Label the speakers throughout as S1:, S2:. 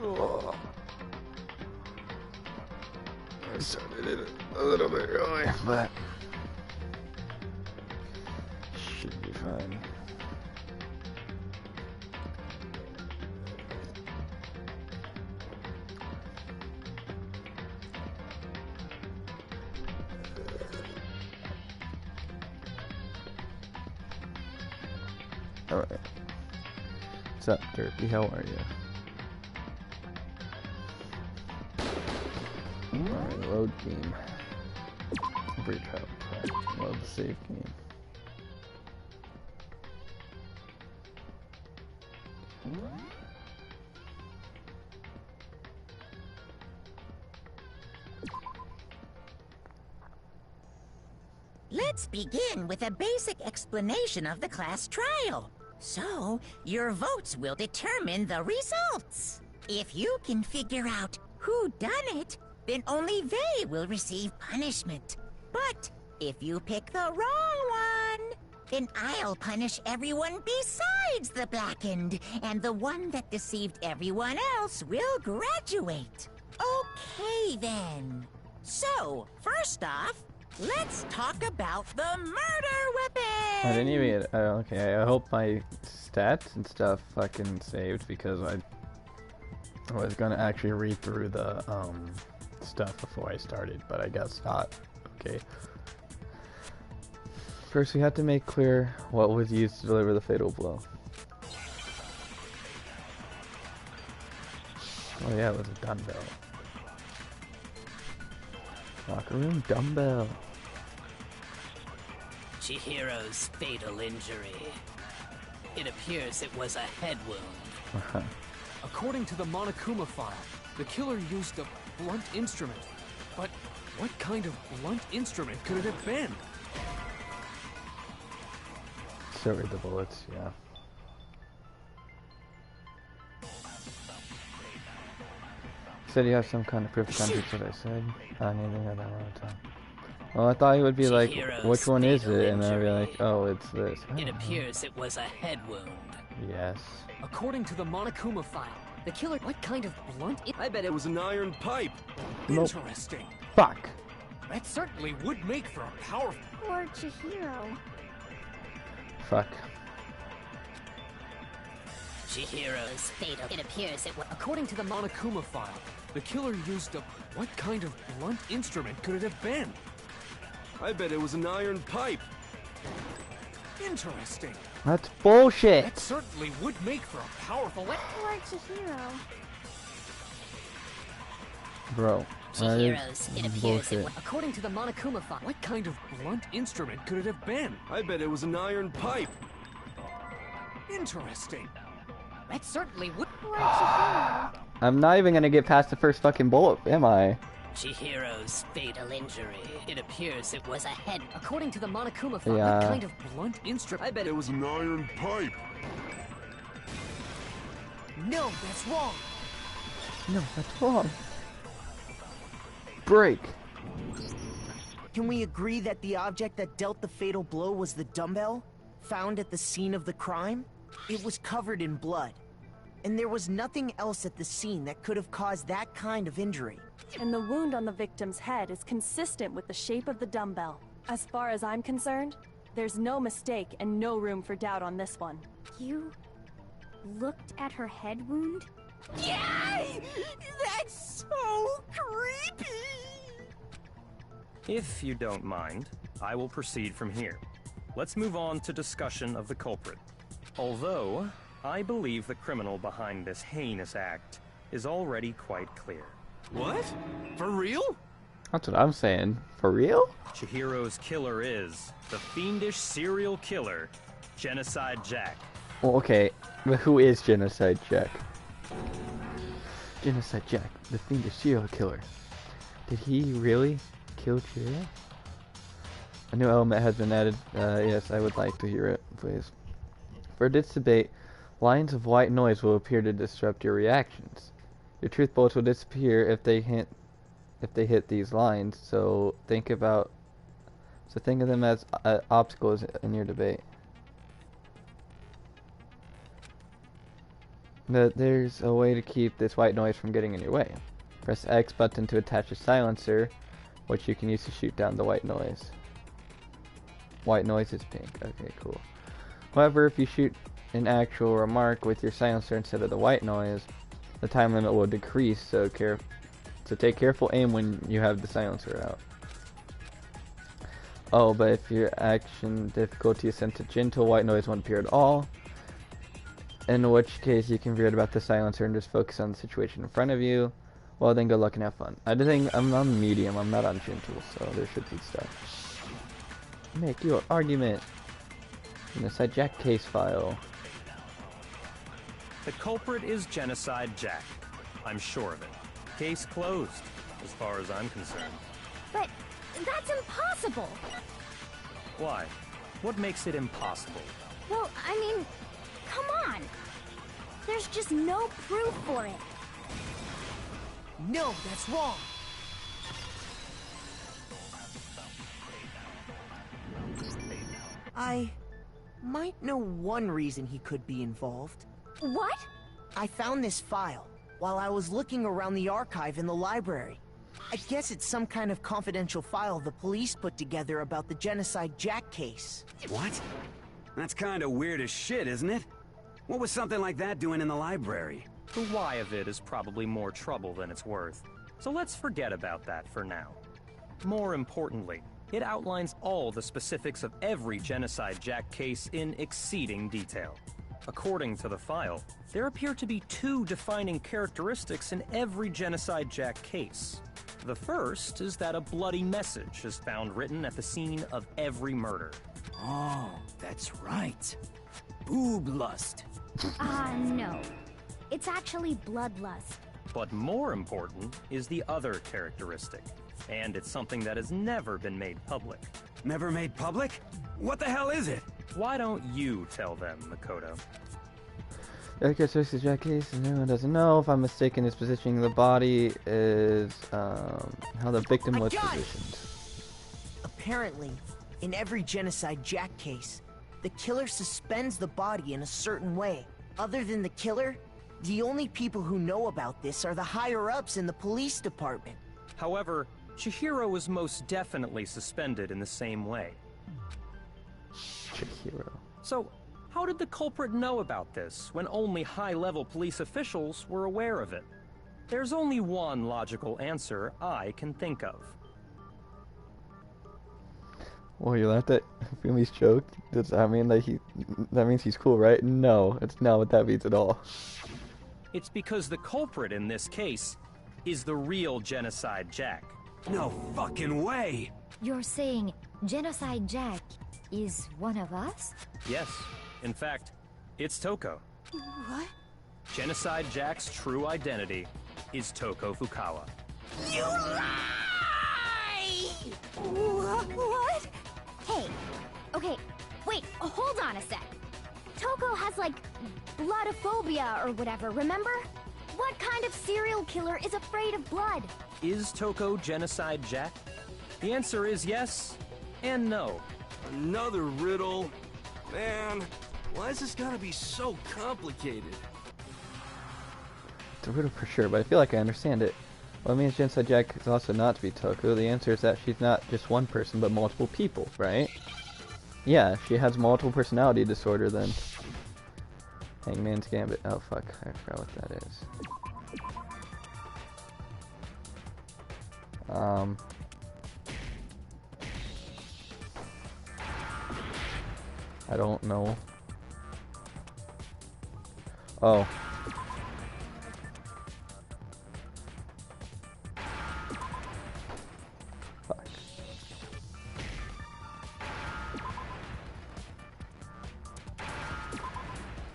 S1: Oh. I started it a little bit early, but should be fine. Alright. What's up, Derpy? How are you? Alright, load game. Breach out. Load the save game.
S2: Let's begin with a basic explanation of the class trial. So, your votes will determine the results. If you can figure out who done it, then only they will receive punishment. But if you pick the wrong one, then I'll punish everyone besides the blackened, and the one that deceived everyone else will graduate. Okay, then. So, first off, let's talk about the murder weapon!
S1: I didn't even get, okay, I hope my stats and stuff fucking saved, because I was gonna actually read through the, stuff before I started, but I guess not. Okay. First, we have to make clear what was used to deliver the fatal blow. Oh yeah, it was a dumbbell. Locker room dumbbell.
S3: Chihiro's fatal injury. It appears it was a head wound.
S4: According to the Monokuma file, the killer used a blunt instrument. But what kind of blunt instrument could it have been?
S1: So read the bullets, yeah. Said you have some kind of proof of concept, what I said. Anything at that amount of time. Well, I thought he would be like, which one is it? And I'd be like, oh, it's this.
S3: It appears it was a head wound.
S1: Yes.
S4: According to the Monokuma file, the killer... What kind of blunt...
S5: I bet it was an iron pipe.
S1: Nope.
S4: Interesting.
S1: Fuck.
S4: That certainly would make for a powerful...
S6: Or Chihiro.
S1: Fuck.
S3: Chihiro's fatal. It appears it was...
S4: According to the Monokuma file, the killer used a... What kind of blunt instrument could it have been?
S5: I bet it was an iron pipe.
S4: Interesting.
S1: That's bullshit.
S4: That certainly would make for a powerful...
S6: Or Chihiro.
S1: Bro.
S3: Chihiro's. It appears it
S1: Bullshit.
S3: was...
S4: According to the Monokuma file, what kind of blunt instrument could it have been?
S5: I bet it was an iron pipe.
S4: Interesting. That certainly would...
S6: Or Chihiro.
S1: I'm not even gonna get past the first fucking bullet, am I?
S3: Chihiro's fatal injury. It appears it was a head...
S4: According to the Monokuma file,
S1: Yeah.
S4: what kind of blunt instrument...
S5: I bet it was an iron pipe.
S4: No, that's wrong.
S1: No, that's wrong. Break.
S7: Can we agree that the object that dealt the fatal blow was the dumbbell, found at the scene of the crime? It was covered in blood, and there was nothing else at the scene that could have caused that kind of injury.
S8: And the wound on the victim's head is consistent with the shape of the dumbbell. As far as I'm concerned, there's no mistake and no room for doubt on this one.
S6: You looked at her head wound?
S2: Yay! That's so creepy!
S9: If you don't mind, I will proceed from here. Let's move on to discussion of the culprit. Although, I believe the criminal behind this heinous act is already quite clear.
S5: What? For real?
S1: That's what I'm saying. For real?
S9: Chihiro's killer is the fiendish serial killer, Genocide Jack.
S1: Well, okay, but who is Genocide Jack? Genocide Jack, the fiendish serial killer. Did he really kill Chihiro? A new element has been added. Yes, I would like to hear it, please. For this debate, lines of white noise will appear to disrupt your reactions. Your truth bullets will disappear if they hit these lines. So think of them as obstacles in your debate. There's a way to keep this white noise from getting in your way. Press X button to attach a silencer, which you can use to shoot down the white noise. White noise is pink. Okay, cool. However, if you shoot an actual remark with your silencer instead of the white noise, the time limit will decrease, so take careful aim when you have the silencer out. Oh, but if your action difficulty is set to gentle, white noise won't appear at all. In which case, you can forget about the silencer and just focus on the situation in front of you. Well, then good luck and have fun. I think I'm on medium, I'm not on gentle, so there should be stuff. Make your argument. Genocide Jack case file.
S9: The culprit is Genocide Jack. I'm sure of it. Case closed, as far as I'm concerned.
S6: But that's impossible!
S9: Why? What makes it impossible?
S6: Well, I mean, come on! There's just no proof for it.
S7: No, that's wrong. I might know one reason he could be involved.
S6: What?
S7: I found this file while I was looking around the archive in the library. I guess it's some kind of confidential file the police put together about the Genocide Jack case.
S10: What? That's kind of weird as shit, isn't it? What was something like that doing in the library?
S9: The why of it is probably more trouble than it's worth. So let's forget about that for now. More importantly, it outlines all the specifics of every Genocide Jack case in exceeding detail. According to the file, there appear to be two defining characteristics in every Genocide Jack case. The first is that a bloody message is found written at the scene of every murder.
S10: Oh, that's right. Boob lust.
S6: No. It's actually bloodlust.
S9: But more important is the other characteristic, and it's something that has never been made public.
S10: Never made public? What the hell is it?
S9: Why don't you tell them, Makoto?
S1: Okay, so this is Jack case, and everyone doesn't know. If I'm mistaken, his positioning of the body is how the victim was positioned.
S7: Apparently, in every Genocide Jack case, the killer suspends the body in a certain way. Other than the killer, the only people who know about this are the higher-ups in the police department.
S9: However, Chihiro was most definitely suspended in the same way.
S1: Chihiro.
S9: So, how did the culprit know about this when only high-level police officials were aware of it? There's only one logical answer I can think of.
S1: Well, you laughed at Fumi's joke? Does that mean that that means he's cool, right? No, it's not what that means at all.
S9: It's because the culprit in this case is the real Genocide Jack.
S10: No fucking way!
S6: You're saying Genocide Jack is one of us?
S9: Yes. In fact, it's Toko.
S7: What?
S9: Genocide Jack's true identity is Toko Fukawa.
S2: You lie!
S6: What? Hey, okay, wait, hold on a sec. Toko has, like, bloodophobia or whatever, remember? What kind of serial killer is afraid of blood?
S9: Is Toko Genocide Jack? The answer is yes and no.
S5: Another riddle? Man, why is this gotta be so complicated?
S1: It's a riddle for sure, but I feel like I understand it. Well, it means Genocide Jack is also not to be Toko. The answer is that she's not just one person, but multiple people, right? Yeah, she has multiple personality disorder then. Hangman's Gambit. Oh fuck, I forgot what that is. I don't know. Oh. Fuck.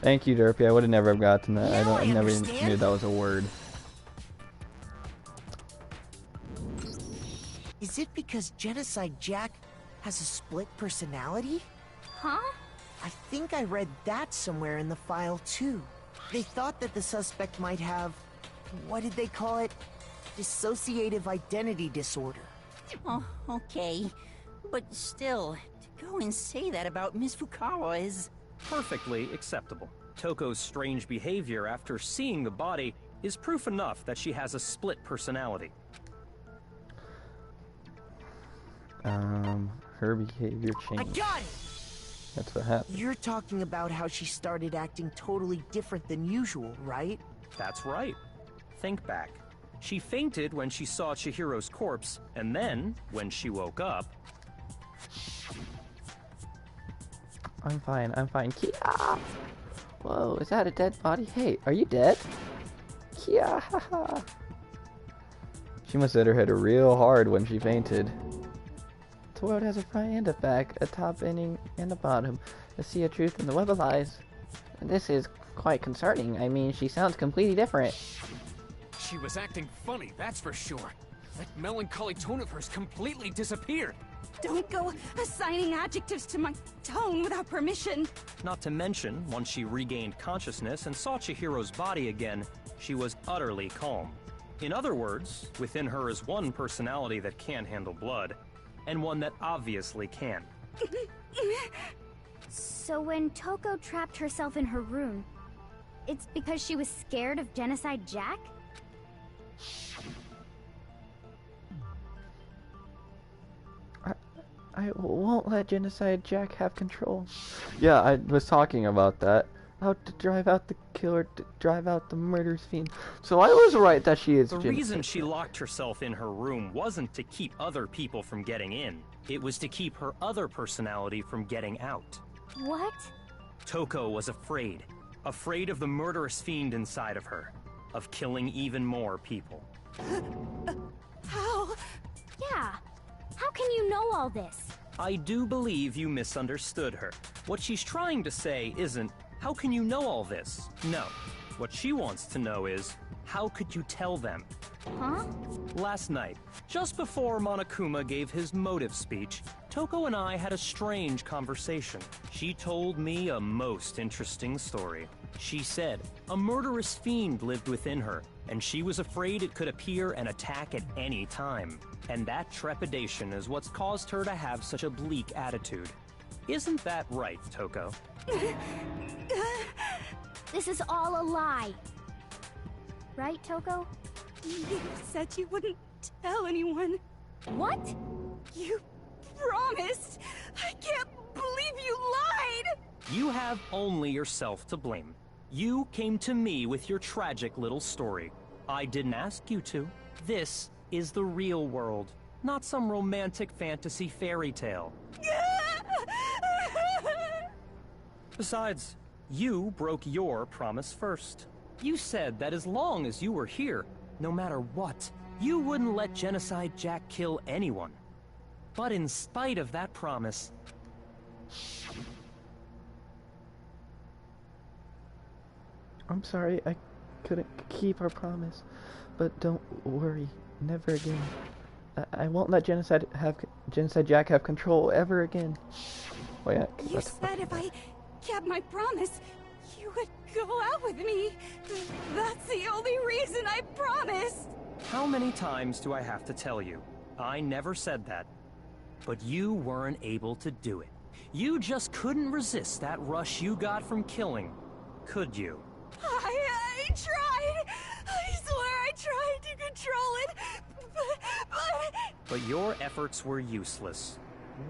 S1: Thank you, Derpy. I would have never gotten that. I never even knew that was a word.
S7: Is it because Genocide Jack has a split personality?
S6: Huh?
S7: I think I read that somewhere in the file, too. They thought that the suspect might have... what did they call it? Dissociative identity disorder.
S2: Oh, okay. But still, to go and say that about Miss Fukawa is...
S9: Perfectly acceptable. Toko's strange behavior after seeing the body is proof enough that she has a split personality.
S1: Her behavior
S7: I
S1: changed.
S7: got it!
S1: That's what happened.
S7: You're talking about how she started acting totally different than usual, right?
S9: That's right. Think back. She fainted when she saw Chihiro's corpse, and then, when she woke up...
S1: I'm fine. Kia! Whoa, is that a dead body? Hey, are you dead? Kia! Haha! She must have hit her head real hard when she fainted. The world has a front and a back, a top ending and a bottom, a sea of truth and the web of lies. This is quite concerning. I mean, she sounds completely different.
S4: She was acting funny, that's for sure. That melancholy tone of hers completely disappeared.
S11: Don't go assigning adjectives to my tone without permission.
S9: Not to mention, once she regained consciousness and saw Chihiro's body again, she was utterly calm. In other words, within her is one personality that can handle blood, and one that obviously can.
S6: So when Toko trapped herself in her room, it's because she was scared of Genocide Jack?
S1: I won't let Genocide Jack have control. Yeah, I was talking about that. How to drive out the killer, to drive out the murderous fiend. So I was right that she is
S9: The reason she locked herself in her room wasn't to keep other people from getting in. It was to keep her other personality from getting out.
S6: What?
S9: Toko was afraid. Afraid of the murderous fiend inside of her. Of killing even more people.
S11: How?
S6: Yeah. How can you know all this?
S9: I do believe you misunderstood her. What she's trying to say isn't, how can you know all this? No. What she wants to know is, how could you tell them?
S6: Huh?
S9: Last night, just before Monokuma gave his motive speech, Toko and I had a strange conversation. She told me a most interesting story. She said a murderous fiend lived within her, and she was afraid it could appear and attack at any time. And that trepidation is what's caused her to have such a bleak attitude. Isn't that right, Toko?
S6: This is all a lie. Right, Toko?
S11: You said you wouldn't tell anyone.
S6: What?
S11: You promised. I can't believe you lied.
S9: You have only yourself to blame. You came to me with your tragic little story. I didn't ask you to. This is the real world, not some romantic fantasy fairy tale. Besides, you broke your promise first. You said that as long as you were here, no matter what, you wouldn't let Genocide Jack kill anyone. But in spite of that promise...
S1: I'm sorry, I couldn't keep our promise. But don't worry, never again. I won't let Genocide Jack have control ever again. Oh yeah,
S11: You said if I kept my promise, you would go out with me. That's the only reason I promised.
S9: How many times do I have to tell you? I never said that. But you weren't able to do it. You just couldn't resist that rush you got from killing, could you?
S11: I tried. I swear I tried to control it,
S9: But your efforts were useless.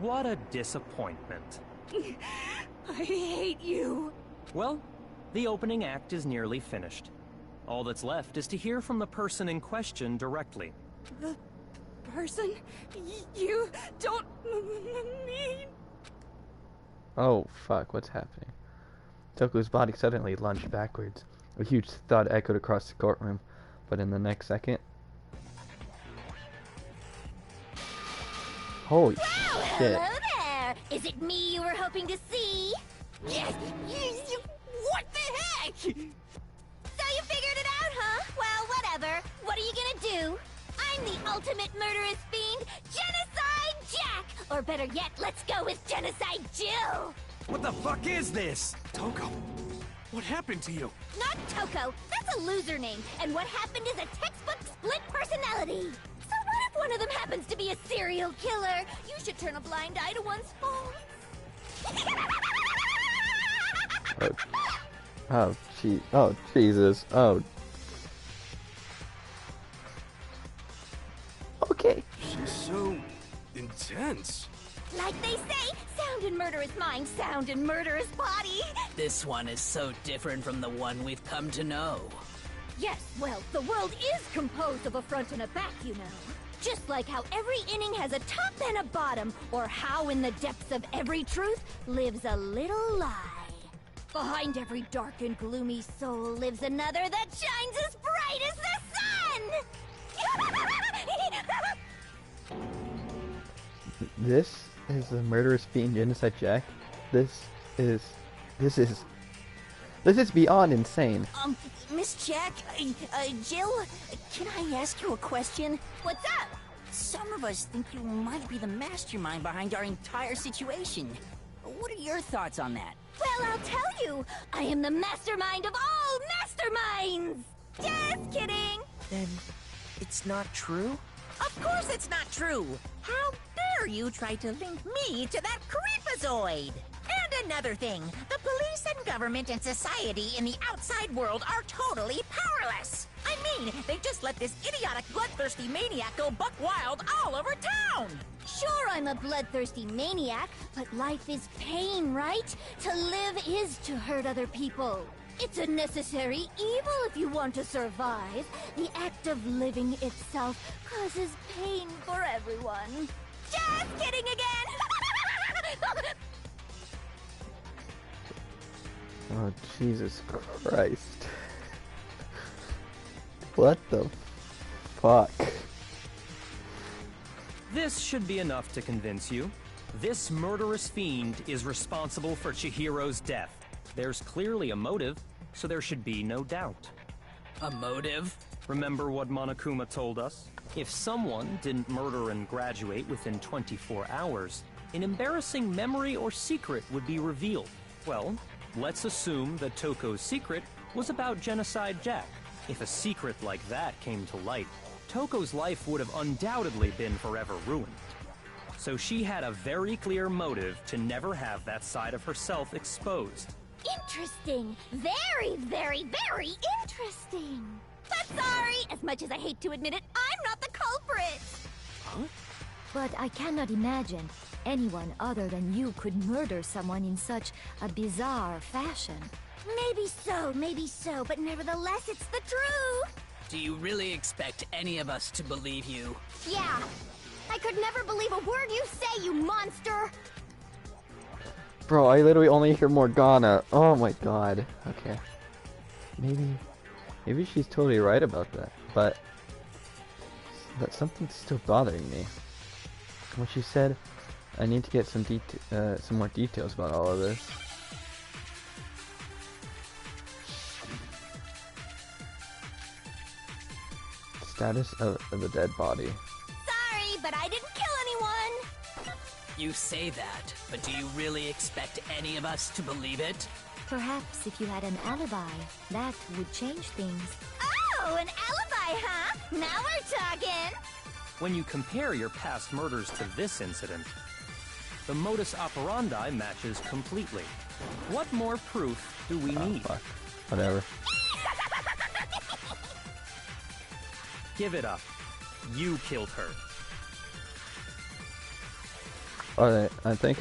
S9: What a disappointment.
S11: I hate you.
S9: Well, the opening act is nearly finished. All that's left is to hear from the person in question directly.
S11: The person? You don't mean...
S1: Oh fuck, what's happening? Toku's body suddenly lunged backwards. A huge thud echoed across the courtroom, but in the next second... Holy shit.
S6: Hello there! Is it me you were hoping to see?
S2: Yes, what the heck?
S6: So you figured it out, huh? Well, whatever. What are you gonna do? I'm the ultimate murderous fiend, Genocide Jack! Or better yet, let's go with Genocide Jill!
S10: What the fuck is this?
S4: Toko, what happened to you?
S6: Not Toko, that's a loser name, and what happened is a textbook split personality. So what if one of them happens to be a serial killer? You should turn a blind eye to one's faults.
S1: Oh, oh, Jesus. Oh. Okay.
S5: She's so intense.
S6: Like they say, sound in murderous mind, sound in murderous body.
S3: This one is so different from the one we've come to know.
S6: Yes, well, the world is composed of a front and a back, you know. Just like how every inning has a top and a bottom, or how in the depths of every truth lives a little lie. Behind every dark and gloomy soul lives another that shines as bright as the sun!
S1: This is the murderous fiend genocide Jack. This is beyond insane.
S2: Miss Jack, Jill, can I ask you a question?
S6: What's up?
S2: Some of us think you might be the mastermind behind our entire situation. What are your thoughts on that?
S6: Well, I'll tell you. I am the mastermind of all masterminds! Just kidding!
S7: Then it's not true?
S2: Of course it's not true! How dare you try to link me to that creepazoid? And another thing, the police and government and society in the outside world are totally powerless! I mean, they just let this idiotic bloodthirsty maniac go buck wild all over town!
S6: Sure, I'm a bloodthirsty maniac, but life is pain, right? To live is to hurt other people. It's a necessary evil if you want to survive. The act of living itself causes pain for everyone. Just kidding again!
S1: Oh, Jesus Christ. What the fuck?
S9: This should be enough to convince you. This murderous fiend is responsible for Chihiro's death. There's clearly a motive, so there should be no doubt.
S3: A motive?
S9: Remember what Monokuma told us? If someone didn't murder and graduate within 24 hours, an embarrassing memory or secret would be revealed. Well, let's assume that Toko's secret was about Genocide Jack. If a secret like that came to light, Toko's life would have undoubtedly been forever ruined. So she had a very clear motive to never have that side of herself exposed.
S6: Interesting. Very, very, very interesting. But sorry, as much as I hate to admit it, I'm not the culprit.
S3: Huh?
S12: But I cannot imagine anyone other than you could murder someone in such a bizarre fashion.
S6: Maybe so, but nevertheless, it's the truth.
S3: Do you really expect any of us to believe you?
S6: Yeah. I could never believe a word you say, you monster.
S1: Bro, I literally only hear Morgana. Oh my god. Okay. Maybe she's totally right about that. But something's still bothering me. What she said, I need to get some more details about all of this. Status of the dead body.
S6: Sorry, but I didn't kill anyone.
S3: You say that, but do you really expect any of us to believe it?
S12: Perhaps if you had an alibi, that would change things.
S6: Oh, an alibi, huh? Now we're talking.
S9: When you compare your past murders to this incident, the modus operandi matches completely. What more proof do we need?
S1: Fuck. Whatever.
S9: Give it up. You killed her.
S1: Alright, I think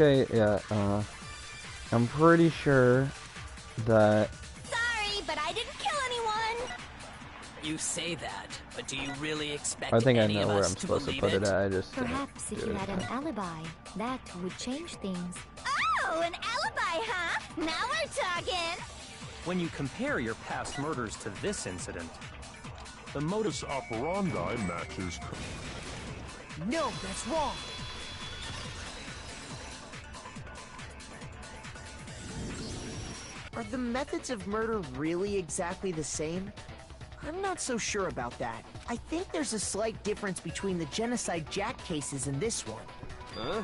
S1: I'm pretty sure that...
S6: Sorry, but I didn't kill anyone.
S3: You say that, but do you really expect
S1: I think I
S3: any
S1: know
S3: of
S1: where
S3: us
S1: I'm
S3: to
S1: supposed to
S3: believe
S1: put it
S3: it?
S1: at, I just...
S12: Perhaps if you had an alibi, that would change things.
S6: Oh, an alibi, huh? Now we're talking.
S9: When you compare your past murders to this incident, the modus operandi matches.
S7: No, that's wrong. Are the methods of murder really exactly the same? I'm not so sure about that. I think there's a slight difference between the Genocide Jack cases and this one.
S5: Huh?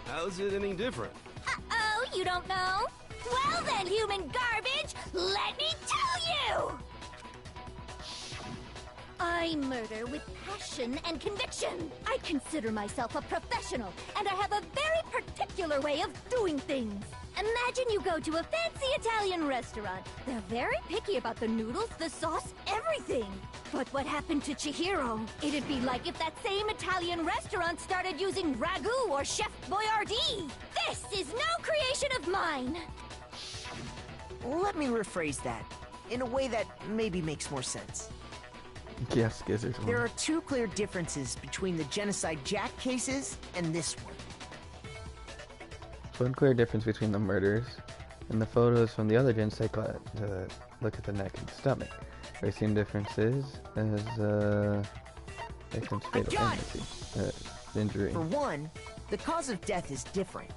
S5: How's it any different?
S6: Uh-oh, you don't know? Well then, human garbage, let me tell you! I murder with passion and conviction. I consider myself a professional, and I have a very particular way of doing things. Imagine you go to a fancy Italian restaurant. They're very picky about the noodles, the sauce, everything. But what happened to Chihiro? It'd be like if that same Italian restaurant started using ragu or Chef Boyardee. This is no creation of mine.
S7: Let me rephrase that in a way that maybe makes more sense.
S1: Yes, Gizzard.
S7: There are two clear differences between the Genocide Jack cases and this one.
S1: One clear difference between the murders and the photos from the other genocide look at the neck and stomach. Very same differences as victim's fatal injury.
S7: For one, the cause of death is different.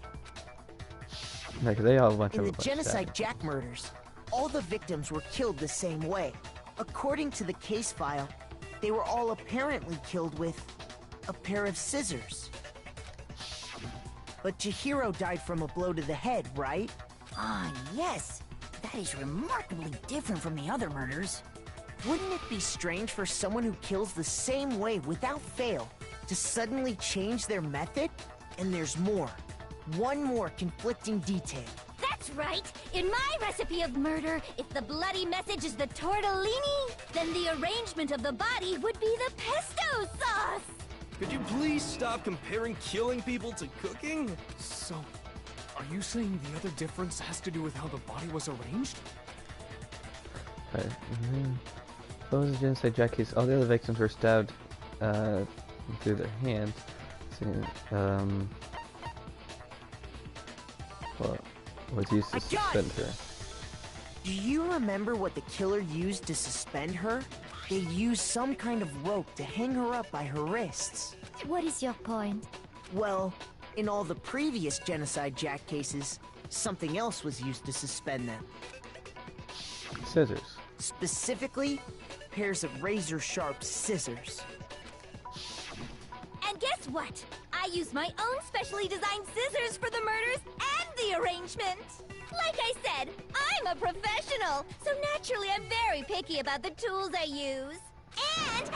S1: Like they all have a bunch
S7: In
S1: of
S7: the Genocide Jack murders, all the victims were killed the same way. According to the case file, they were all apparently killed with a pair of scissors. But Chihiro died from a blow to the head, right?
S2: Ah, yes. That is remarkably different from the other murders.
S7: Wouldn't it be strange for someone who kills the same way without fail to suddenly change their method? And there's more. One more conflicting detail.
S6: That's right! In my recipe of murder, if the bloody message is the tortellini, then the arrangement of the body would be the pesto sauce!
S5: Could you please stop comparing killing people to cooking?
S4: So, are you saying the other difference has to do with how the body was arranged?
S1: Right. What was the Genocide Jack case? All the other victims were stabbed through their hands. Well, was used to suspend her.
S7: Do you remember what the killer used to suspend her? They used some kind of rope to hang her up by her wrists.
S12: What is your point?
S7: Well, in all the previous Genocide Jack cases, something else was used to suspend them.
S1: Scissors.
S7: Specifically, pairs of razor-sharp scissors.
S6: And guess what? I used my own specially designed scissors for the murders and the arrangement. Like I said, I'm a professional, so naturally I'm very picky about the tools I use. And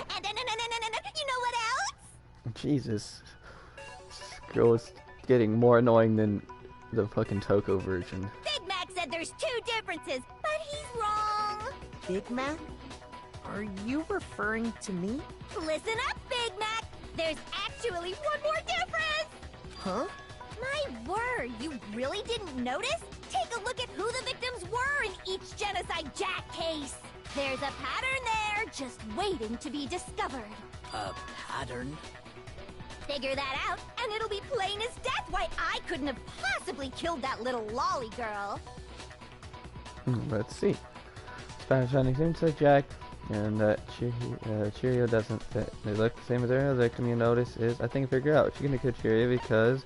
S6: you know what else?
S1: Jesus. This girl is getting more annoying than the fucking Toko version.
S6: Big Mac said there's two differences, but he's wrong.
S7: Big Mac? Are you referring to me?
S6: Listen up, Big Mac. There's actually one more difference.
S7: Huh?
S6: My word, you really didn't notice? Take a look at who the victims were in each Genocide Jack case. There's a pattern there, just waiting to be discovered.
S3: A pattern?
S6: Figure that out, and it'll be plain as death why I couldn't have possibly killed that little lolly girl.
S1: Let's see. Spanish Shining seems like Jack, and Cheerio doesn't fit. They look the same as their other victim. You notice is, I think, figure out she's gonna kill Cheerio because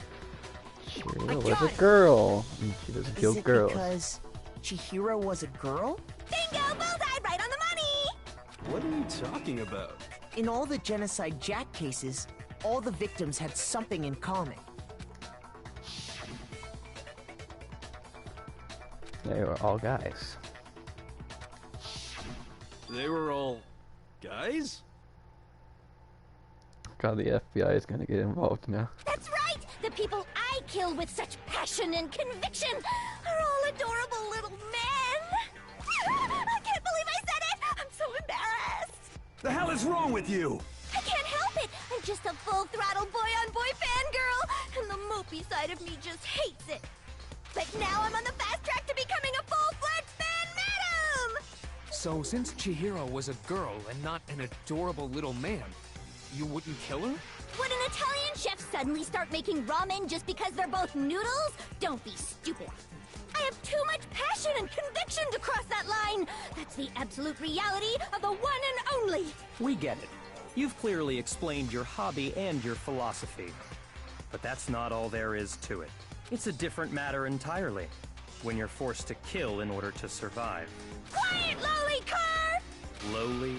S1: Chihiro was a girl, and she doesn't kill girls.
S7: Because Chihiro was a girl?
S6: Bingo! Bullseye! Right on the money!
S5: What are you talking about?
S7: In all the Genocide Jack cases, all the victims had something in common.
S1: They were all guys.
S5: They were all guys?
S1: God, the FBI is gonna get involved now.
S6: That's right! The people I kill with such passion and conviction are all adorable little men! I can't believe I said it! I'm so embarrassed!
S10: The hell is wrong with you?
S6: I can't help it! I'm just a full-throttle boy-on-boy fangirl, and the mopey side of me just hates it. But now I'm on the fast track to becoming a full-fledged fan madam!
S4: So, since Chihiro was a girl and not an adorable little man, you wouldn't kill her?
S6: Would an Italian chef suddenly start making ramen just because they're both noodles? Don't be stupid. I have too much passion and conviction to cross that line. That's the absolute reality of the one and only.
S9: We get it. You've clearly explained your hobby and your philosophy. But that's not all there is to it. It's a different matter entirely. When you're forced to kill in order to survive.
S6: Quiet, lowly cur!
S9: Lowly?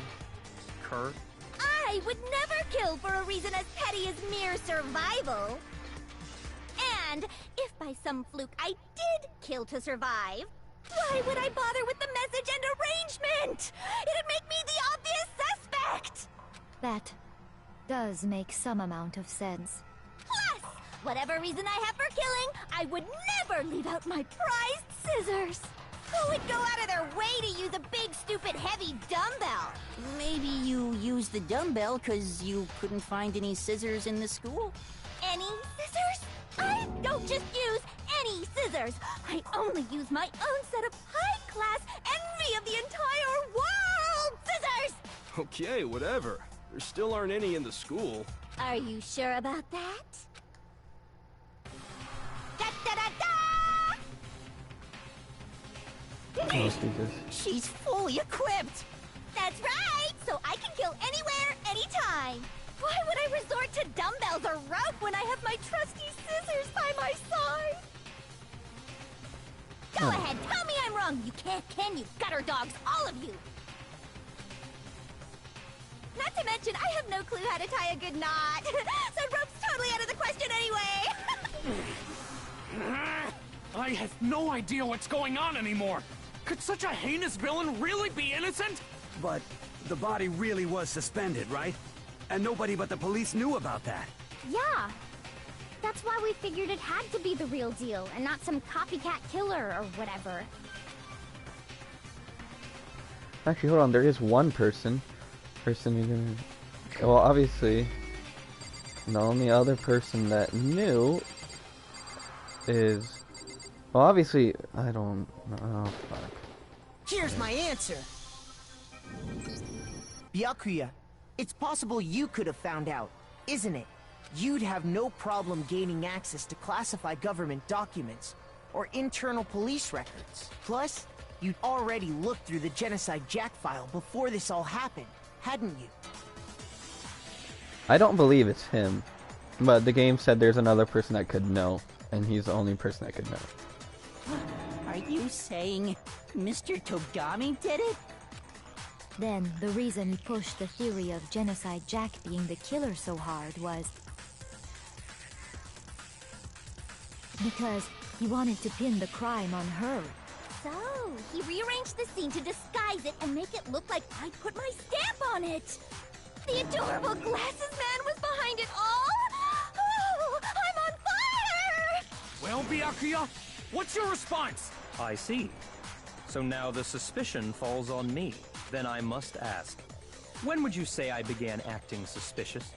S9: Cur?
S6: I would never kill for a reason as petty as mere survival. And if by some fluke I did kill to survive, why would I bother with the message and arrangement? It'd make me the obvious suspect!
S12: That does make some amount of sense.
S6: Plus, whatever reason I have for killing, I would never never leave out my prized scissors.
S2: Who would go out of their way to use a big, stupid, heavy dumbbell? Maybe you used the dumbbell because you couldn't find any scissors in the school?
S6: Any scissors? I don't just use any scissors. I only use my own set of high-class, envy of the entire world scissors!
S5: Okay, whatever. There still aren't any in the school.
S6: Are you sure about that?
S1: Oh, Jesus.
S2: She's fully equipped!
S6: That's right! So I can kill anywhere, anytime! Why would I resort to dumbbells or rope when I have my trusty scissors by my side? Go ahead, tell me I'm wrong! You can't, can you, gutter dogs, all of you! Not to mention, I have no clue how to tie a good knot. So rope's totally out of the question anyway.
S4: I have no idea what's going on anymore. Could such a heinous villain really be innocent?
S10: But the body really was suspended, right? And nobody but the police knew about that.
S6: Yeah. That's why we figured it had to be the real deal and not some copycat killer or whatever.
S1: Actually, hold on. There is one person who can... Well, obviously, the only other person that knew is... Well, obviously, I don't... Oh, fuck.
S7: Here's my answer. Byakuya, it's possible you could have found out, isn't it? You'd have no problem gaining access to classified government documents or internal police records. Plus, you'd already looked through the Genocide Jack file before this all happened, hadn't you?
S1: I don't believe it's him, but the game said there's another person that could know, and he's the only person that could know.
S2: Are you saying Mr. Togami did it?
S12: Then, the reason he pushed the theory of Genocide Jack being the killer so hard was because he wanted to pin the crime on her.
S6: So, he rearranged the scene to disguise it and make it look like I put my stamp on it. The adorable glasses man was behind it all? Oh, I'm on fire!
S4: Well, Byakuya, what's your response?
S9: I see. So now the suspicion falls on me. Then I must ask, when would you say I began acting suspicious?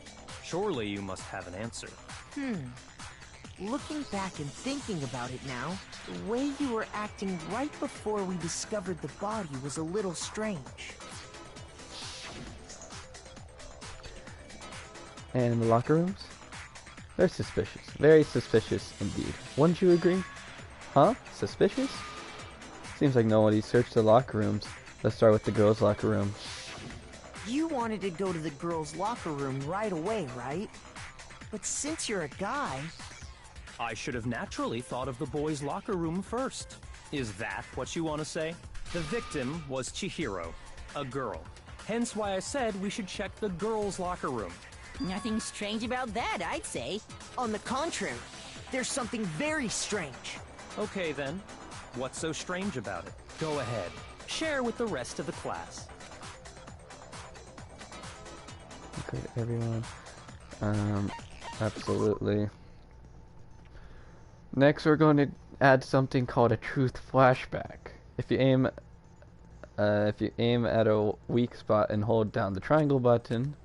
S9: Surely you must have an answer.
S7: Looking back and thinking about it now, the way you were acting right before we discovered the body was a little strange.
S1: And in the locker rooms? They're suspicious. Very suspicious indeed. Wouldn't you agree? Huh? Suspicious? Seems like nobody searched the locker rooms. Let's start with the girls' locker room.
S7: You wanted to go to the girls' locker room right away, right? But since you're a guy...
S9: I should have naturally thought of the boys' locker room first. Is that what you want to say? The victim was Chihiro, a girl. Hence why I said we should check the girls' locker room.
S2: Nothing strange about that, I'd say.
S7: On the contrary, there's something very strange.
S9: Okay then, what's so strange about it? Go ahead, share with the rest of the class.
S1: Okay, everyone. Absolutely. Next, we're going to add something called a truth flashback. If you aim at a weak spot and hold down the triangle button,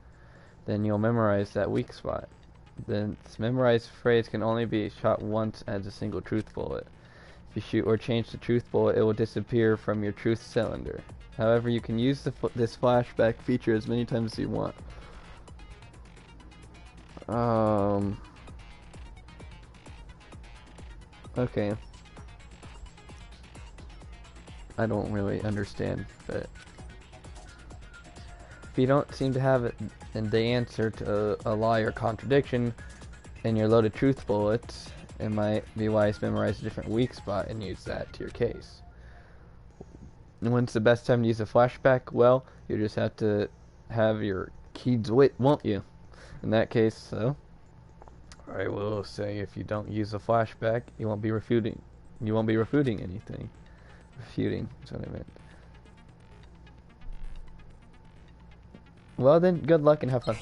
S1: then you'll memorize that weak spot. This memorized phrase can only be shot once as a single truth bullet. If you shoot or change the truth bullet, it will disappear from your truth cylinder. However, you can use this flashback feature as many times as you want. Okay. I don't really understand, but if you don't seem to have the answer to a lie or contradiction in your loaded truth bullets, it might be wise to memorize a different weak spot and use that to your case. And when's the best time to use a flashback? Well, you just have to have your key's wit, won't you? In that case, so I will say if you don't use a flashback, you won't be refuting. You won't be refuting anything. Refuting, that's what I meant. Well then, good luck and have fun.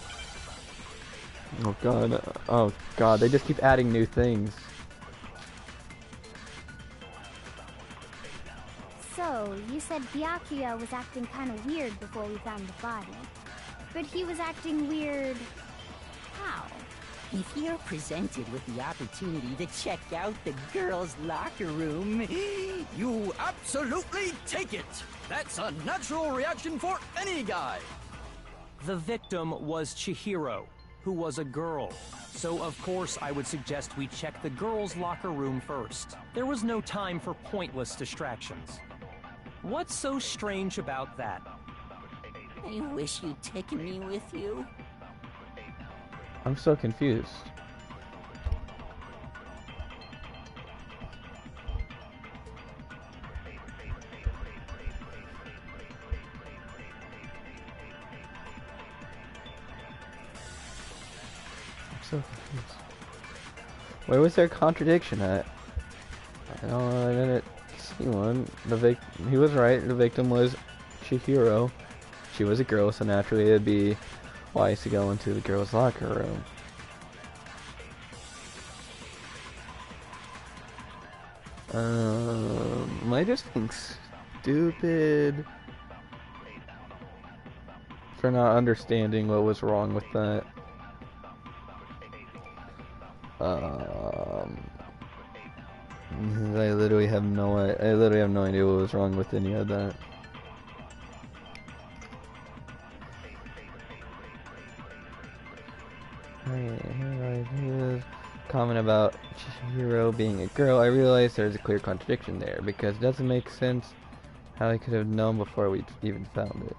S1: Oh god, they just keep adding new things.
S6: you said Byakuya was acting kind of weird before we found the body. But he was acting weird... how?
S2: If you're presented with the opportunity to check out the girls' locker room,
S3: You absolutely take it! That's a natural reaction for any guy! The victim was Chihiro, who was a girl. So of course I would suggest we check the girls' locker room first. There was no time for pointless distractions. What's so strange about that?
S2: I wish you'd taken me with you.
S1: I'm so confused. So confused. Where was their contradiction at? I didn't see one. He was right. The victim was Chihiro. She was a girl, so naturally it'd be wise to go into the girls' locker room. Am I just being stupid for not understanding what was wrong with that? I literally have no idea what was wrong with any of that. Comment about Chihiro being a girl. I realize there's a clear contradiction there because it doesn't make sense how I could have known before we even found it.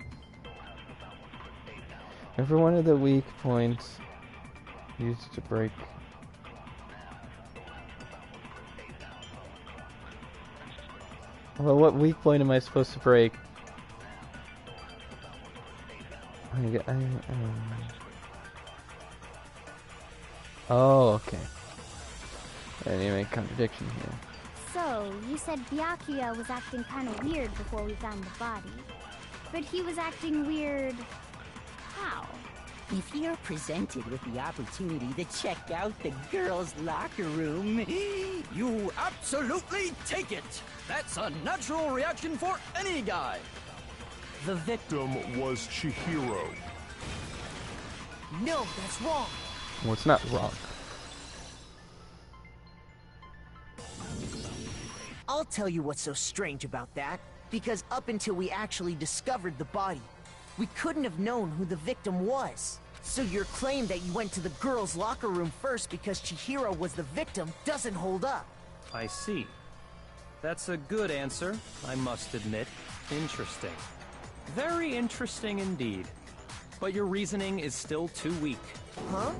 S1: And for one of the weak points used to break. Well, what weak point am I supposed to break? Oh, okay. I didn't make a contradiction here.
S6: So, you said Byakuya was acting kind of weird before we found the body. But he was acting weird... how?
S2: If you're presented with the opportunity to check out the girls' locker room,
S3: You absolutely take it! That's a natural reaction for any guy! The victim
S13: was Chihiro.
S7: No, that's wrong.
S1: Well, it's not wrong.
S7: I'll tell you what's so strange about that. Because up until we actually discovered the body, we couldn't have known who the victim was. So your claim that you went to the girls' locker room first because Chihiro was the victim doesn't hold up.
S9: I see. That's a good answer, I must admit. Interesting. Very interesting indeed. But your reasoning is still too weak.
S7: Huh?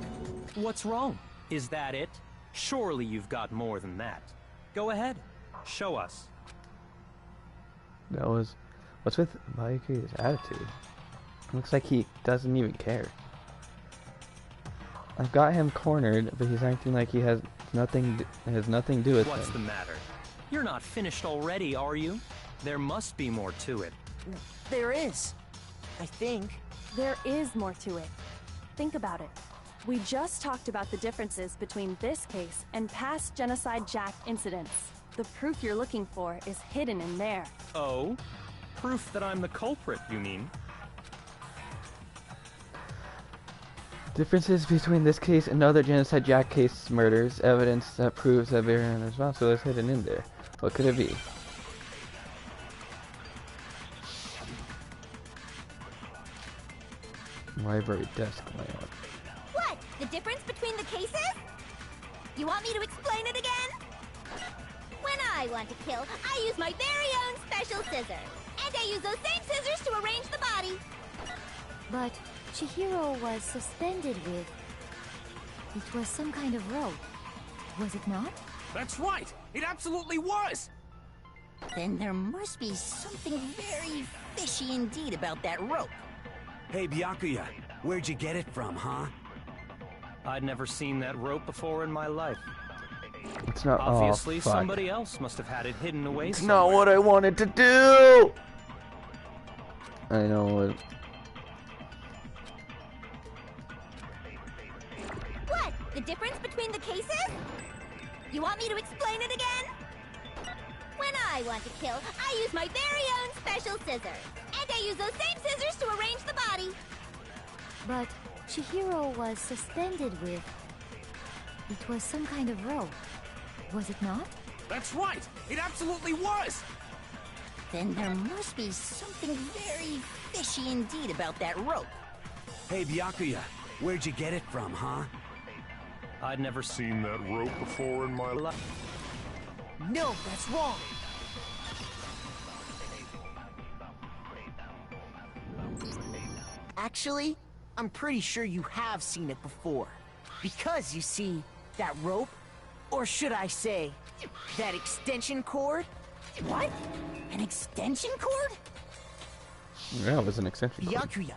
S9: What's wrong? Is that it? Surely you've got more than that. Go ahead. Show us.
S1: That was... What's with Bayuki's attitude? Looks like he doesn't even care. I've got him cornered, but he's acting like he has nothing to do with
S9: What's
S1: him.
S9: the matter? You're not finished already, are you? There must be more to it.
S7: There is. I think.
S8: There is more to it. Think about it. We just talked about the differences between this case and past Genocide Jack incidents. The proof you're looking for is hidden in there.
S9: Oh? Proof that I'm the culprit, you mean?
S1: Differences between this case and other Genocide Jack case murders. Evidence that proves that everyone responsible is hidden in there. What could it be? Library desk layout.
S6: What? The difference between the cases? You want me to explain it again? When I want to kill, I use my very own special scissors. And I use those same scissors to arrange the body.
S12: But Chihiro was suspended with... It was some kind of rope. Was it not?
S4: That's right! It absolutely was!
S2: then there must be something very fishy indeed about that rope.
S10: Hey, Byakuya, where'd you get it from, huh?
S9: I'd never seen that rope before in my life.
S1: It's not...
S9: Obviously,
S1: oh, fuck.
S9: somebody else must have had it hidden away
S1: It's
S9: somewhere.
S1: not what I wanted to do! I know what...
S6: What? The difference between the cases? You want me to explain it again? When I want to kill, I use my very own special scissors. And I use those same scissors to arrange the body.
S12: But Chihiro was suspended with... It was some kind of rope. Was it not?
S4: That's right! It absolutely was!
S2: Then there must be something very fishy indeed about that rope.
S10: Hey, Byakuya, where'd you get it from, huh?
S9: I'd never seen that rope before in my life.
S7: No, that's wrong. Actually, I'm pretty sure you have seen it before. Because, you see, that rope, or should I say, that extension cord?
S2: What? An extension cord?
S1: Yeah, it was an extension cord.
S7: Byakuya,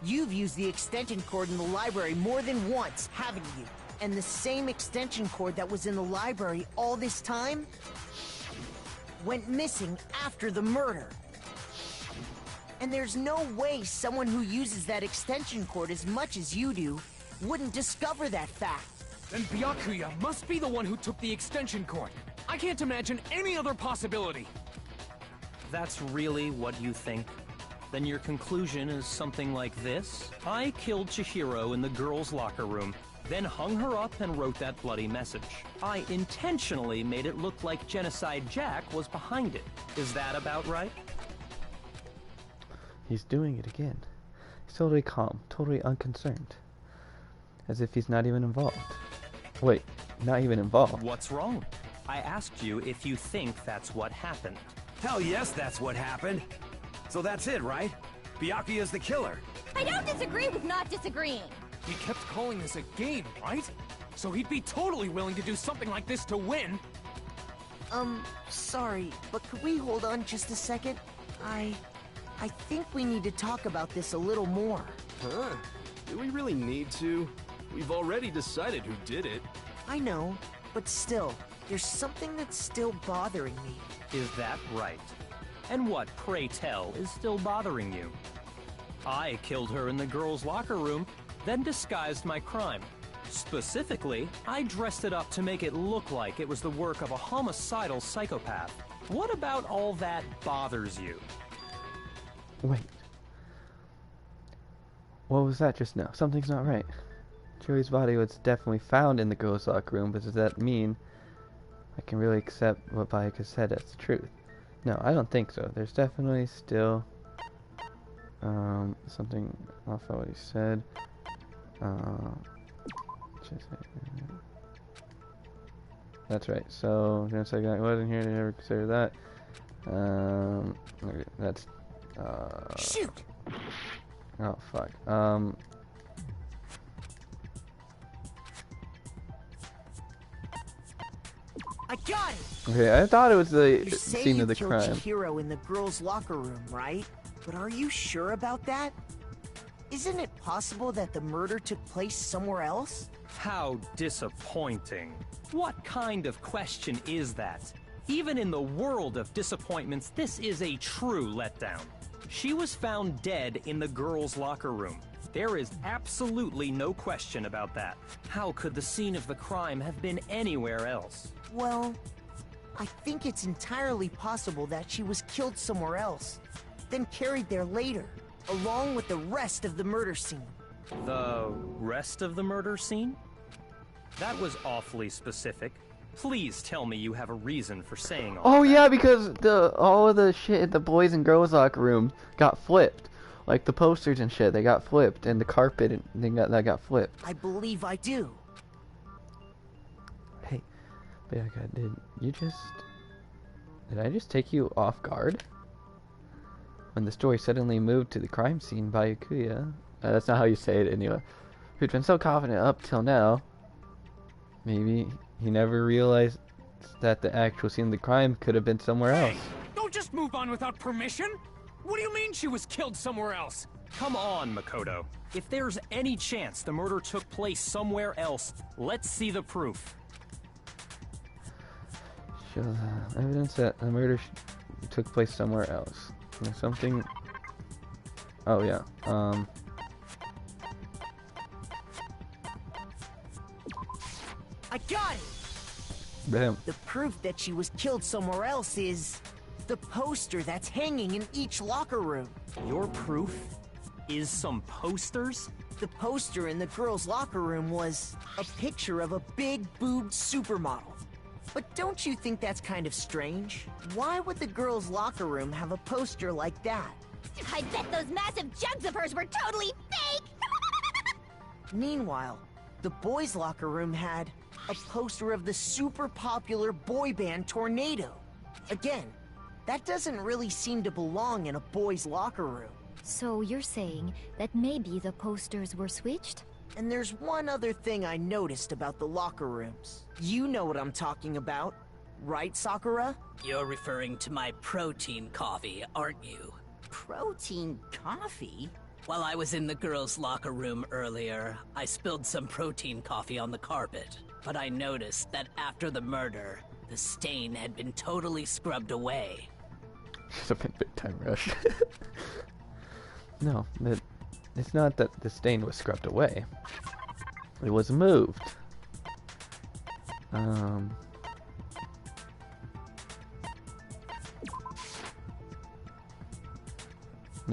S7: you've used the extension cord in the library more than once, haven't you? And the same extension cord that was in the library all this time went missing after the murder. And there's no way someone who uses that extension cord as much as you do wouldn't discover that fact.
S4: Then Byakuya must be the one who took the extension cord. I can't imagine any other possibility.
S3: That's really what you think? Then your conclusion is something like this? I killed Chihiro in the girls' locker room, then hung her up and wrote that bloody message. I intentionally made it look like Genocide Jack was behind it. Is that about right?
S1: He's doing it again. He's totally calm, totally unconcerned. As if he's not even involved. Wait, not even involved.
S3: What's wrong? I asked you if you think that's what happened.
S10: Hell yes, that's what happened. So that's it, right? Byakuya's the killer.
S6: I don't disagree with not disagreeing.
S4: He kept calling this a game, right? So he'd be totally willing to do something like this to win.
S7: Sorry, but could we hold on just a second? I think we need to talk about this a little more.
S5: Huh? Do we really need to? We've already decided who did it.
S7: I know, but still, there's something that's still bothering me.
S3: Is that right? And what, pray tell, is still bothering you? I killed her in the girls' locker room, then disguised my crime. Specifically, I dressed it up to make it look like it was the work of a homicidal psychopath. What about all that bothers you?
S1: Wait. What was that just now? Something's not right. Joey's body was definitely found in the girls' locker room, but does that mean I can really accept what Bayaka said as the truth? No, I don't think so. There's definitely still something off of what he said. That's right. So, genocide guy wasn't here to ever consider that. Okay, that's
S7: Shoot!
S1: Oh fuck.
S7: I got it!
S1: Okay, I thought it was the
S7: You say
S1: scene
S7: you
S1: of the
S7: killed
S1: crime.
S7: Chihiro in the girls' locker room, right? But are you sure about that? Isn't it possible that the murder took place somewhere else?
S3: How disappointing. What kind of question is that? Even in the world of disappointments, this is a true letdown. She was found dead in the girls' locker room. There is absolutely no question about that. How could the scene of the crime have been anywhere else?
S7: Well, I think it's entirely possible that she was killed somewhere else, then carried there later, along with the rest of the murder scene.
S3: The rest of the murder scene? That was awfully specific. Please tell me you have a reason for saying all that.
S1: Yeah, because all of the shit in the boys and girls locker room got flipped. Like the posters and shit, they got flipped, and the carpet and that got flipped.
S7: I believe I do.
S1: Hey, Bayaka, did I just take you off guard? When the story suddenly moved to the crime scene by Yakuya. That's not how you say it anyway. Who'd been so confident up till now. Maybe he never realized that the actual scene of the crime could have been somewhere else.
S4: Don't just move on without permission! What do you mean she was killed somewhere else?
S3: Come on, Makoto. If there's any chance the murder took place somewhere else, let's see the proof.
S1: Show evidence that the murder took place somewhere else. There's something... Oh, yeah.
S7: I got it!
S1: Damn.
S7: The proof that she was killed somewhere else is the poster that's hanging in each locker room.
S3: Your proof is some posters?
S7: The poster in the girls' locker room was a picture of a big-boobed supermodel. But don't you think that's kind of strange? Why would the girls' locker room have a poster like that?
S6: I bet those massive jugs of hers were totally fake!
S7: Meanwhile, the boys' locker room had a poster of the super popular boy band Tornado. Again, that doesn't really seem to belong in a boys' locker room.
S12: So you're saying that maybe the posters were switched?
S7: And there's one other thing I noticed about the locker rooms. You know what I'm talking about, right, Sakura?
S13: You're referring to my protein coffee, aren't you?
S2: Protein coffee?
S13: While I was in the girls' locker room earlier, I spilled some protein coffee on the carpet. But I noticed that after the murder, the stain had been totally scrubbed away.
S1: It's a big time rush. No, it's not that the stain was scrubbed away. It was moved. No,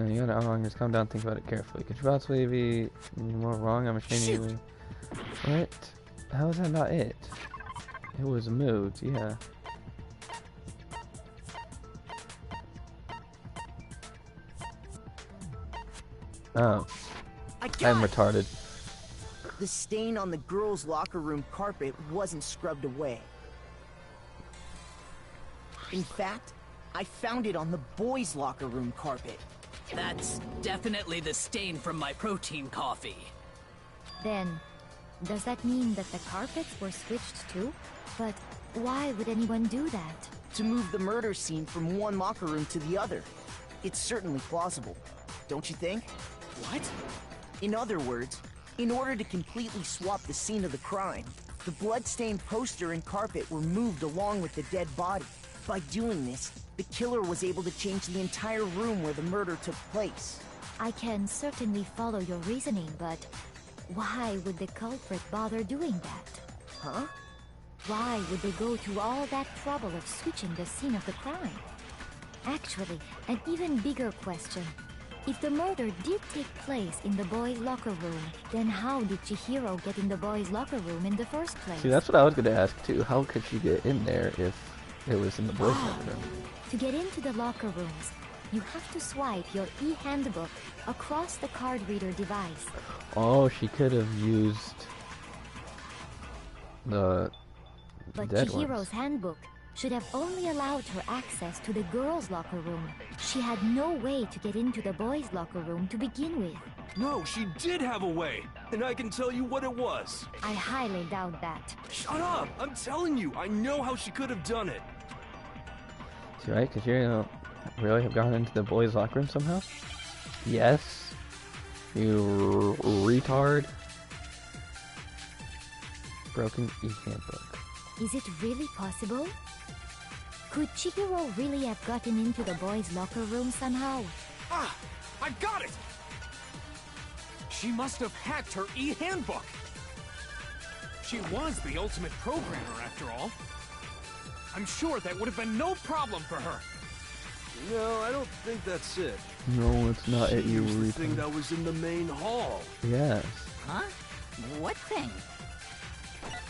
S1: you gotta just calm down, think about it carefully. Could you possibly be more wrong? I'm ashamed of you. What? How is that not it? It was moved, yeah. Oh. I'm retarded.
S7: The stain on the girls' locker room carpet wasn't scrubbed away. In fact, I found it on the boys' locker room carpet.
S13: That's definitely the stain from my protein coffee.
S12: Then, does that mean that the carpets were switched too? But why would anyone do that?
S7: To move the murder scene from one locker room to the other. It's certainly plausible, don't you think?
S4: What?
S7: In other words, in order to completely swap the scene of the crime, the blood-stained poster and carpet were moved along with the dead body. By doing this, the killer was able to change the entire room where the murder took place.
S12: I can certainly follow your reasoning, but why would the culprit bother doing that?
S7: Huh?
S12: Why would they go to all that trouble of switching the scene of the crime? Actually, an even bigger question. If the murder did take place in the boys' locker room, then how did Chihiro get in the boys' locker room in the first place?
S1: See, that's what I was going to ask too. How could she get in there if it was in the boys' locker room?
S12: To get into the locker rooms, you have to swipe your e-handbook across the card reader device.
S1: Oh, she could have used the dead
S12: Chihiro's
S1: ones.
S12: handbook should have only allowed her access to the girls' locker room. She had no way to get into the boys' locker room to begin with.
S5: No, she did have a way, and I can tell you what it was.
S12: I highly doubt that.
S5: Shut up! I'm telling you, I know how she could have done it.
S1: See, right? Because you really have gone into the boys' locker room somehow? Yes. You retard. Broken e-handbook.
S12: Is it really possible? Could Chihiro really have gotten into the boys' locker room somehow?
S4: Ah! I got it! She must have hacked her e-handbook! She was the ultimate programmer, after all. I'm sure that would have been no problem for her.
S5: No, I don't think that's it.
S1: No, it's not it, you
S5: the thing
S1: retard.
S5: that was in the main hall.
S1: Yes.
S2: Huh? What thing?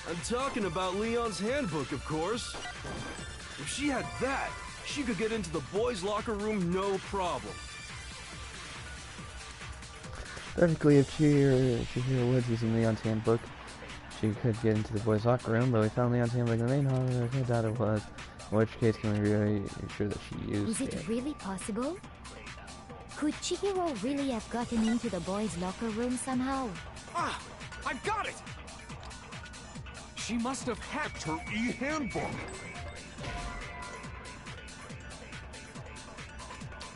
S5: I'm talking about Leon's handbook, of course. If she had that, she could get into the boys' locker room no problem.
S1: Technically, if Chihiro was using Leon's handbook, she could get into the boys' locker room, but we found Leon's handbook in the main hall, and I doubt it was. In which case, can we really be sure that she used
S12: Is it really possible? Could Chihiro really have gotten into the boys' locker room somehow?
S4: Ah! I've got it! She must have hacked her e-handbook.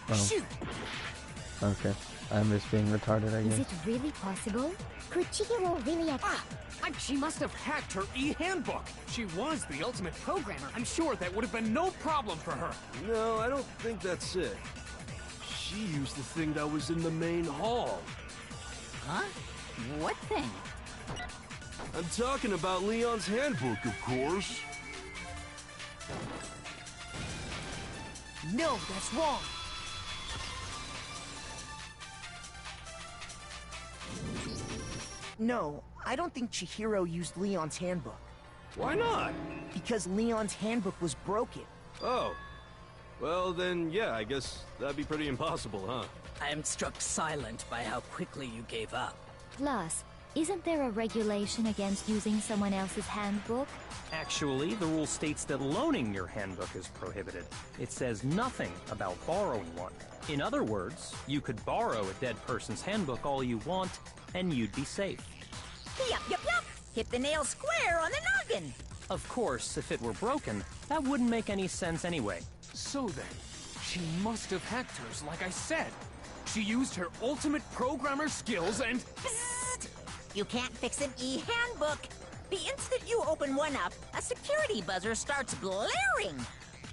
S1: Oh.
S7: Shoot!
S1: Okay. I'm just being retarded, I
S12: Is
S1: guess.
S12: it really possible?
S6: Could Chihiro really have...
S4: Ah! She must have hacked her e-handbook. She was the ultimate programmer. I'm sure that would have been no problem for her.
S5: No, I don't think that's it. She used the thing that was in the main hall.
S2: Huh? What thing?
S5: I'm talking about Leon's handbook, of course.
S7: No, that's wrong. No, I don't think Chihiro used Leon's handbook.
S5: Why not?
S7: Because Leon's handbook was broken.
S5: Oh. Well, then, yeah, I guess that'd be pretty impossible, huh?
S13: I am struck silent by how quickly you gave up.
S12: Plus, isn't there a regulation against using someone else's handbook?
S9: Actually, the rule states that loaning your handbook is prohibited. It says nothing about borrowing one. In other words, you could borrow a dead person's handbook all you want, and you'd be safe.
S2: Yup, yup, yup. Hit the nail square on the noggin.
S9: Of course, if it were broken, that wouldn't make any sense anyway.
S4: So then, she must have hacked hers, like I said. She used her ultimate programmer skills and...
S2: Psst! You can't fix an e-handbook. The instant you open one up, a security buzzer starts blaring.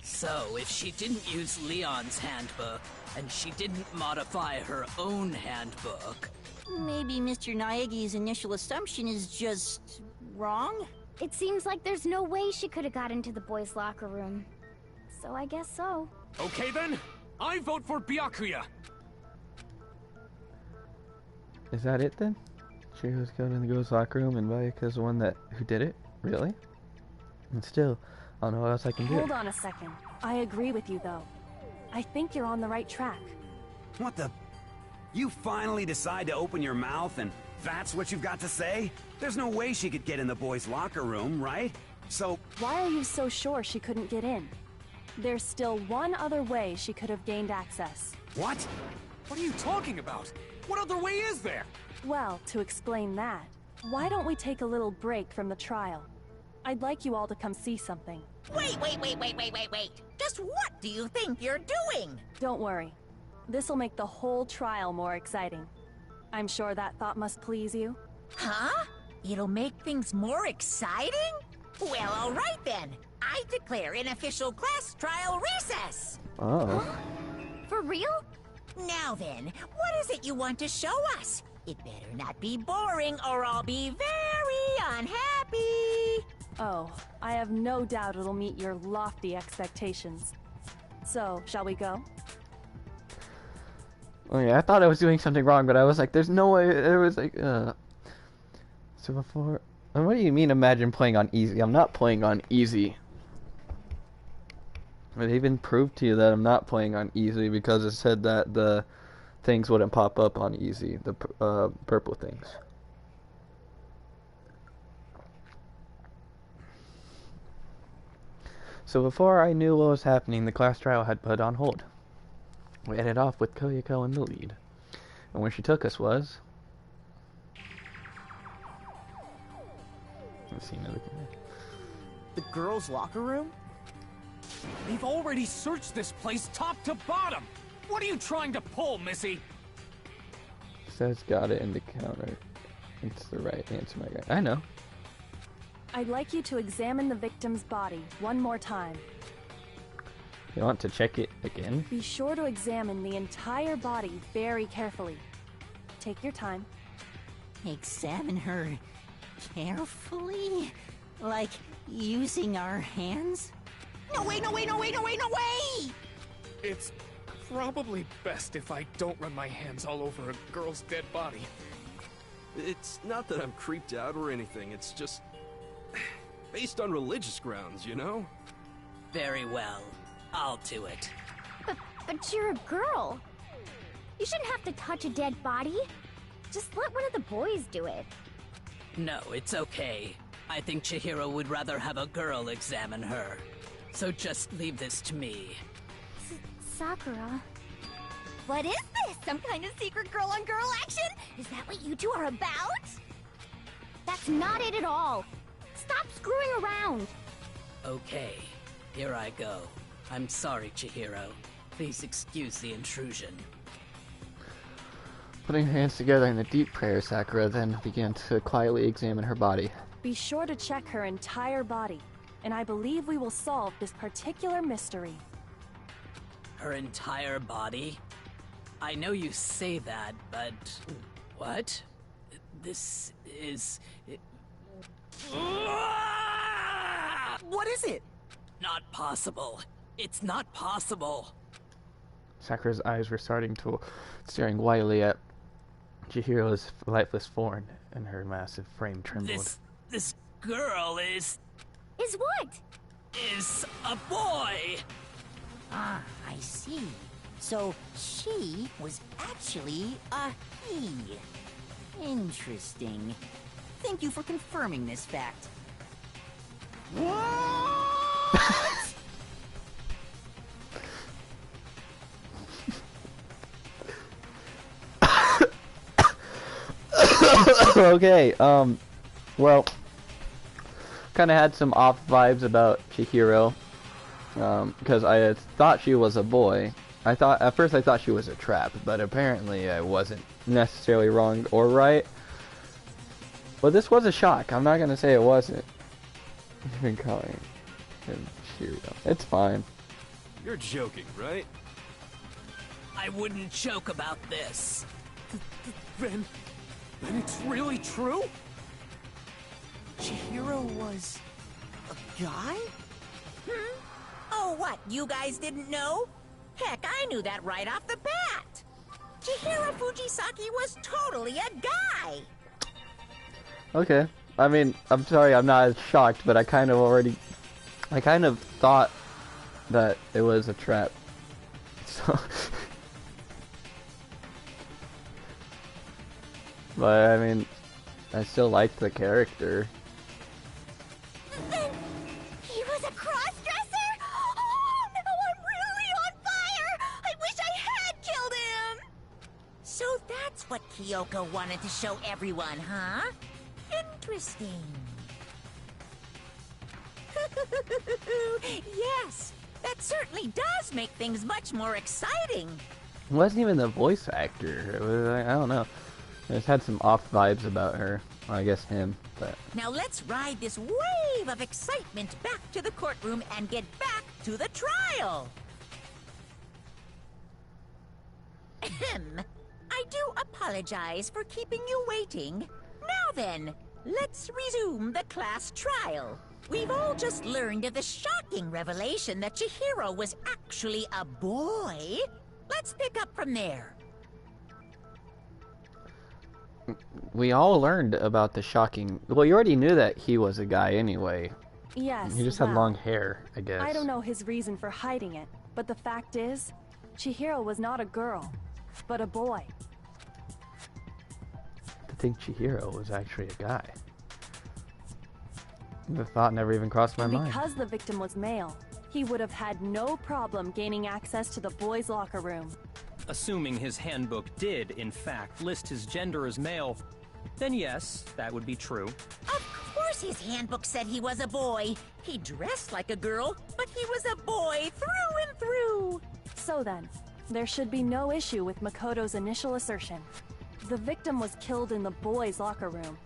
S13: So, if she didn't use Leon's handbook, and she didn't modify her own handbook...
S14: Maybe Mr. Naegi's initial assumption is just... wrong?
S6: It seems like there's no way she could have got into the boys' locker room. So I guess so.
S4: Okay then, I vote for Byakuya.
S1: Is that it then? Chihiro's killed in the girls' locker room and Bayaka's the one who did it? Really? And still, I don't know what else I can do.
S8: Hold on a second. I agree with you, though. I think you're on the right track.
S10: What the... You finally decide to open your mouth and that's what you've got to say? There's no way she could get in the boys' locker room, right? So...
S8: Why are you so sure she couldn't get in? There's still one other way she could have gained access.
S10: What?
S4: What are you talking about? What other way is there?
S8: Well, to explain that, why don't we take a little break from the trial? I'd like you all to come see something.
S2: Wait. Just what do you think you're doing?
S8: Don't worry. This'll make the whole trial more exciting. I'm sure that thought must please you.
S2: Huh? It'll make things more exciting? Well, all right then. I declare an official class trial recess.
S1: Oh.
S6: For real?
S2: Now then, what is it you want to show us? It better not be boring or I'll be very unhappy.
S8: Oh, I have no doubt it'll meet your lofty expectations. So, shall we go?
S1: Oh yeah, I thought I was doing something wrong, but I was like, there's no way. It was like, So before... What do you mean imagine playing on easy? I'm not playing on easy. It even proved to you that I'm not playing on easy because it said that the things wouldn't pop up on easy, the purple things. So before I knew what was happening, the class trial had put on hold. We ended off with Koyako in the lead. And where she took us was... Let's see another guy.
S7: The girls' locker room?
S4: They've already searched this place top to bottom. What are you trying to pull, Missy?
S1: Says got it in the counter. It's the right answer, my guy. I know.
S8: I'd like you to examine the victim's body one more time.
S1: You want to check it again?
S8: Be sure to examine the entire body very carefully. Take your time.
S14: Examine her carefully? Like using our hands?
S2: No way!
S4: It's probably best if I don't run my hands all over a girl's dead body.
S5: It's not that I'm creeped out or anything, it's just... based on religious grounds, you know?
S13: Very well. I'll do it.
S6: But you're a girl. You shouldn't have to touch a dead body. Just let one of the boys do it.
S13: No, it's okay. I think Chihiro would rather have a girl examine her. So just leave this to me.
S6: Sakura.
S11: What is this? Some kind of secret girl-on-girl action? Is that what you two are about?
S6: That's not it at all. Stop screwing around.
S13: Okay, here I go. I'm sorry, Chihiro. Please excuse the intrusion.
S1: Putting her hands together in a deep prayer, Sakura then began to quietly examine her body.
S8: Be sure to check her entire body, and I believe we will solve this particular mystery.
S13: Her entire body? I know you say that, but... What? This is...
S7: What is it?
S13: Not possible. It's not possible.
S1: Sakura's eyes were staring wildly at Chihiro's lifeless form, and her massive frame trembled.
S13: This girl is
S6: what?
S13: Is a boy!
S2: Ah, I see. So she was actually a he. Interesting. Thank you for confirming this fact.
S1: Okay, well, kind of had some off vibes about Chihiro, because I had thought she was a boy. At first I thought she was a trap, but apparently I wasn't necessarily wrong or right. But this was a shock. I'm not gonna say it wasn't. Even calling him Chihiro. It's fine.
S5: You're joking, right?
S13: I wouldn't joke about this.
S4: Then it's really true?
S7: Chihiro was a guy?
S2: Oh, what? You guys didn't know? Heck, I knew that right off the bat. Chihiro Fujisaki was totally a guy.
S1: Okay. I mean, I'm sorry I'm not as shocked, but I kind of thought that it was a trap. So but I mean, I still liked the character.
S6: Then he was a cross-dresser? Oh, no, I'm really on fire! I wish I had killed him!
S2: So that's what Kyoko wanted to show everyone, huh? Interesting. Yes, that certainly does make things much more exciting.
S1: It wasn't even the voice actor. It was, I don't know. I just had some off vibes about her. Well, I guess him, but...
S2: Now let's ride this wave of excitement back to the courtroom and get back to the trial. Ahem. I do apologize for keeping you waiting. Now then, let's resume the class trial. We've all just learned of the shocking revelation that Chihiro was actually a boy. Let's pick up from there.
S1: We all learned about the shocking... Well, you already knew that he was a guy anyway.
S8: Yes,
S1: He just had
S8: well,
S1: long hair, I guess.
S8: I don't know his reason for hiding it, but the fact is, Chihiro was not a girl, but a boy.
S1: To think Chihiro was actually a guy. The thought never even crossed my mind.
S8: Because the victim was male, he would have had no problem gaining access to the boys' locker room.
S9: Assuming his handbook did, in fact, list his gender as male, then yes, that would be true.
S2: Of course his handbook said he was a boy. He dressed like a girl, but he was a boy through and through.
S8: So then, there should be no issue with Makoto's initial assertion. The victim was killed in the boys' locker room,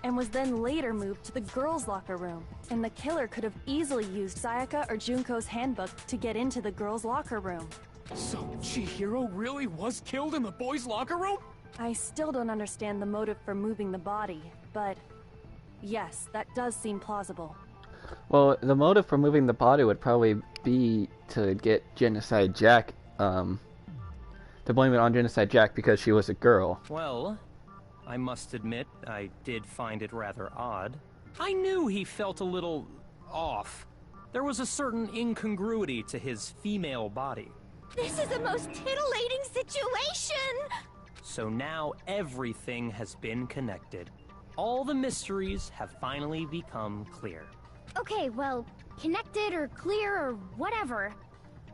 S8: and was then later moved to the girls' locker room, and the killer could have easily used Sayaka or Junko's handbook to get into the girls' locker room.
S4: So Chihiro really was killed in the boys' locker room?
S8: I still don't understand the motive for moving the body, but yes, that does seem plausible.
S1: Well, the motive for moving the body would probably be to get Genocide Jack, to blame it on Genocide Jack because she was a girl.
S9: Well, I must admit, I did find it rather odd. I knew he felt a little off. There was a certain incongruity to his female body.
S6: This is the most titillating situation!
S9: So now everything has been connected. All the mysteries have finally become clear.
S6: Okay, well, connected or clear or whatever.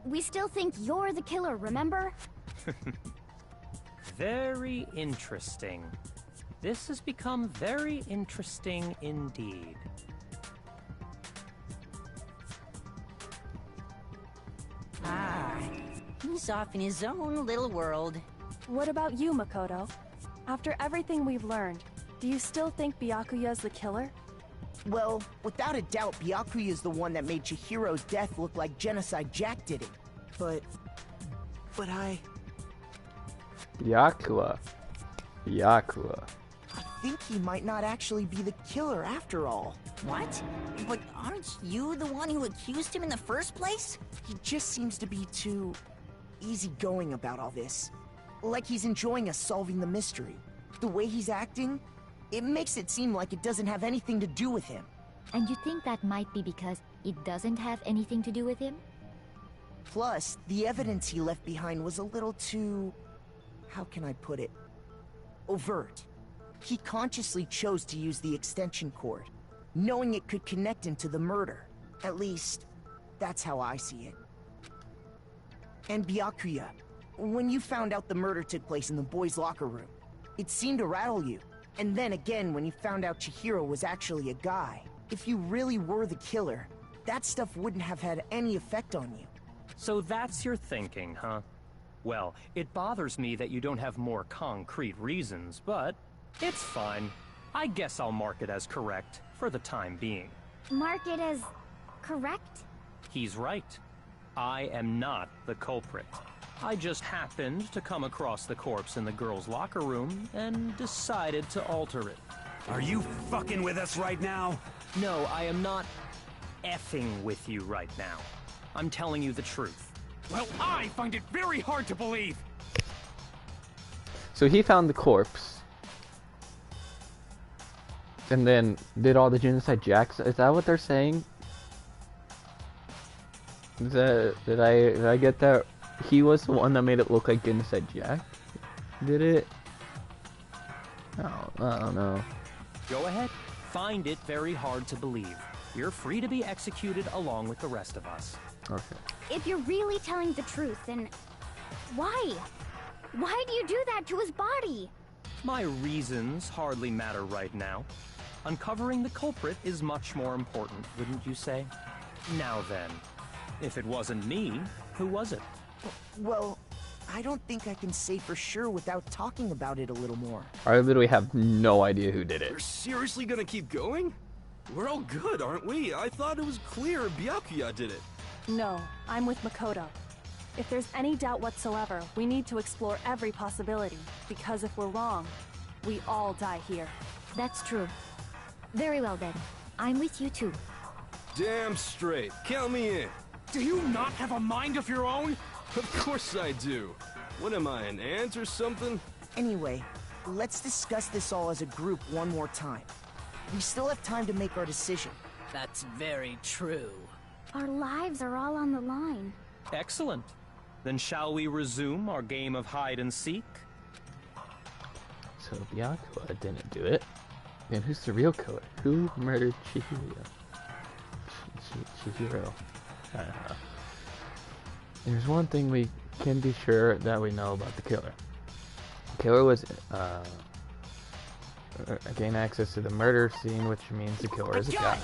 S6: We still think you're the killer, remember?
S9: Very interesting. This has become very interesting indeed.
S14: Ah, he's off in his own little world.
S8: What about you, Makoto? After everything we've learned, do you still think Byakuya's the killer?
S7: Well, without a doubt, Byakuya is the one that made Chihiro's death look like Genocide Jack did it. But I
S1: Byakuya.
S7: think he might not actually be the killer after all.
S14: What? But aren't you the one who accused him in the first place?
S7: He just seems to be too easygoing about all this. Like he's enjoying us solving the mystery. The way he's acting, it makes it seem like it doesn't have anything to do with him.
S12: And you think that might be because it doesn't have anything to do with him?
S7: Plus, the evidence he left behind was a little too... how can I put it? Overt. He consciously chose to use the extension cord, knowing it could connect him to the murder. At least, that's how I see it. And Byakuya, when you found out the murder took place in the boys' locker room, it seemed to rattle you. And then again when you found out Chihiro was actually a guy. If you really were the killer, that stuff wouldn't have had any effect on you.
S9: So that's your thinking, huh? Well, it bothers me that you don't have more concrete reasons, but it's fine. I guess I'll mark it as correct for the time being.
S6: Mark it as correct?
S9: He's right. I am not the culprit. I just happened to come across the corpse in the girls' locker room and decided to alter it.
S10: Are you fucking with us right now?
S9: No, I am not effing with you right now. I'm telling you the truth.
S4: Well, I find it very hard to believe.
S1: So he found the corpse. And then did all the genocide jacks. Is that what they're saying? Did I get that? He was the one that made it look like Genocide Jack? Did it? Oh, I don't know.
S9: Go ahead. Find it very hard to believe. You're free to be executed along with the rest of us.
S1: Okay.
S6: If you're really telling the truth, then why? Why do you do that to his body?
S9: My reasons hardly matter right now. Uncovering the culprit is much more important, wouldn't you say? Now then, if it wasn't me, who was it?
S7: Well, I don't think I can say for sure without talking about it a little more.
S1: I literally have no idea who did it.
S5: We're seriously gonna keep going? We're all good, aren't we? I thought it was clear Byakuya did it.
S8: No, I'm with Makoto. If there's any doubt whatsoever, we need to explore every possibility, because if we're wrong, we all die here.
S12: That's true. Very well then. I'm with you too.
S5: Damn straight. Count me in.
S4: Do you not have a mind of your own?
S5: Of course I do. What am I, an ant or something?
S7: Anyway, let's discuss this all as a group one more time. We still have time to make our decision.
S13: That's very true.
S6: Our lives are all on the line.
S9: Excellent. Then shall we resume our game of hide and seek?
S1: So Byakuya didn't do it. Then who's the real killer? Who murdered Chihiro? Chihiro. I don't know. There's one thing we can be sure that we know about the killer. The killer was gain access to the murder scene, which means the killer is a guy.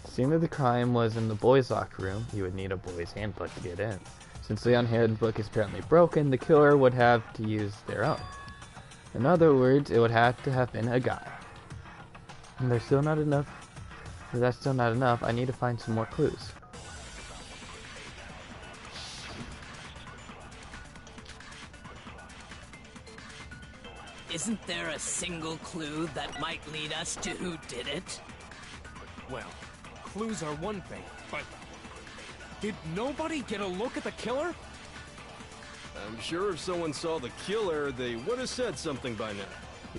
S1: The scene of the crime was in the boys' locker room. You would need a boys' handbook to get in. Since the handbook is apparently broken, the killer would have to use their own. In other words, it would have to have been a guy. And there's still not enough. If that's still not enough, I need to find some more clues.
S13: Isn't there a single clue that might lead us to who did it?
S4: Well, clues are one thing, but did nobody get a look at the killer?
S5: I'm sure if someone saw the killer, they would have said something by now.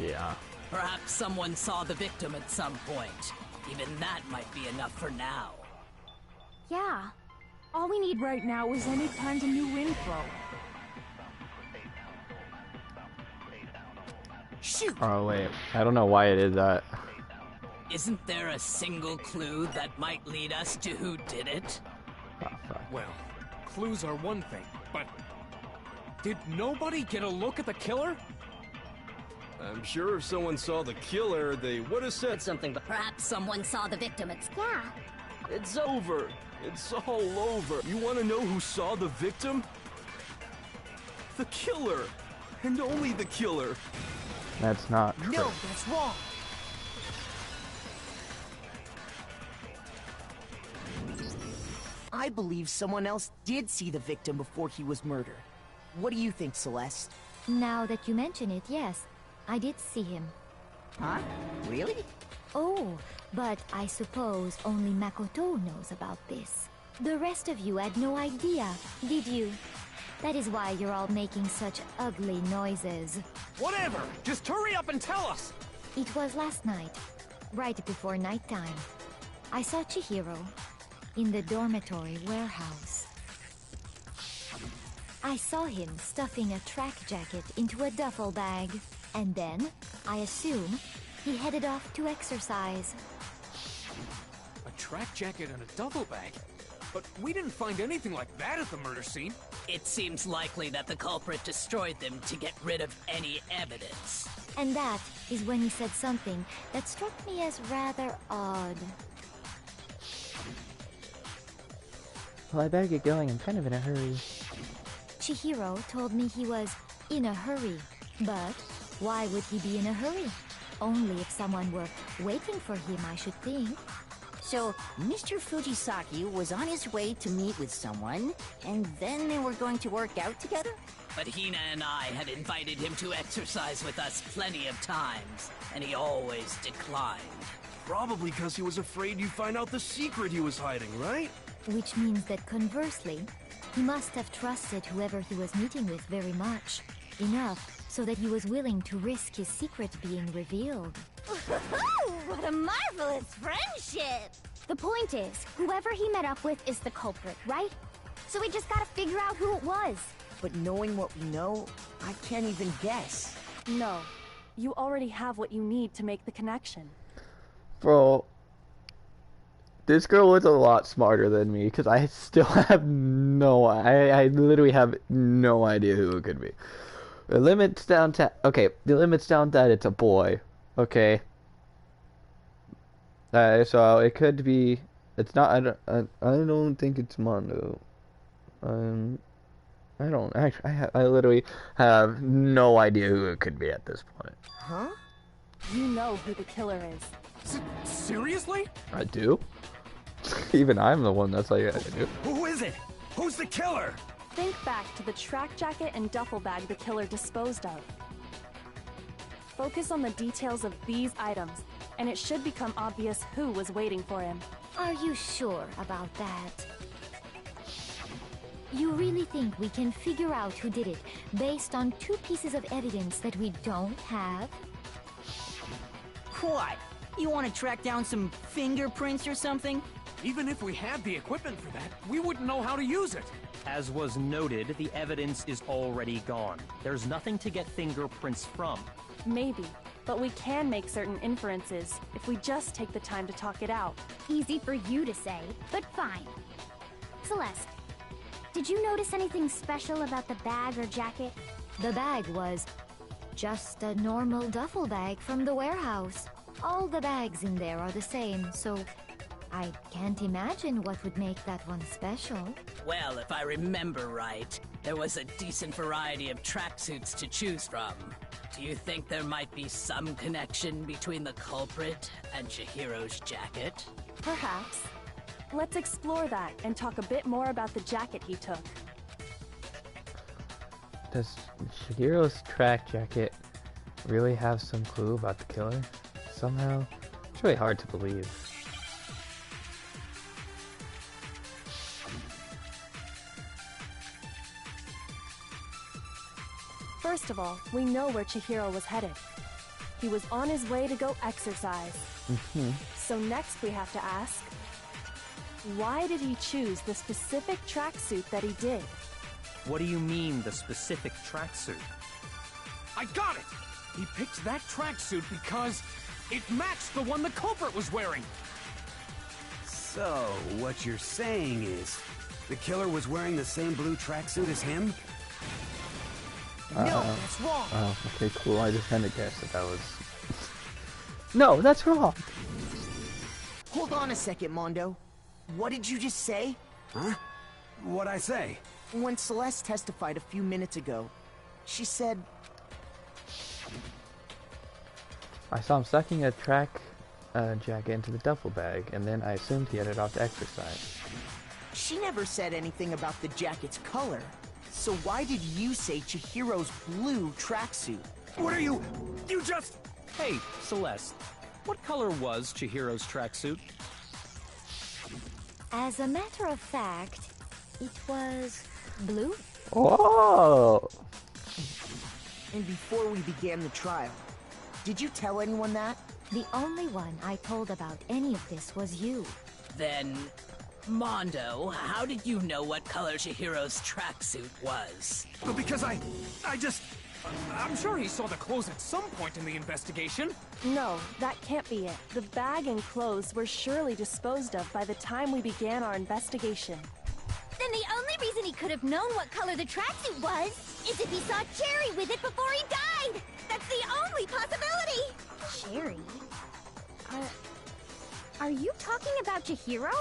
S1: Yeah.
S13: Perhaps someone saw the victim at some point. Even that might be enough for now.
S8: Yeah. All we need right now is any kind of new info.
S13: Shoot!
S1: Oh wait, I don't know why it is that.
S13: Isn't there a single clue that might lead us to who did it?
S1: Oh, fuck.
S4: Well, clues are one thing, but did nobody get a look at the killer?
S5: I'm sure if someone saw the killer, they would have said something, but
S11: Perhaps someone saw the victim at
S6: Yeah.
S5: it's over. It's all over. You want to know who saw the victim? The killer. And only the killer.
S1: That's not true.
S7: No, that's wrong. I believe someone else did see the victim before he was murdered. What do you think, Celeste?
S12: Now that you mention it, yes. I did see him.
S7: Huh? Really?
S12: Oh, but I suppose only Makoto knows about this. The rest of you had no idea, did you? That is why you're all making such ugly noises.
S4: Whatever! Just hurry up and tell us!
S12: It was last night, right before nighttime. I saw Chihiro in the dormitory warehouse. I saw him stuffing a track jacket into a duffel bag, and then, I assume, he headed off to exercise.
S4: A track jacket and a duffel bag? But we didn't find anything like that at the murder scene.
S13: It seems likely that the culprit destroyed them to get rid of any evidence.
S12: And that is when he said something that struck me as rather odd.
S1: Well, I better get going. I'm kind of in a hurry.
S12: Chihiro told me he was in a hurry. But why would he be in a hurry? Only if someone were waiting for him, I should think.
S14: So, Mr. Fujisaki was on his way to meet with someone, and then they were going to work out together?
S13: But Hina and I had invited him to exercise with us plenty of times, and he always declined.
S5: Probably because he was afraid you'd find out the secret he was hiding, right?
S12: Which means that conversely, he must have trusted whoever he was meeting with very much. Enough so that he was willing to risk his secret being revealed.
S6: What a marvelous friendship! The point is, whoever he met up with is the culprit, right? So we just gotta figure out who it was.
S7: But knowing what we know, I can't even guess.
S8: No. You already have what you need to make the connection.
S1: Bro, this girl was a lot smarter than me, because I still have I literally have no idea who it could be. The limit's down to, okay, the limit's down that it's a boy, okay? So it could be, it's not, I don't think it's Mondo. I don't, actually, I literally have no idea who it could be at this point.
S7: Huh?
S8: You know who the killer is.
S4: Seriously?
S1: I do? Even I'm the one that's like, I do.
S10: Who is it? Who's the killer?
S8: Think back to the track jacket and duffel bag the killer disposed of. Focus on the details of these items, and it should become obvious who was waiting for him.
S12: Are you sure about that? You really think we can figure out who did it based on 2 pieces of evidence that we don't have?
S14: What? You want to track down some fingerprints or something?
S4: Even if we had the equipment for that, we wouldn't know how to use it.
S9: As was noted, the evidence is already gone. There's nothing to get fingerprints from.
S8: Maybe, but we can make certain inferences if we just take the time to talk it out.
S6: Easy for you to say, but fine. Celeste, did you notice anything special about the bag or jacket?
S12: The bag was just a normal duffel bag from the warehouse. All the bags in there are the same, so I can't imagine what would make that one special.
S13: Well, if I remember right, there was a decent variety of tracksuits to choose from. Do you think there might be some connection between the culprit and Chihiro's jacket?
S8: Perhaps. Let's explore that and talk a bit more about the jacket he took.
S1: Does Shigeru's track jacket really have some clue about the killer? Somehow, it's really hard to believe.
S8: First of all, we know where Chihiro was headed. He was on his way to go exercise. So next we have to ask, why did he choose the specific tracksuit that he did?
S9: What do you mean, the specific tracksuit?
S4: I got it! He picked that tracksuit because it matched the one the culprit was wearing.
S10: So, what you're saying is, the killer was wearing the same blue tracksuit as him?
S7: No, that's wrong.
S1: Oh, okay, cool. I just kind of guessed that was... No, that's wrong!
S7: Hold on a second, Mondo. What did you just say?
S10: Huh? What'd I say?
S7: When Celeste testified a few minutes ago, she said...
S1: I saw him sucking a track jacket into the duffel bag, and then I assumed he headed off to exercise.
S7: She never said anything about the jacket's color. So why did you say Chihiro's blue tracksuit?
S10: What are you... You just...
S3: Hey, Celeste, what color was Chihiro's tracksuit?
S12: As a matter of fact, it was blue.
S1: Oh!
S7: And before we began the trial, did you tell anyone that?
S12: The only one I told about any of this was you.
S13: Then, Mondo, how did you know what color Chihiro's tracksuit was?
S4: But because I'm sure he saw the clothes at some point in the investigation.
S8: No, that can't be it. The bag and clothes were surely disposed of by the time we began our investigation.
S6: Then the only reason he could have known what color the tracksuit was is if he saw Cherry with it before he died! That's the only possibility! Cherry? Are you talking about Chihiro?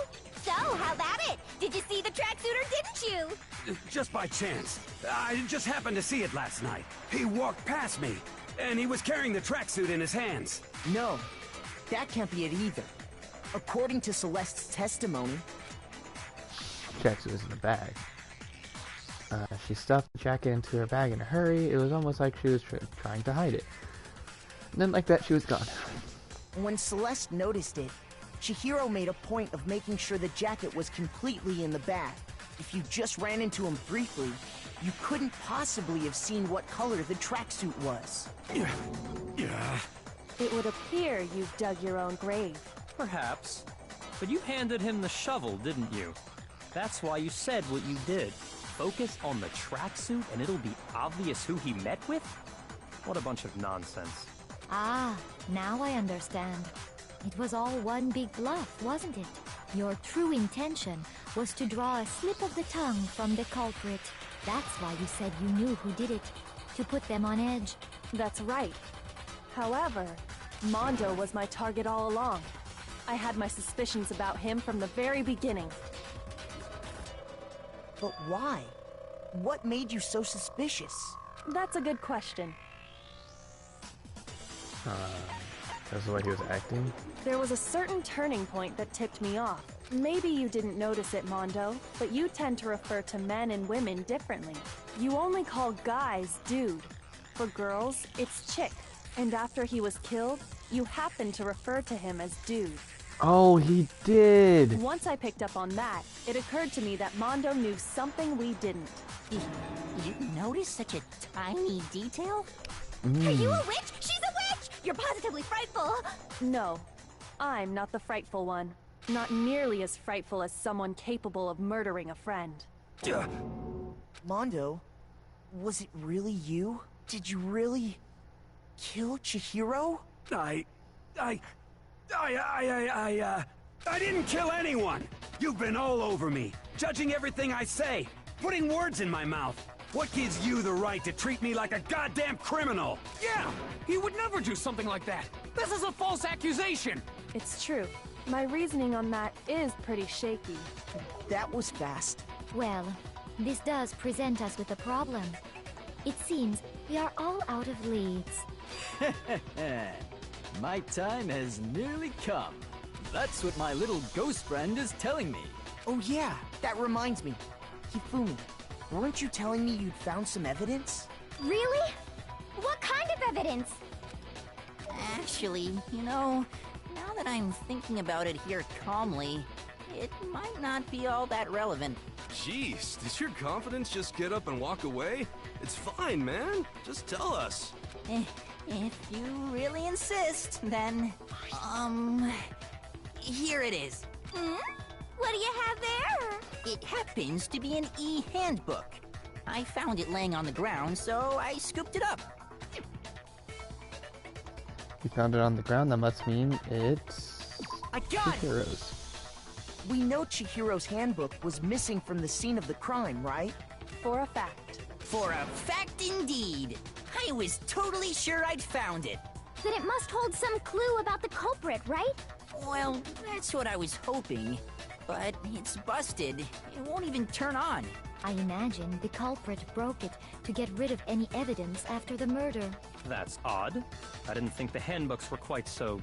S6: So, how about it? Did you see the tracksuit or didn't you?
S10: Just by chance. I just happened to see it last night. He walked past me, and he was carrying the tracksuit in his hands.
S7: No, that can't be it either. According to Celeste's testimony,
S1: Tracksuit was in the bag. She stuffed the jacket into her bag in a hurry. It was almost like she was trying to hide it. And then like that, she was gone.
S7: when Celeste noticed it, Chihiro made a point of making sure the jacket was completely in the bag. If you just ran into him briefly, you couldn't possibly have seen what color the tracksuit was.
S10: Yeah.
S8: It would appear you've dug your own grave.
S9: Perhaps. But you handed him the shovel, didn't you? That's why you said what you did. Focus on the tracksuit and it'll be obvious who he met with? What a bunch of nonsense.
S12: Ah, now I understand. It was all one big bluff, wasn't it? Your true intention was to draw a slip of the tongue from the culprit. That's why you said you knew who did it, to put them on edge.
S8: That's right. However, Mondo was my target all along. I had my suspicions about him from the very beginning.
S7: But why? What made you so suspicious?
S8: That's a good question.
S1: That's the way he was acting?
S8: There was a certain turning point that tipped me off. Maybe you didn't notice it, Mondo, but you tend to refer to men and women differently. You only call guys dude. For girls, it's chick. And after he was killed, you happened to refer to him as dude.
S1: Oh, he did!
S8: Once I picked up on that, it occurred to me that Mondo knew something we didn't.
S14: You noticed such a tiny detail?
S6: Are you a witch? She's a witch! You're positively frightful!
S8: No, I'm not the frightful one. Not nearly as frightful as someone capable of murdering a friend.
S7: Mondo, was it really you? Did you really kill Chihiro?
S10: I didn't kill anyone! You've been all over me, judging everything I say, putting words in my mouth. What gives you the right to treat me like a goddamn criminal?
S4: Yeah! He would never do something like that! This is a false accusation!
S8: It's true. My reasoning on that is pretty shaky.
S7: That was fast.
S12: Well, this does present us with a problem. It seems we are all out of leads.
S15: My time has nearly come. That's what my little ghost friend is telling me.
S7: Oh yeah, that reminds me. Hifumi, weren't you telling me you'd found some evidence?
S6: Really? What kind of evidence?
S14: Actually, you know, now that I'm thinking about it here calmly, it might not be all that relevant.
S5: Jeez, does your confidence just get up and walk away? It's fine, man. Just tell us.
S14: If you really insist, then, here it is.
S6: What do you have there?
S14: It happens to be an e-handbook. I found it laying on the ground, so I scooped it up.
S1: You found it on the ground, that must mean it's...
S7: I got it!
S1: Chihiro's.
S7: We know Chihiro's handbook was missing from the scene of the crime, right?
S8: For a fact.
S14: For a fact indeed. I was totally sure I'd found it.
S6: Then it must hold some clue about the culprit, right?
S14: Well, that's what I was hoping. But it's busted. It won't even turn on.
S12: I imagine the culprit broke it to get rid of any evidence after the murder.
S9: That's odd. I didn't think the handbooks were quite so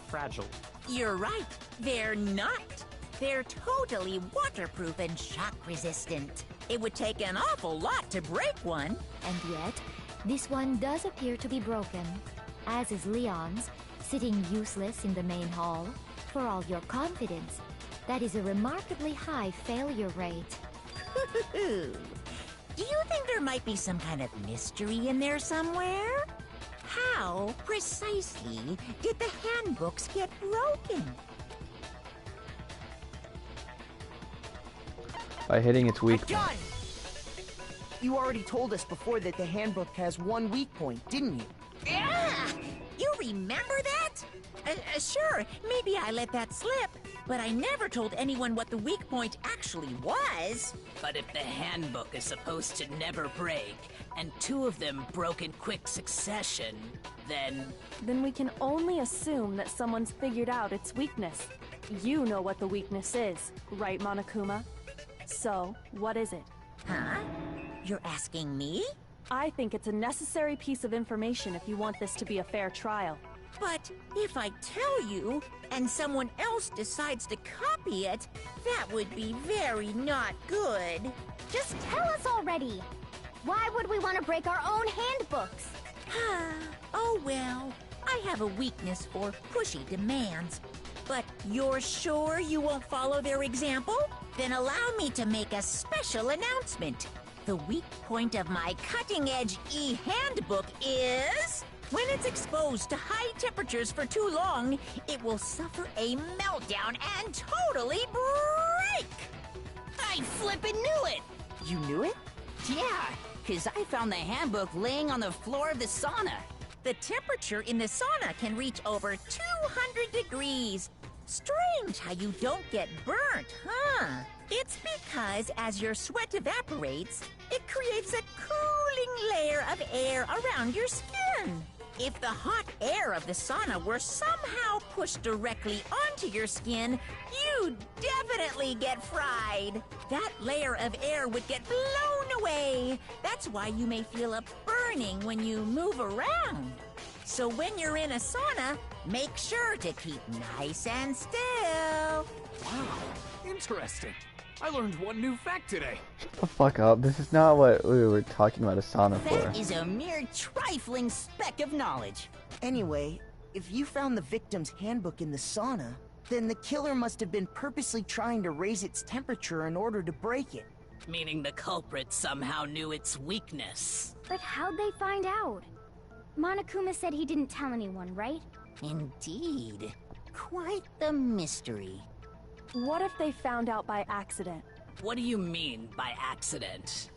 S9: fragile.
S2: You're right. They're not. They're totally waterproof and shock resistant. It would take an awful lot to break one.
S12: And yet, this one does appear to be broken, as is Leon's, sitting useless in the main hall. For all your confidence, That is a remarkably high failure rate.
S2: Do you think there might be some kind of mystery in there somewhere? How precisely did the handbooks get broken?
S1: By hitting its weak point.
S7: Done! You already told us before that the handbook has one weak point, didn't you?
S2: Yeah! You remember that? Sure, maybe I let that slip, but I never told anyone what the weak point actually was.
S13: But if the handbook is supposed to never break, and two of them broke in quick succession, then...
S8: Then we can only assume that someone's figured out its weakness. You know what the weakness is, right, Monokuma? So, what is it?
S2: Huh? You're asking me?
S8: I think it's a necessary piece of information if you want this to be a fair trial.
S2: But if I tell you, and someone else decides to copy it, that would be very not good.
S6: Just tell us already! Why would we want to break our own handbooks?
S2: Oh well, I have a weakness for pushy demands. But you're sure you won't follow their example? Then allow me to make a special announcement. The weak point of my cutting-edge e-handbook is... when it's exposed to high temperatures for too long, it will suffer a meltdown and totally break!
S14: I flippin' knew it!
S7: You knew it?
S14: Yeah, 'cause I found the handbook laying on the floor of the sauna.
S2: The temperature in the sauna can reach over 200 degrees. Strange how you don't get burnt, huh? It's because as your sweat evaporates, it creates a cooling layer of air around your skin. If the hot air of the sauna were somehow pushed directly onto your skin, you'd definitely get fried. That layer of air would get blown away. That's why you may feel a burning when you move around. So when you're in a sauna, make sure to keep nice and still.
S4: Wow, interesting. I learned one new fact today.
S1: Shut the fuck up. This is not what we were talking about a sauna for.
S14: That is a mere trifling speck of knowledge.
S7: Anyway, if you found the victim's handbook in the sauna, then the killer must have been purposely trying to raise its temperature in order to break it.
S13: Meaning the culprit somehow knew its weakness.
S6: But how'd they find out? Monokuma said he didn't tell anyone, right?
S14: Indeed. Quite the mystery.
S8: What if they found out by accident?
S13: What do you mean by accident?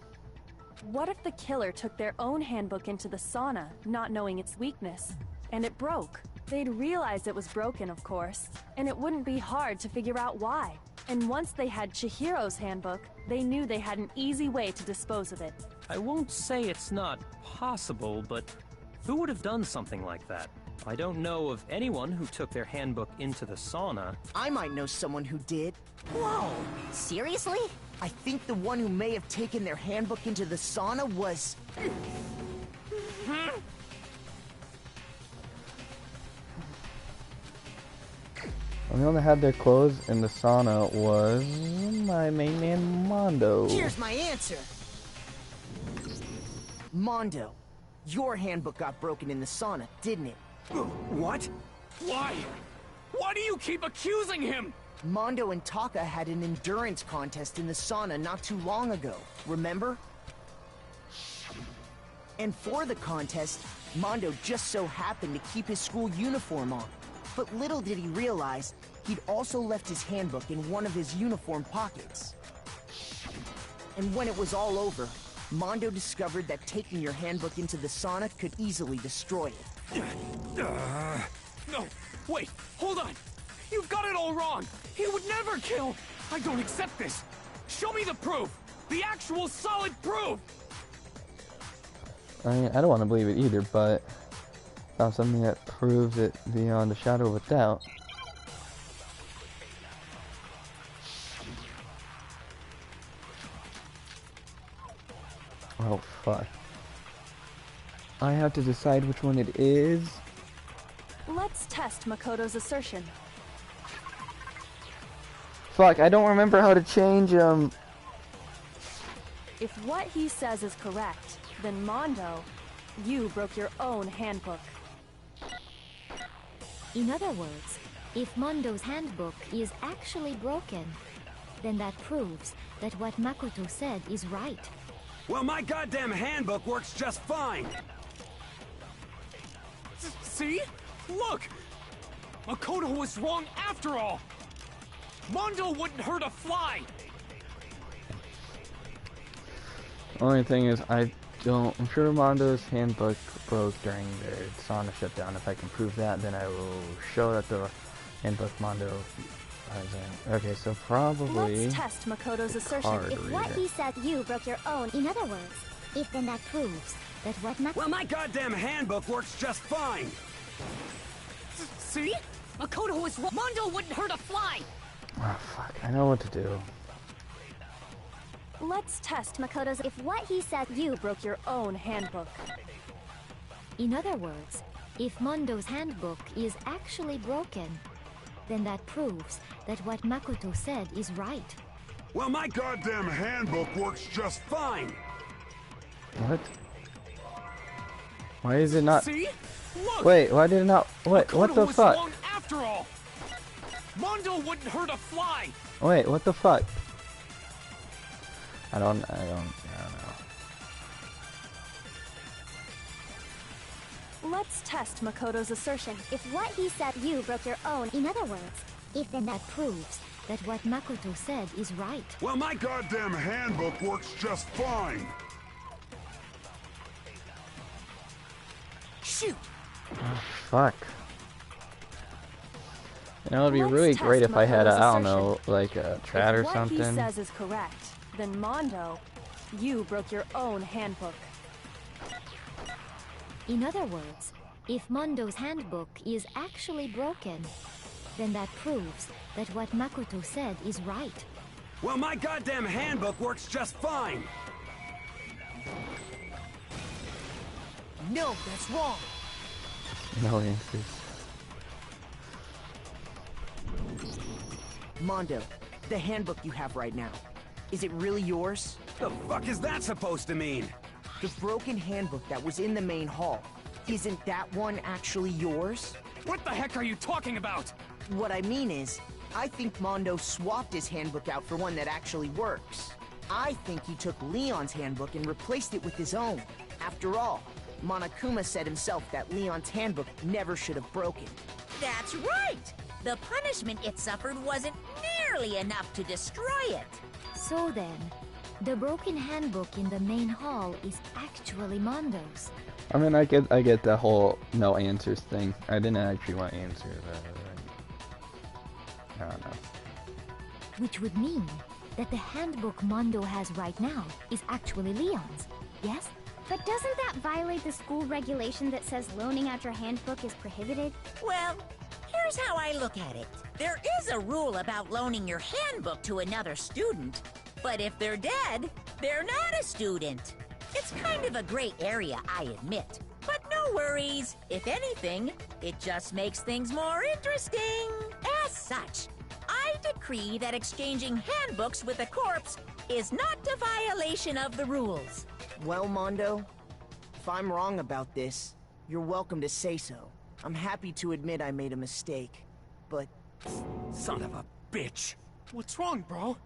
S8: What if the killer took their own handbook into the sauna, not knowing its weakness, and it broke? They'd realize it was broken, of course, and it wouldn't be hard to figure out why. And once they had Chihiro's handbook, they knew they had an easy way to dispose of it.
S9: I won't say it's not possible, but who would have done something like that? I don't know of anyone who took their handbook into the sauna.
S7: I might know someone who did.
S14: Whoa, seriously?
S7: I think the one who may have taken their handbook into the sauna was...
S1: The one that had their clothes in the sauna was my main man Mondo.
S7: Here's my answer! Mondo, your handbook got broken in the sauna, didn't it?
S4: What? Why? Why do you keep accusing him?
S7: Mondo and Taka had an endurance contest in the sauna not too long ago, remember? And for the contest, Mondo just so happened to keep his school uniform on. But little did he realize, he'd also left his handbook in one of his uniform pockets. And when it was all over, Mondo discovered that taking your handbook into the sauna could easily destroy it.
S4: No, wait, hold on. You've got it all wrong. He would never kill. I don't accept this. Show me the proof. The actual solid proof.
S1: I mean, I don't want to believe it either, but found something that proves it beyond a shadow of a doubt. Oh, fuck. I have to decide which one it is.
S8: Let's test Makoto's assertion.
S1: Fuck, I don't remember how to change them.
S8: If what he says is correct, then Mondo, you broke your own handbook.
S12: In other words, If Mondo's handbook is actually broken, then that proves that what Makoto said is right.
S10: Well, my goddamn handbook works just fine!
S4: See? Look! Makoto was wrong after all! Mondo wouldn't hurt a fly!
S1: Only thing is, I'm sure Mondo's handbook broke during their sauna shutdown. If I can prove that, then I will show that the handbook Mondo has in. Okay, so probably...
S8: Let's test Makoto's assertion.
S12: If what he said you broke your own, in other words, if then that proves that what
S10: Well, my goddamn handbook works just fine!
S11: See? Makoto was wrong. Mondo wouldn't hurt a fly!
S1: Oh, fuck. I know what to do.
S8: Let's test Makoto's.
S12: If what he said
S8: You broke your own handbook.
S12: In other words, if Mondo's handbook is actually broken, then that proves that what Makoto said is right.
S10: Well, my goddamn handbook works just fine!
S1: What? Why is it not...
S4: See? Look!
S1: Wait, why did it not... What the
S4: was
S1: fuck?
S4: wrong after all! Mondo wouldn't hurt a fly!
S1: Wait, what the fuck? I don't know.
S8: Let's test Makoto's assertion.
S12: If what he said you broke your own, in other words, if then that proves that what Makoto said is right.
S10: Well, my goddamn handbook works just fine!
S11: Shoot!
S1: Oh, fuck. You know, it'd be
S8: Let's
S1: really
S8: test
S1: great if I had a,
S8: Makoto's
S1: I don't know, like a chat or
S8: If what
S1: something.
S8: he says is correct, then Mondo, you broke your own handbook.
S12: In other words, if Mondo's handbook is actually broken, then that proves that what Makoto said is right.
S10: Well, my goddamn handbook works just fine!
S7: No, that's wrong.
S1: No answers.
S7: Mondo, the handbook you have right now, is it really yours?
S10: The fuck is that supposed to mean?
S7: The broken handbook that was in the main hall, isn't that one actually yours?
S4: What the heck are you talking about?
S7: What I mean is, I think Mondo swapped his handbook out for one that actually works. I think he took Leon's handbook and replaced it with his own. After all, Monokuma said himself that Leon's handbook never should have broken.
S2: That's right! The punishment it suffered wasn't nearly enough to destroy it.
S12: So then, the broken handbook in the main hall is actually Mondo's.
S1: I mean, I get the whole no answers thing. I didn't actually want answers. I don't know.
S12: Which would mean that the handbook Mondo has right now is actually Leon's, yes?
S6: But doesn't that violate the school regulation that says loaning out your handbook is prohibited?
S2: Well, here's how I look at it. There is a rule about loaning your handbook to another student, but if they're dead, they're not a student. It's kind of a gray area, I admit. But no worries. If anything, it just makes things more interesting. As such, I decree that exchanging handbooks with a corpse is not a violation of the rules.
S7: Well, Mondo, if I'm wrong about this, you're welcome to say so. I'm happy to admit I made a mistake, but...
S4: Son of a bitch! What's wrong, bro?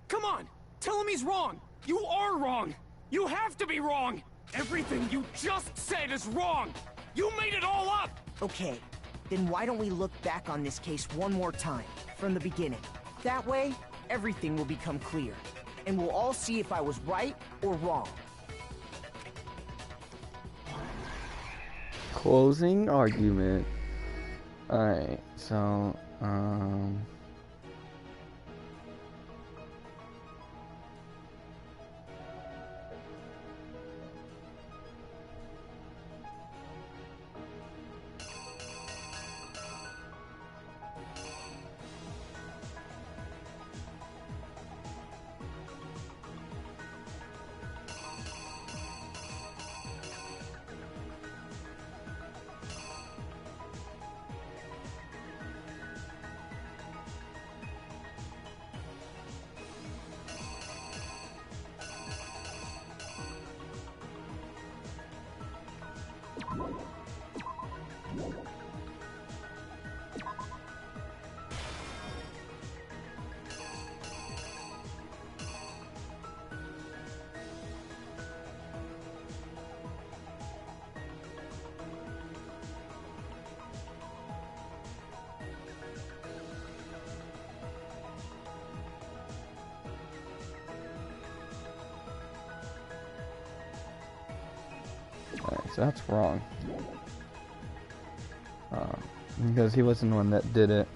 S4: Come on! Tell him he's wrong! You are wrong! You have to be wrong! Everything you just said is wrong! You made it all up!
S7: Okay, then why don't we look back on this case one more time, from the beginning? That way, everything will become clear, and we'll all see if I was right or wrong.
S1: Closing argument. Alright, so, Alright, so that's wrong. Because he wasn't the one that did it.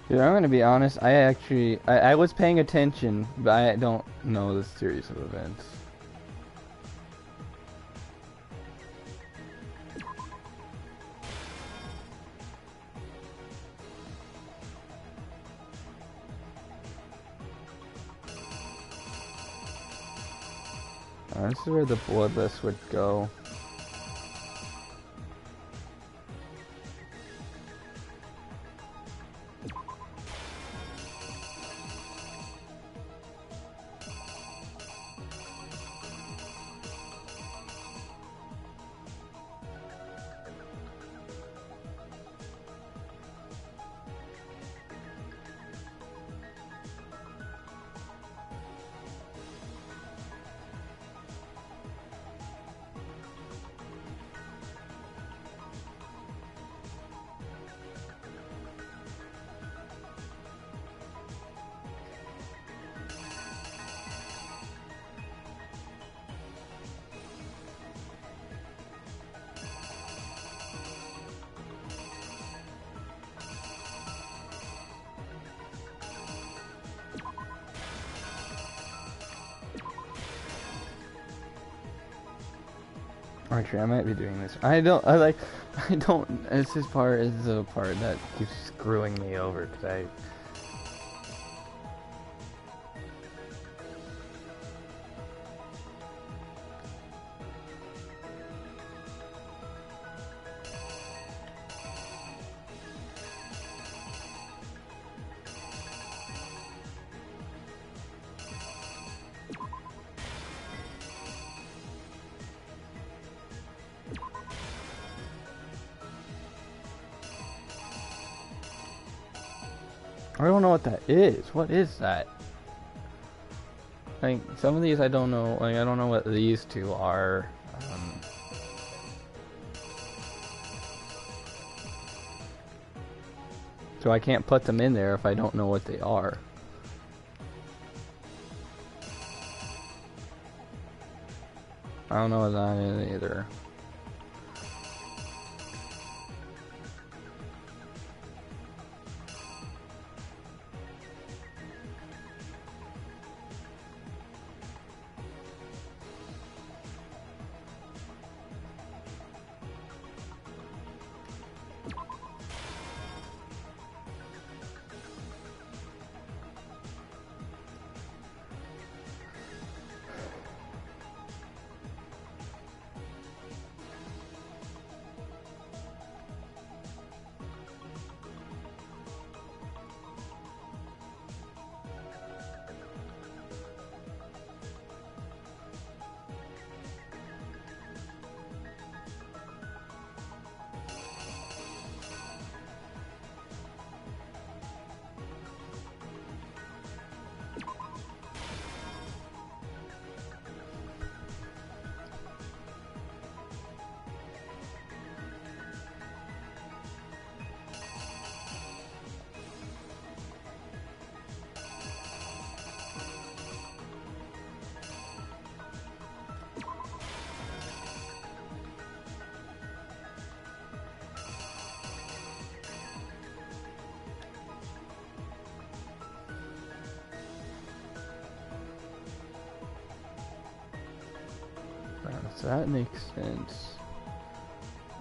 S1: Dude, I'm gonna be honest, I was paying attention, but I don't know the series of events. This is where the bloodless would go. Actually, I might be doing this. I don't, this is the part that keeps screwing me over, because I don't know what that is. What is that? Like, some of these I don't know. Like, I don't know what these two are. So I can't put them in there if I don't know what they are. I don't know what that is either. So that makes sense.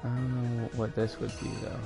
S1: I don't know what this would be though.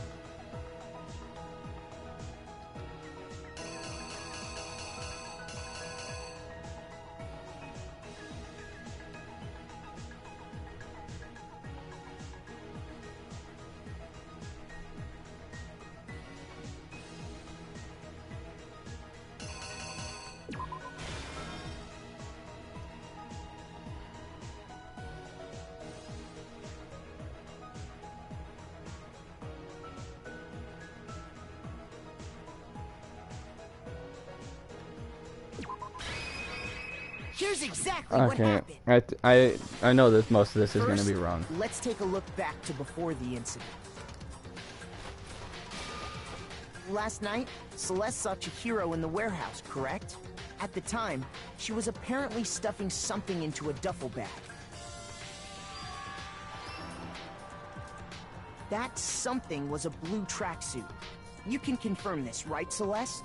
S7: Here's exactly what
S1: Okay,
S7: happened.
S1: I know that most of this is
S7: First,
S1: gonna be wrong.
S7: let's take a look back to before the incident. Last night, Celeste saw Chihiro in the warehouse, correct? At the time, she was apparently stuffing something into a duffel bag. That something was a blue tracksuit. You can confirm this, right, Celeste?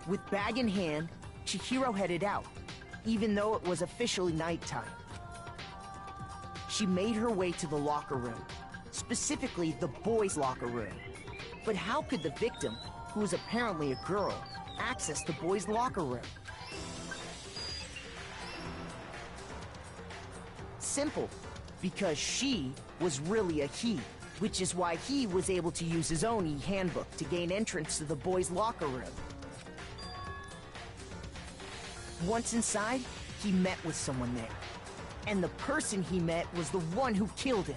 S7: With bag in hand, Chihiro headed out, even though it was officially nighttime. She made her way to the locker room, specifically the boys' locker room. But how could the victim, who was apparently a girl, access the boys' locker room? Simple, because she was really a he, which is why he was able to use his own e-handbook to gain entrance to the boys' locker room. Once inside, he met with someone there. And the person he met was the one who killed him.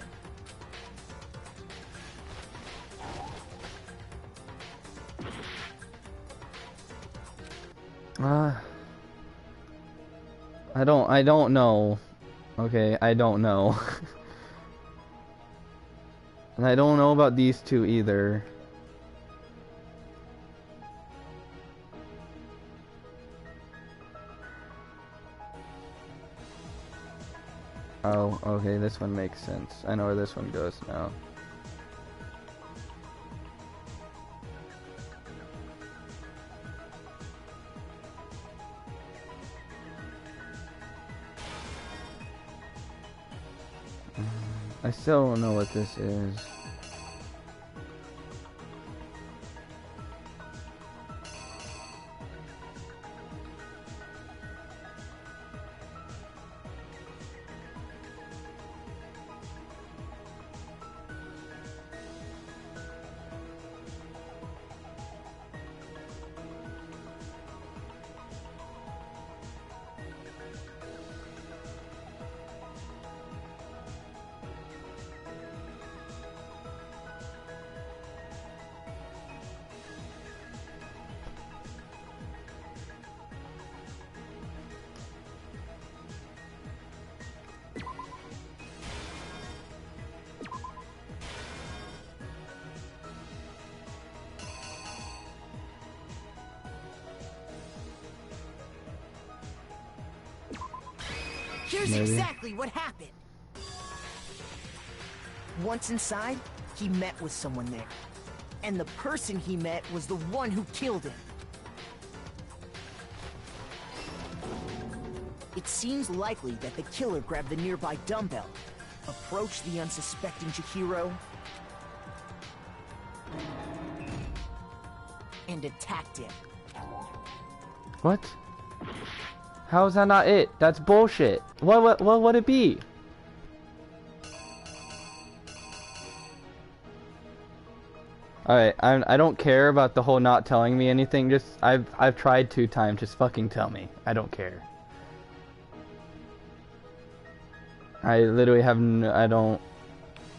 S1: I don't know. Okay, I don't know. And I don't know about these two either. Oh, okay, this one makes sense. I know where this one goes now. I still don't know what this is.
S7: Here's
S1: Maybe.
S7: exactly what happened. Once inside, he met with someone there. And the person he met was the one who killed him. It seems likely that the killer grabbed the nearby dumbbell, approached the unsuspecting Chihiro, and attacked him.
S1: What? How is that not it? That's bullshit. What would it be? Alright, I don't care about the whole not telling me anything. Just I've tried 2 times. Just fucking tell me. I don't care. I literally have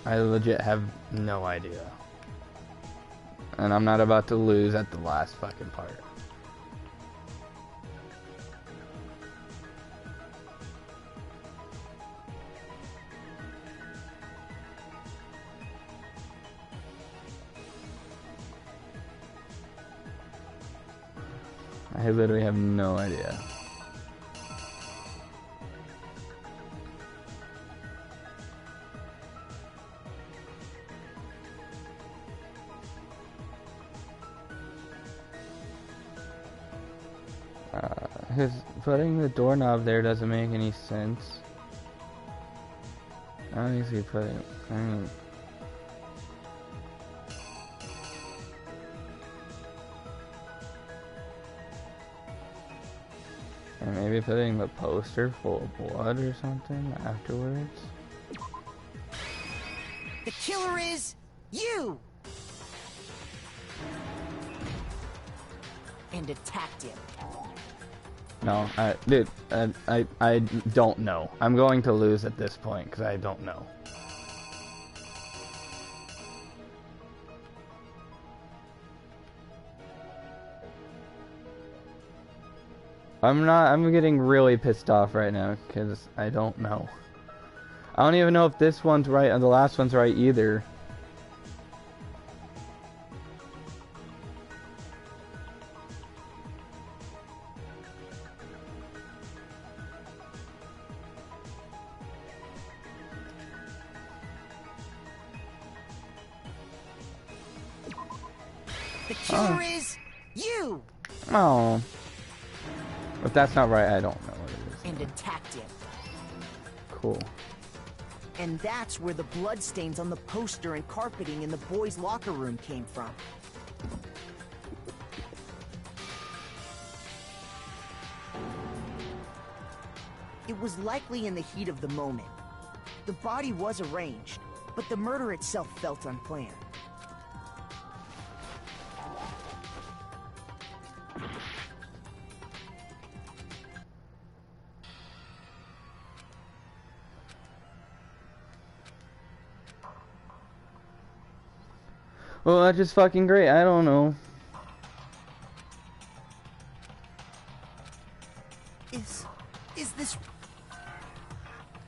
S1: I legit have no idea. And I'm not about to lose at the last fucking part. I literally have no idea. His putting the doorknob there doesn't make any sense. How is he putting? I mean, and maybe putting the poster full of blood or something afterwards.
S7: The killer is you! And attacked him.
S1: No, dude, I don't know. I'm going to lose at this point because I don't know. I'm getting really pissed off right now because I don't know. I don't even know if this one's right and the last one's right either.
S7: The killer is you!
S1: Oh. If that's not right, I don't know what it is.
S7: And attacked him.
S1: Cool.
S7: And that's where the bloodstains on the poster and carpeting in the boys' locker room came from. It was likely in the heat of the moment. The body was arranged, but the murder itself felt unplanned.
S1: Well, that's just fucking great. I don't know.
S7: Is this...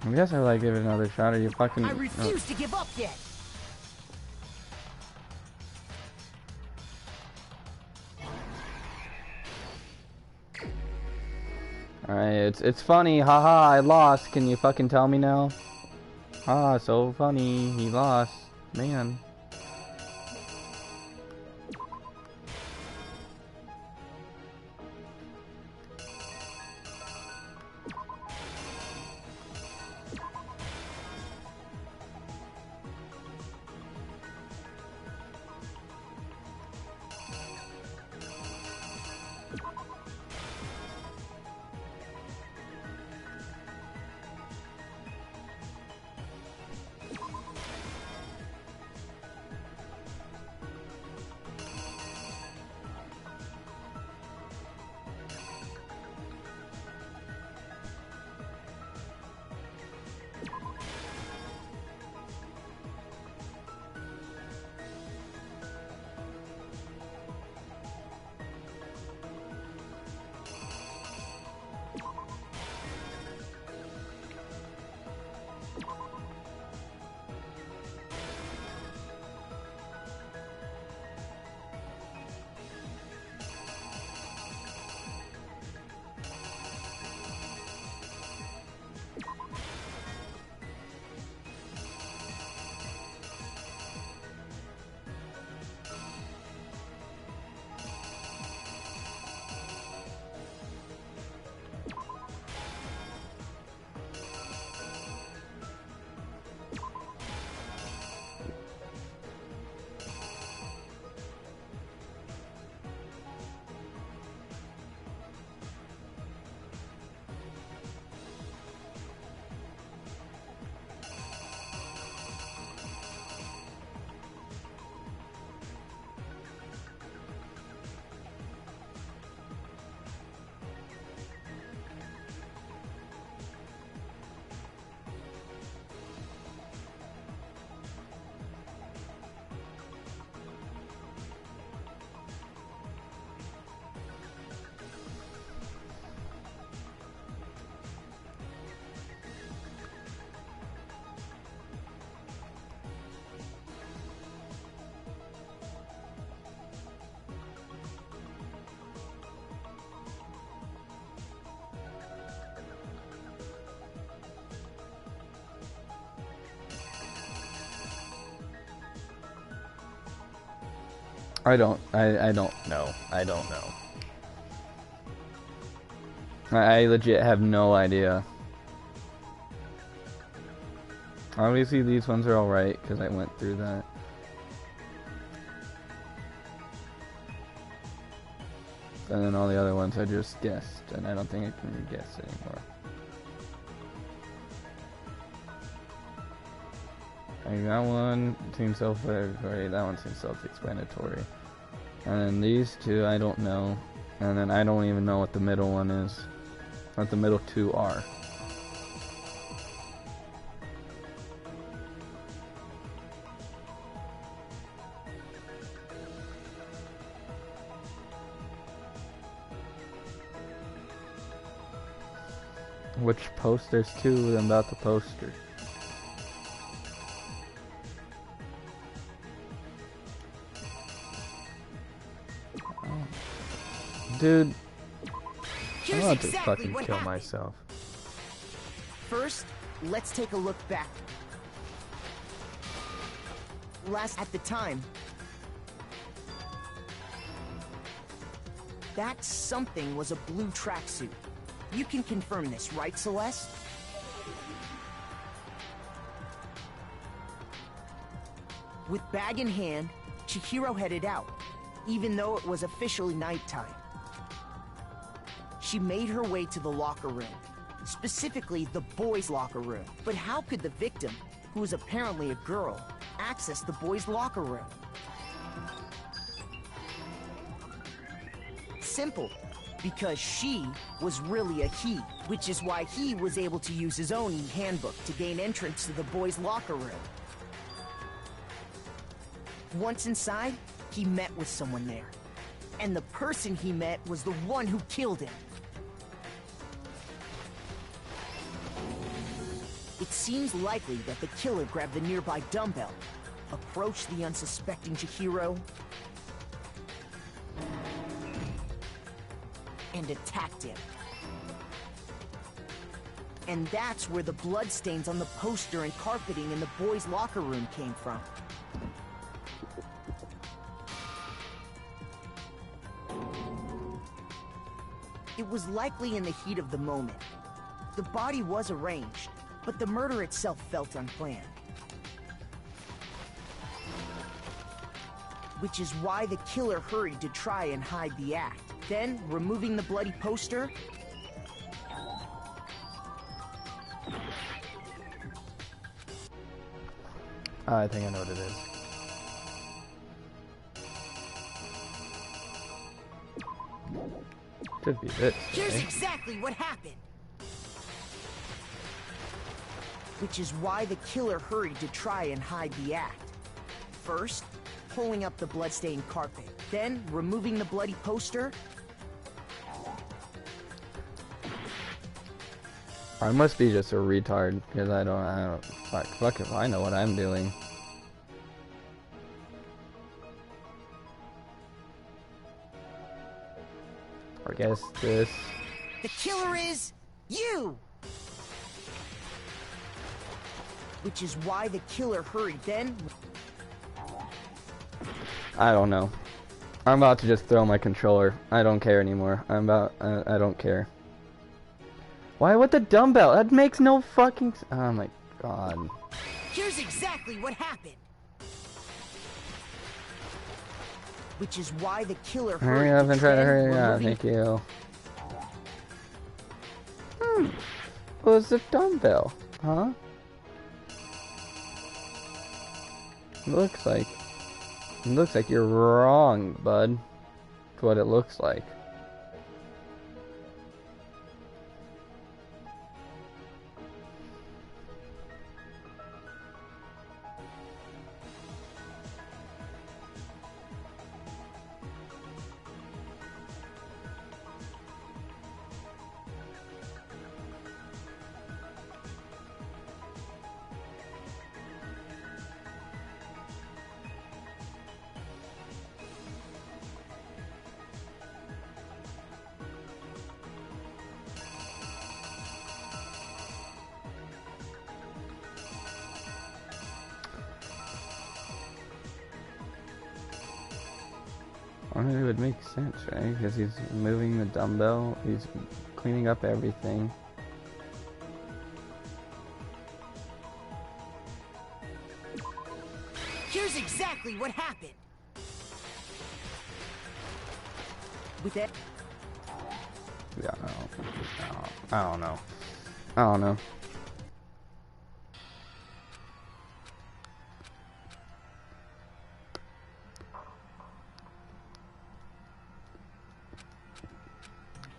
S1: I guess I like give it another shot. Are you fucking...
S7: I refuse to give up yet!
S1: Alright, it's funny. Haha, I lost. Can you fucking tell me now? Ah, so funny. He lost. Man. I don't know. I don't know. I legit have no idea. Obviously these ones are alright, because I went through that. And then all the other ones I just guessed, and I don't think I can guess anymore. That one seems self-explanatory, that one seems self-explanatory. And then these two, I don't know. And then I don't even know what the middle one is. What the middle two are. Which posters? Two of them about the poster. Oh. Dude, I'm about to fucking kill myself.
S7: First, let's take a look back. At the time, that something was a blue tracksuit. You can confirm this, right, Celeste? With bag in hand, Chihiro headed out, even though it was officially nighttime. She made her way to the locker room, specifically the boys' locker room. But how could the victim, who was apparently a girl, access the boys' locker room? Simple, because she was really a he, which is why he was able to use his own e-handbook to gain entrance to the boys' locker room. Once inside, he met with someone there. And the person he met was the one who killed him. It seems likely that the killer grabbed the nearby dumbbell, approached the unsuspecting Chihiro, and attacked him. And that's where the bloodstains on the poster and carpeting in the boys' locker room came from. It was likely in the heat of the moment. The body was arranged, but the murder itself felt unplanned. Which is why the killer hurried to try and hide the act. Then, removing the bloody poster,
S1: I think I know what it is. Could be this.
S7: Here's exactly what happened. Which is why the killer hurried to try and hide the act. First, pulling up the bloodstained carpet. Then, removing the bloody poster.
S1: I must be just a retard, because I don't, fuck if I know what I'm doing. I guess this.
S7: The killer is you! Which is why the killer hurried then.
S1: I don't know. I'm about to just throw my controller. I don't care anymore. I don't care. Why with the dumbbell? That makes no fucking oh my god.
S7: Here's exactly what happened. Which is why the killer hurried.
S1: Hurry up and try to hurry up. Thank you. What was the dumbbell? Huh? Looks like you're wrong, bud. That's what it looks like. I mean, it would make sense, right? Because he's moving the dumbbell, he's cleaning up everything.
S7: Here's exactly what happened. With that.
S1: Yeah, I don't know. I don't know.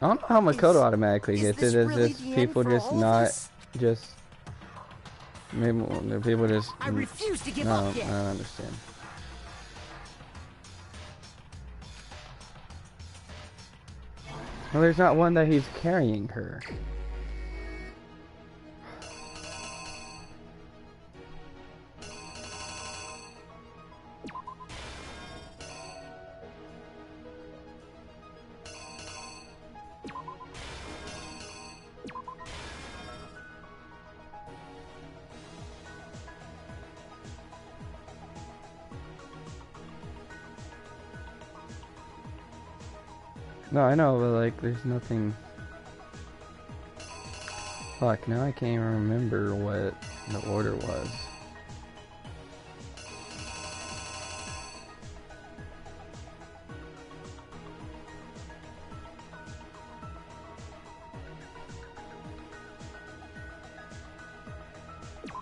S1: I don't know how Makoto automatically gets it. Is just people just not just maybe people just.
S7: I refuse to give
S1: no,
S7: up yet.
S1: I don't understand. Well, there's not one that he's carrying her. No, I know, but like, there's nothing. Fuck, now I can't even remember what the order was.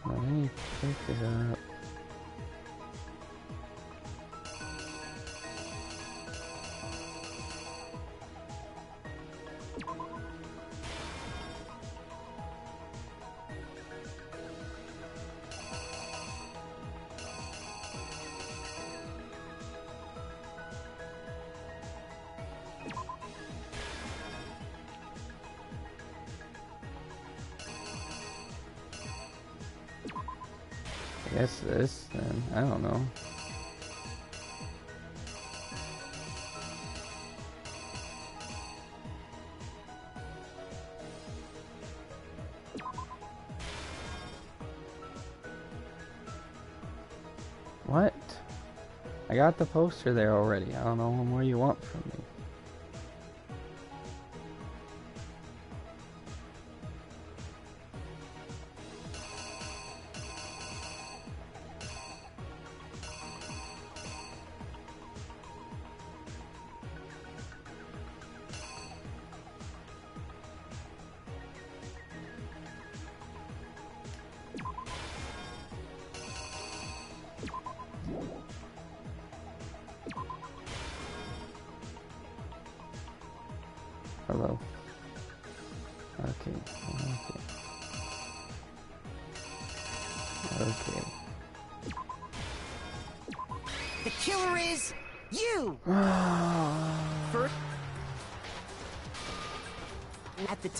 S1: Let me pick it up. I guess this, then. I don't know. What? I got the poster there already. I don't know what more you want from me. Hello. Okay. Okay.
S7: The killer is you! First, at the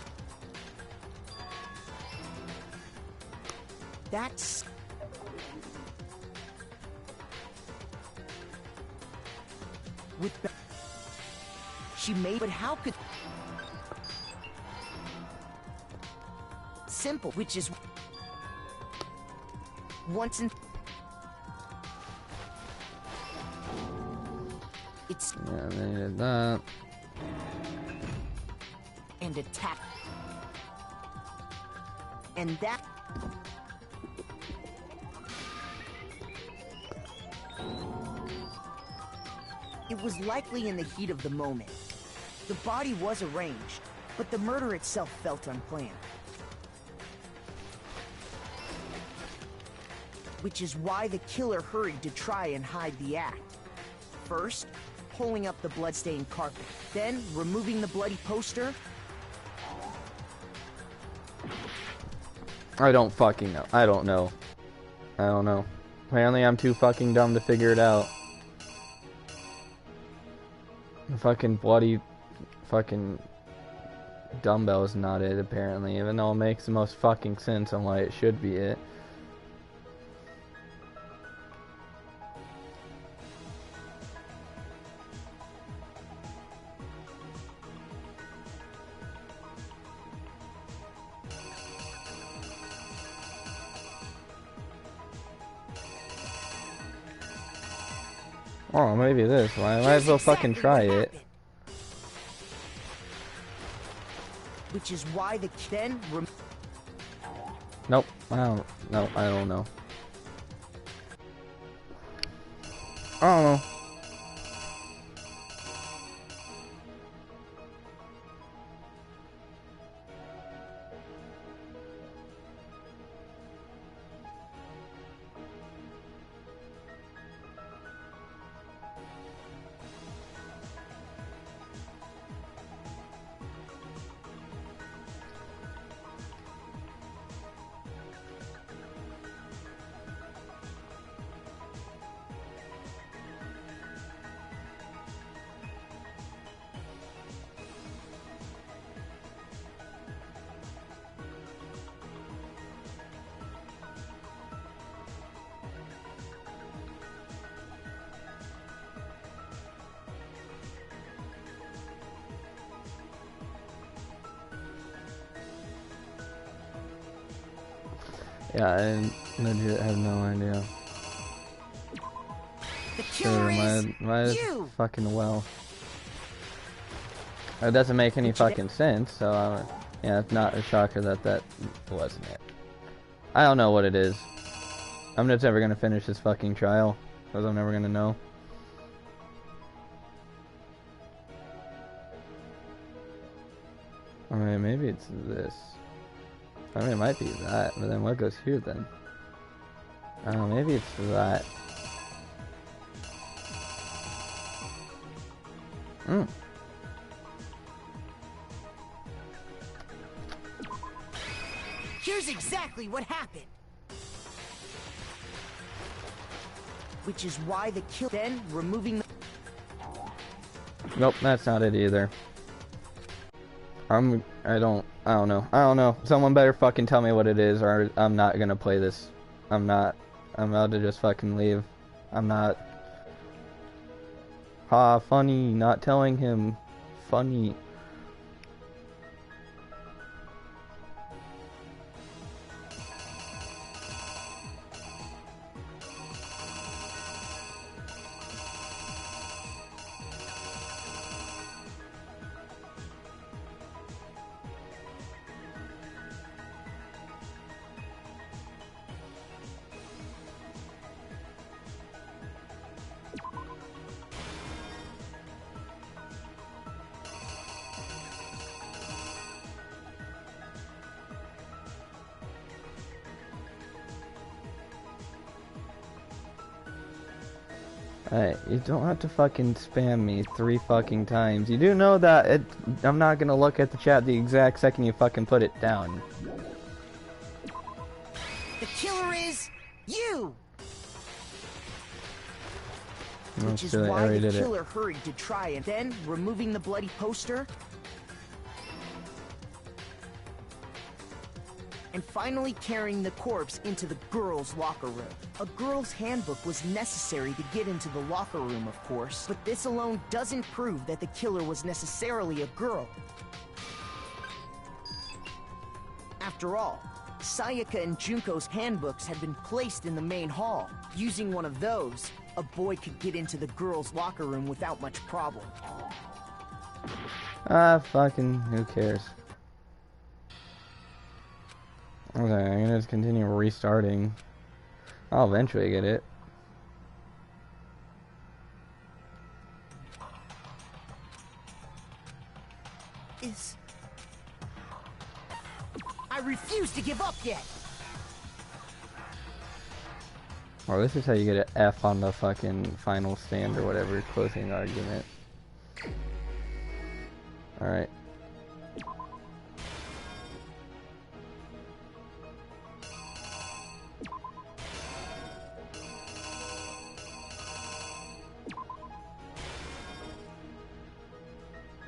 S7: that's with she made, but how could simple, which is once in it's
S1: yeah, they did that
S7: and attack and that it was likely in the heat of the moment. The body was arranged, but the murder itself felt unplanned. Which is why the killer hurried to try and hide the act. First, pulling up the bloodstained carpet, then removing the bloody poster.
S1: I don't fucking know. I don't know. I don't know. Apparently I'm too fucking dumb to figure it out. The fucking bloody fucking dumbbell is not it, apparently, even though it makes the most fucking sense on why it should be it. Oh, maybe this. Well, I might as well fucking try it.
S7: Which is why the then
S1: Nope. I don't. No, I don't know. I don't know. Yeah, I legit have no idea.
S7: The killer is
S1: my
S7: you.
S1: fucking well. It doesn't make any fucking sense, so yeah, it's not a shocker that that wasn't it. I don't know what it is. I'm just never gonna finish this fucking trial, because I'm never gonna know. I mean, maybe it's this. I mean, it might be that, but then what goes here then? I don't know, maybe it's that. Hmm.
S7: Here's exactly what happened. Which is why the kill then removing the...
S1: Nope, that's not it either. I don't know. Someone better fucking tell me what it is, or I'm not gonna play this. I'm about to just fucking leave. I'm not. Funny, not telling him. Funny. Hey, you don't have to fucking spam me 3 fucking times. You do know that I'm not gonna look at the chat the exact second you fucking put it down.
S7: The killer is you! Which is
S1: I
S7: why
S1: already
S7: the
S1: did it.
S7: killer hurried to try and then removing the bloody poster. And finally carrying the corpse into the girls' locker room. A girl's handbook was necessary to get into the locker room, of course, but this alone doesn't prove that the killer was necessarily a girl. After all, Sayaka and Junko's handbooks had been placed in the main hall. Using one of those, a boy could get into the girls' locker room without much problem.
S1: Fucking, who cares? Okay, I'm gonna just continue restarting. I'll eventually get it.
S7: I refuse to give up yet!
S1: Well, this is how you get an F on the fucking final stand or whatever, closing argument. Alright.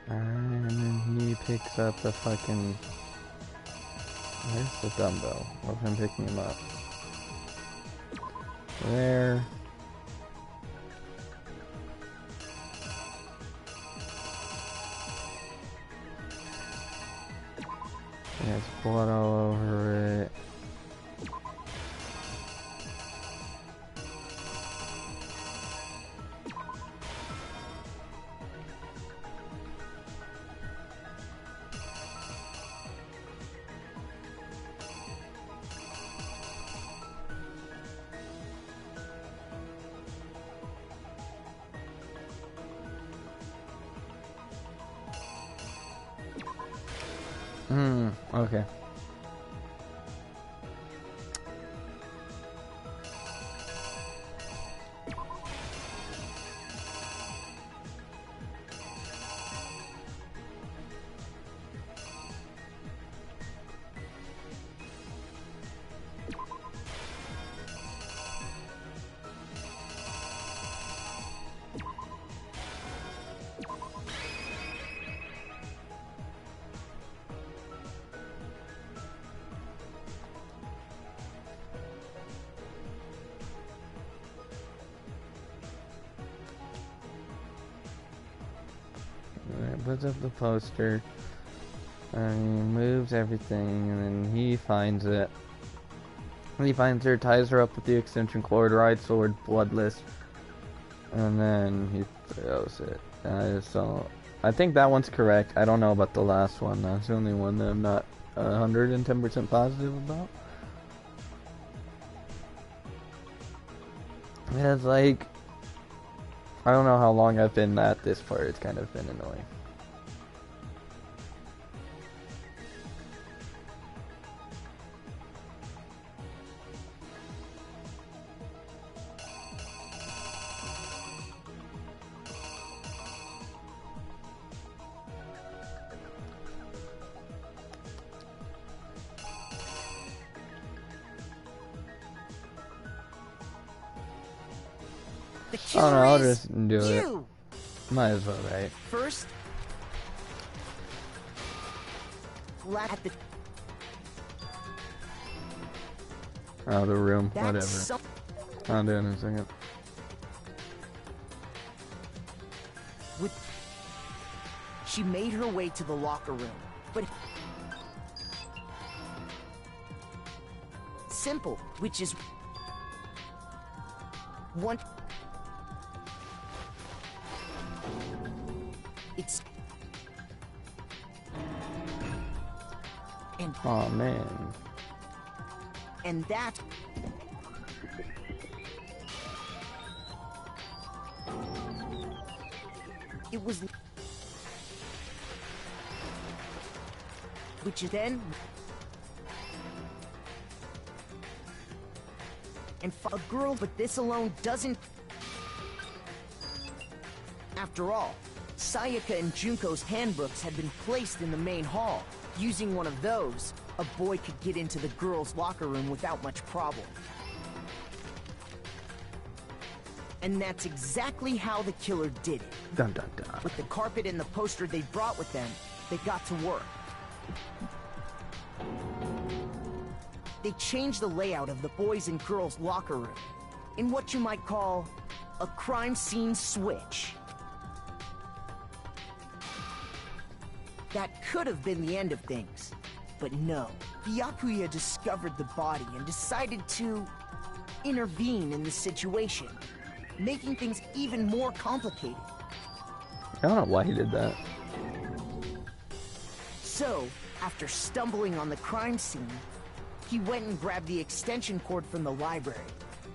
S1: And then he picks up the fucking... Where's the dumbbell? What if I'm picking him up? There. There's blood all over it. Okay. Puts up the poster and he moves everything, and then he finds it. And he finds her, ties her up with the extension cord, right sword, bloodless, and then he throws it. And I just don't. I think that one's correct. I don't know about the last one. That's the only one that I'm not 110% positive about. It's like, I don't know how long I've been at this part. It's kind of been annoying.
S7: The
S1: I
S7: killer
S1: don't know, I'll
S7: is
S1: just do
S7: you.
S1: it. Might as well, right?
S7: First, at the
S1: Out of the room,
S7: That's
S1: whatever.
S7: so
S1: I'll do it in a second.
S7: She made her way to the locker room, but simple, which is one. It's and
S1: Oh man.
S7: and that it was, which is then and a girl, but this alone doesn't. After all, Sayaka and Junko's handbooks had been placed in the main hall. Using one of those, a boy could get into the girls' locker room without much problem. And that's exactly how the killer did it.
S1: Dun dun dun.
S7: With the carpet and the poster they brought with them, they got to work. They changed the layout of the boys' and girls' locker room in what you might call a crime scene switch. That could have been the end of things, but no. Byakuya discovered the body and decided to intervene in the situation, making things even more complicated.
S1: I don't know why he did that.
S7: So, after stumbling on the crime scene, he went and grabbed the extension cord from the library,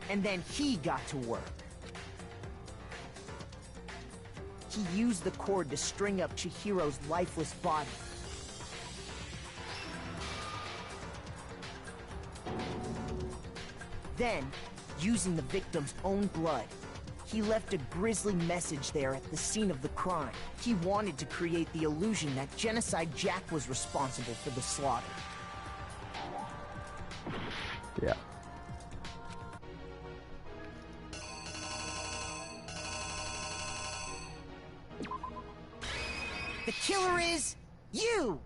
S7: and then he got to work. He used the cord to string up Chihiro's lifeless body. Then, using the victim's own blood, he left a grisly message there at the scene of the crime. He wanted to create the illusion that Genocide Jack was responsible for the slaughter.
S1: Yeah.
S7: The killer is you!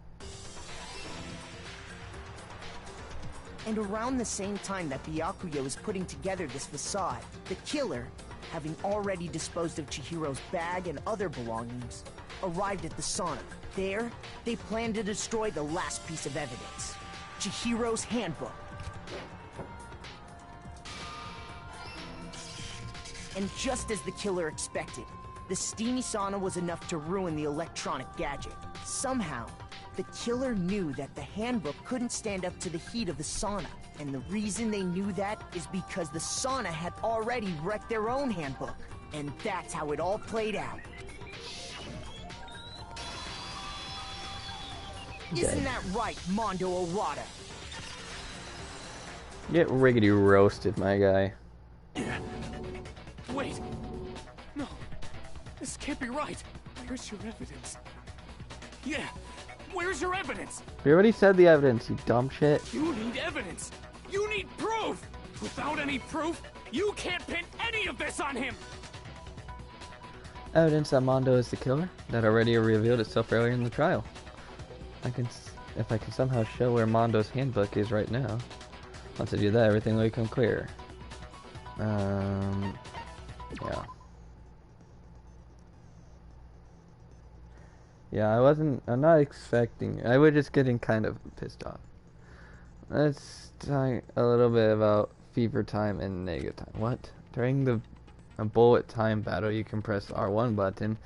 S7: And around the same time that Byakuya was putting together this facade, the killer, having already disposed of Chihiro's bag and other belongings, arrived at the sauna. There, they planned to destroy the last piece of evidence, Chihiro's handbook. And just as the killer expected, the steamy sauna was enough to ruin the electronic gadget. Somehow, the killer knew that the handbook couldn't stand up to the heat of the sauna. And the reason they knew that is because the sauna had already wrecked their own handbook. And that's how it all played out. Isn't that right, Mondo Arata?
S1: Get riggedy roasted, my guy.
S4: Wait! No, this can't be right. Where's your evidence? Yeah, where's your evidence?
S1: We already said the evidence, you dumb shit.
S4: You need evidence! You need proof! Without any proof, you can't pin any of this on him!
S1: Evidence that Mondo is the killer that already revealed itself earlier in the trial. If I can somehow show where Mondo's handbook is right now. Once I do that, everything will become clear. Yeah. Yeah, I'm not expecting, I was just getting kind of pissed off. Let's talk a little bit about fever time and negative time. What? During a bullet time battle, you can press R1 button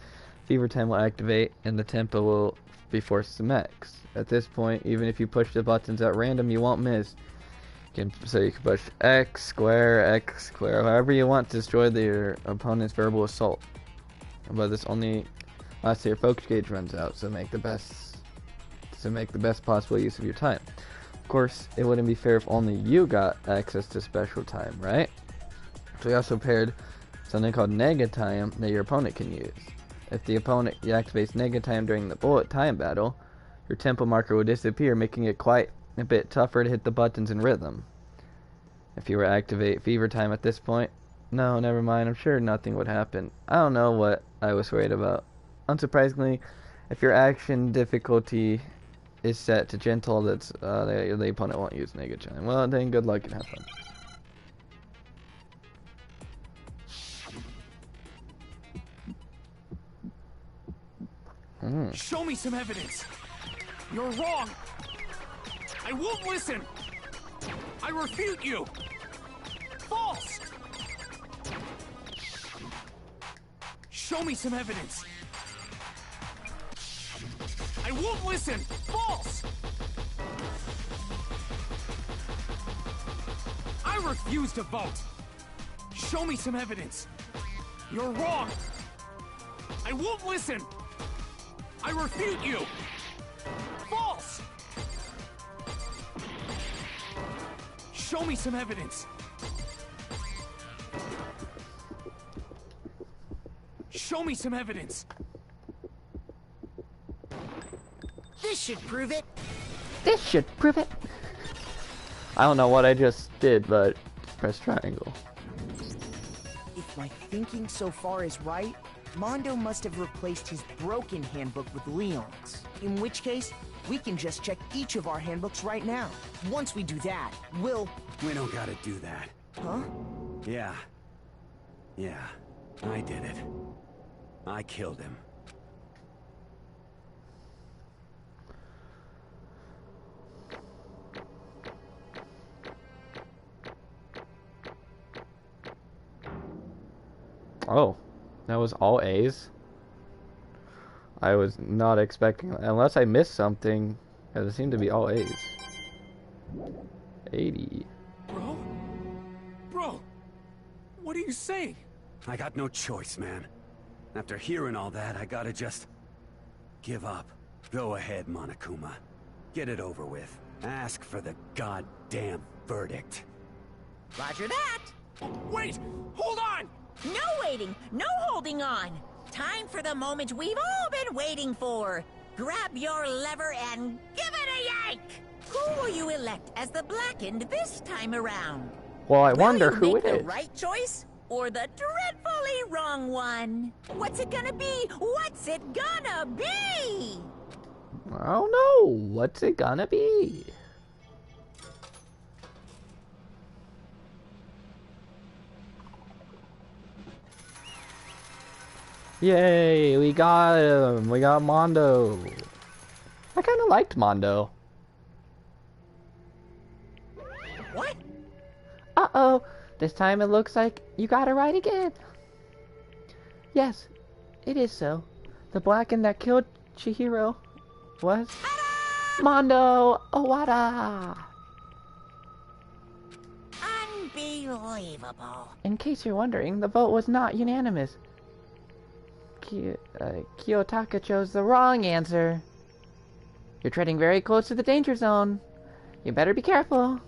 S1: Fever Time will activate, and the tempo will be forced to max. At this point, even if you push the buttons at random, you won't miss. So you can push X, square, however you want to destroy your opponent's verbal assault. But this only lasts till your focus gauge runs out, so make the best possible use of your time. Of course, it wouldn't be fair if only you got access to special time, right? So we also paired something called Nega Time that your opponent can use. If the opponent activates Nega Time during the bullet time battle, your tempo marker will disappear, making it quite a bit tougher to hit the buttons in rhythm. If you were to activate Fever Time at this point, no, never mind, I'm sure nothing would happen. I don't know what I was worried about. Unsurprisingly, if your action difficulty is set to gentle, that's the opponent won't use Nega Time. Well, then good luck and have fun.
S4: Show me some evidence. You're wrong. I won't listen. I refute you. False. Show me some evidence. I won't listen. False. I refuse to vote. Show me some evidence. You're wrong. I won't listen. I refute you. False. Show me some evidence. Show me some evidence.
S7: This should prove it.
S1: This should prove it. I don't know what I just did, but press triangle.
S7: If my thinking so far is right, Mondo must have replaced his broken handbook with Leon's. In which case, we can just check each of our handbooks right now. Once we do that, we'll...
S10: We don't gotta do that.
S7: Huh?
S10: Yeah. I did it. I killed him.
S1: Oh, that was all A's? I was not expecting, unless I missed something, it seemed to be all A's. 80.
S4: Bro, what are you saying?
S10: I got no choice, man. After hearing all that, I gotta just... give up. Go ahead, Monokuma. Get it over with. Ask for the goddamn verdict.
S2: Roger that.
S4: Wait! Hold on!
S2: No waiting, no holding on. Time for the moment we've all been waiting for. Grab your lever and give it a yank! Who will you elect as the Blackened this time around?
S1: Well, I wonder
S2: will you
S1: who
S2: make
S1: it
S2: the
S1: is.
S2: right choice or the dreadfully wrong one? What's it gonna be? What's it gonna be?
S1: I don't know. What's it gonna be? Yay, we got him. We got Mondo. I kind of liked Mondo.
S2: What?
S1: Uh-oh. This time it looks like you got it right again. Yes, it is so. The Blackened that killed Chihiro was Mondo Owada.
S2: Unbelievable.
S1: In case you're wondering, the vote was not unanimous. Kiyotaka chose the wrong answer. You're treading very close to the danger zone. You better be careful.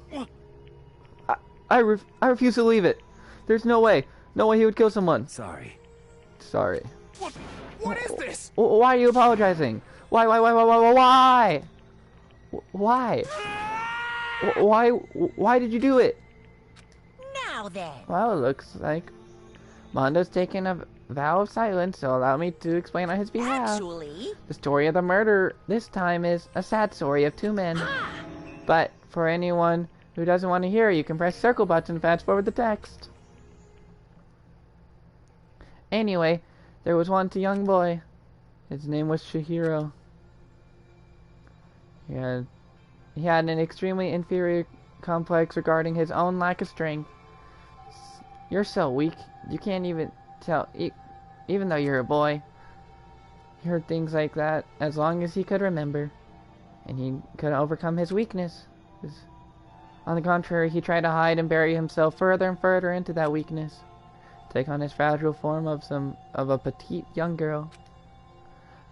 S1: I refuse to leave it. There's no way. No way he would kill someone.
S10: Sorry.
S4: What is this?
S1: Why are you apologizing? Why? Why did you do it?
S2: Now then.
S1: Well, it looks like Mondo's taken a vow of silence, so allow me to explain on his behalf.
S2: Actually,
S1: the story of the murder this time is a sad story of two men. But for anyone who doesn't want to hear, you can press circle button and fast forward the text. Anyway, there was once a young boy. His name was Chihiro. He had an extremely inferior complex regarding his own lack of strength. You're so weak, you can't even tell, even though you're a boy. He heard things like that as long as he could remember, and he couldn't overcome his weakness. On the contrary, he tried to hide and bury himself further and further into that weakness, take on his fragile form of a petite young girl.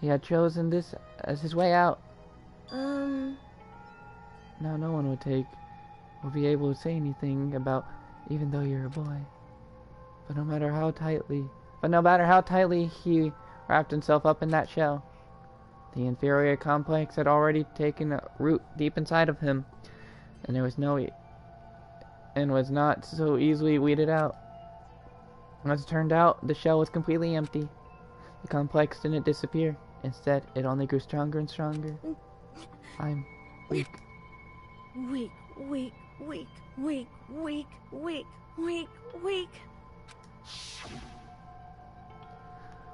S1: He had chosen this as his way out. Now no one will be able to say anything about, even though you're a boy. But no matter how tightly he wrapped himself up in that shell, the inferior complex had already taken a root deep inside of him, and was not so easily weeded out. As it turned out, the shell was completely empty. The complex didn't disappear. Instead, it only grew stronger and stronger. I'm weak.
S8: Weak, weak, weak, weak, weak, weak, weak, weak.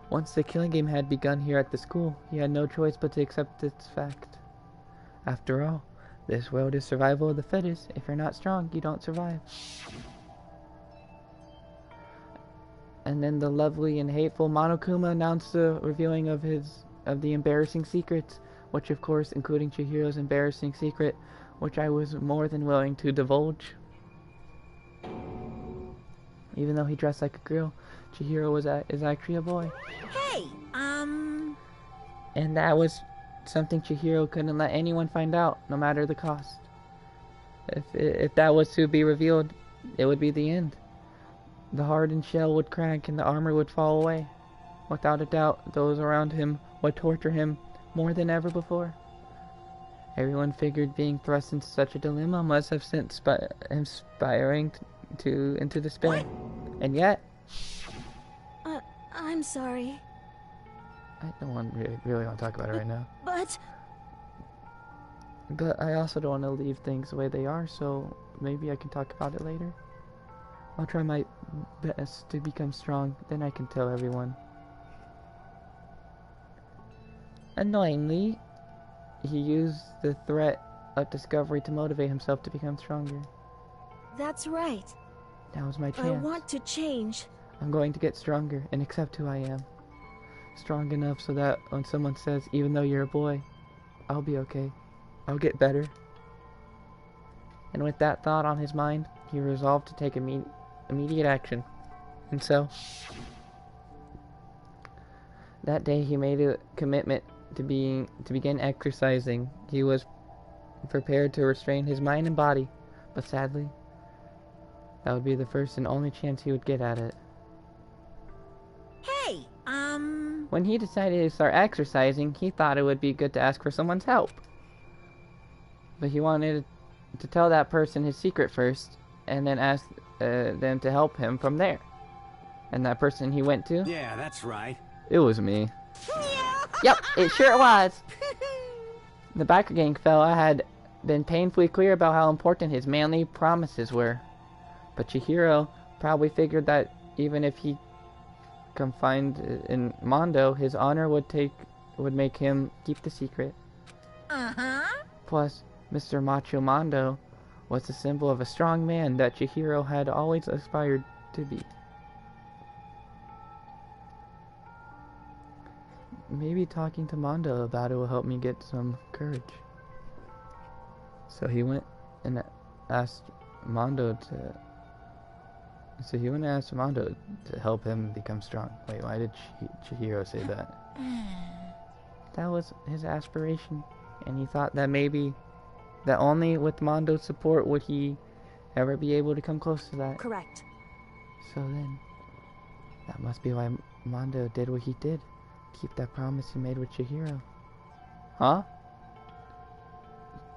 S1: Once the killing game had begun here at the school, he had no choice but to accept its fact. After all, this world is survival of the fittest. If you're not strong, you don't survive. And then the lovely and hateful Monokuma announced the revealing of the embarrassing secrets, which of course, including Chihiro's embarrassing secret, which I was more than willing to divulge. Even though he dressed like a girl, Chihiro is actually a boy.
S2: Hey,
S1: And that was something Chihiro couldn't let anyone find out, no matter the cost. If that was to be revealed, it would be the end. The hardened shell would crack and the armor would fall away. Without a doubt, those around him would torture him more than ever before. Everyone figured being thrust into such a dilemma must have sent him spiraling into despair. What? And yet...
S8: I'm sorry.
S1: I don't really want to talk about it right now. But I also don't want to leave things the way they are, so maybe I can talk about it later. I'll try my best to become strong, then I can tell everyone. Annoyingly, he used the threat of discovery to motivate himself to become stronger.
S8: That's right.
S1: Now's my chance.
S8: I want to change.
S1: I'm going to get stronger and accept who I am. Strong enough so that when someone says, even though you're a boy, I'll be okay. I'll get better. And with that thought on his mind, he resolved to take immediate action. And so, that day he made a commitment to begin exercising. He was prepared to restrain his mind and body, but sadly, that would be the first and only chance he would get at it.
S2: Hey,
S1: When he decided to start exercising, he thought it would be good to ask for someone's help. But he wanted to tell that person his secret first, and then ask them to help him from there. And that person he went to?
S10: Yeah, that's right.
S1: It was me. Yep, it sure was. The biker gang fella had been painfully clear about how important his manly promises were. But Chihiro probably figured that even if he confined in Mondo, his honor would make him keep the secret. Plus, Mr. Macho Mondo was the symbol of a strong man that Chihiro had always aspired to be. Maybe talking to Mondo about it will help me get some courage. So he went and asked Mondo to help him become strong. Wait, why did Chihiro say that? That was his aspiration, and he thought that maybe that only with Mondo's support would he ever be able to come close to that.
S8: Correct.
S1: So then, that must be why Mondo did what he did. Keep that promise he made with Chihiro. Huh?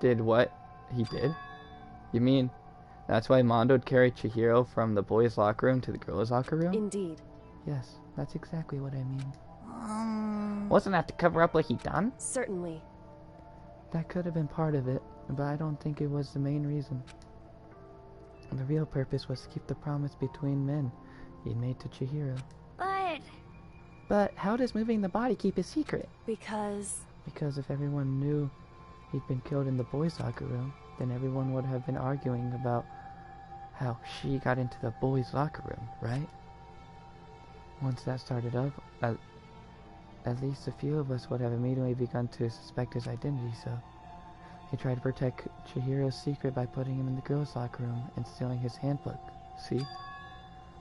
S1: Did what he did? You mean that's why Mondo carried Chihiro from the boys' locker room to the girls' locker room?
S8: Indeed.
S1: Yes, that's exactly what I mean. Wasn't that to cover up what he'd done?
S8: Certainly.
S1: That could have been part of it, but I don't think it was the main reason. The real purpose was to keep the promise between men he'd made to Chihiro. But how does moving the body keep his secret?
S8: Because
S1: if everyone knew he'd been killed in the boys' locker room, then everyone would have been arguing about how she got into the boys' locker room, right? Once that started up, at least a few of us would have immediately begun to suspect his identity, so he tried to protect Chihiro's secret by putting him in the girls' locker room and stealing his handbook. See?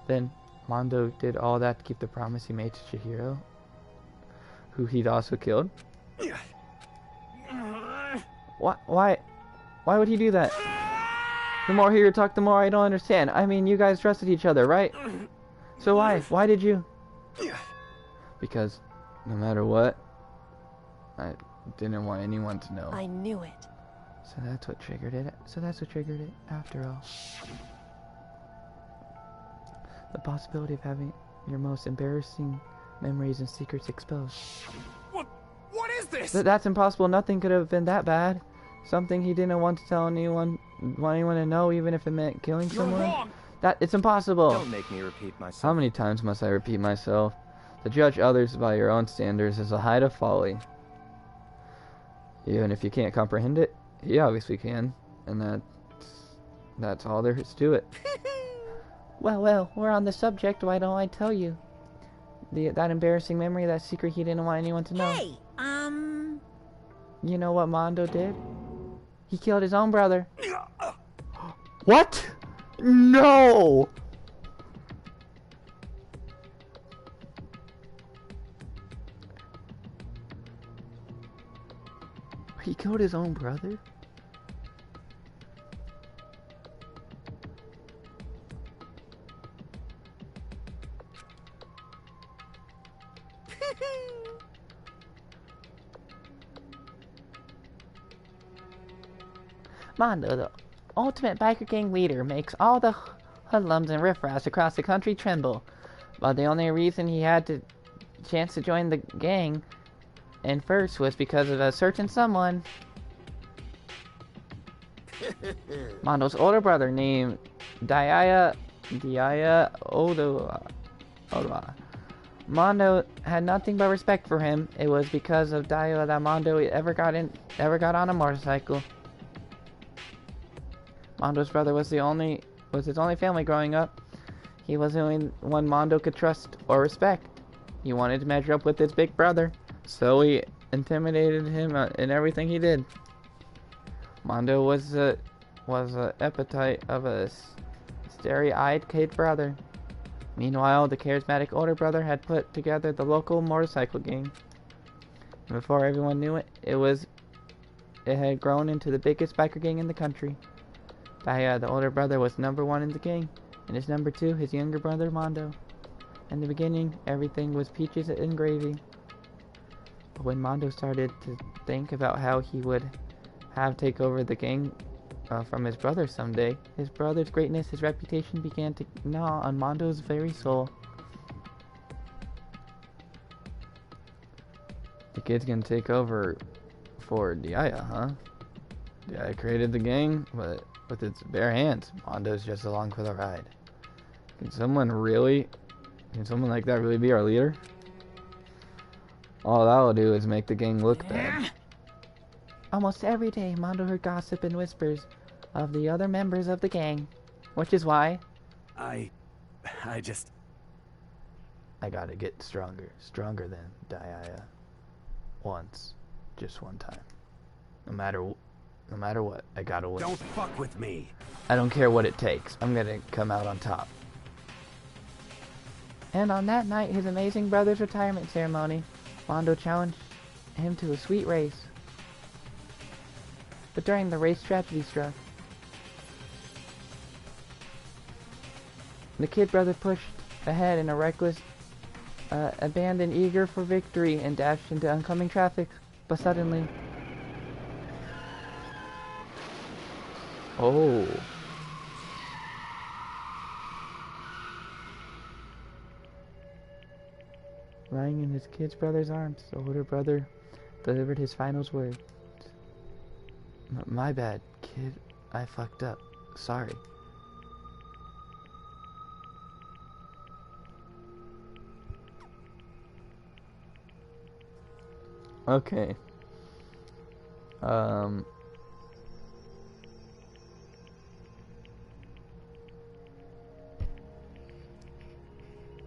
S1: Then Mondo did all that to keep the promise he made to Chihiro, who he'd also killed. Why would he do that? The more I hear you talk, the more I don't understand. I mean, you guys trusted each other, right? So why? Why did you? Because no matter what, I didn't want anyone to know.
S8: I knew it.
S1: So that's what triggered it. After all. The possibility of having your most embarrassing memories and secrets exposed.
S4: What is this?
S1: That's impossible. Nothing could have been that bad. Something he didn't want to tell anyone, to know, even if it meant killing someone.
S4: Wrong.
S1: It's impossible.
S9: Don't make me repeat myself.
S1: How many times must I repeat myself? To judge others by your own standards is a height of folly. Even if you can't comprehend it, he obviously can, and that's all there is to it. Well, we're on the subject. Why don't I tell you? That embarrassing memory, that secret he didn't want anyone to know.
S2: Hey,
S1: You know what Mondo did? He killed his own brother. What? No! He killed his own brother? Mondo, the ultimate biker gang leader, makes all the hoodlums and riffraffs across the country tremble. But the only reason he had the chance to join the gang and first was because of a certain someone. Mondo's older brother named Diaya Oda. Mondo had nothing but respect for him. It was because of Diaya that Mondo ever got on a motorcycle. Mondo's brother was his only family growing up. He was the only one Mondo could trust or respect. He wanted to measure up with his big brother, so he intimidated him in everything he did. Mondo was the epithet of a starry-eyed kid brother. Meanwhile, the charismatic older brother had put together the local motorcycle gang. And before everyone knew it, it had grown into the biggest biker gang in the country. The older brother was #1 in the gang, and his #2, his younger brother Mondo. In the beginning, everything was peaches and gravy. But when Mondo started to think about how he would take over the gang from his brother someday, his brother's greatness, his reputation began to gnaw on Mondo's very soul. The kid's gonna take over for Diaya, huh? Diaya created the gang, but with its bare hands. Mondo's just along for the ride. Can someone like that really be our leader? All that'll do is make the gang look bad. Almost every day, Mondo heard gossip and whispers of the other members of the gang, which is why
S10: I
S1: gotta get stronger than Diaya. Just one time. No matter what, I gotta win.
S10: Don't fuck with me.
S1: I don't care what it takes. I'm gonna come out on top. And on that night, his amazing brother's retirement ceremony, Mondo challenged him to a sweet race. But during the race, tragedy struck. The kid brother pushed ahead in a reckless abandon, eager for victory, and dashed into oncoming traffic. But suddenly... Oh. Lying in his kid's brother's arms, the older brother delivered his final words. My bad, kid. I fucked up. Sorry. Okay.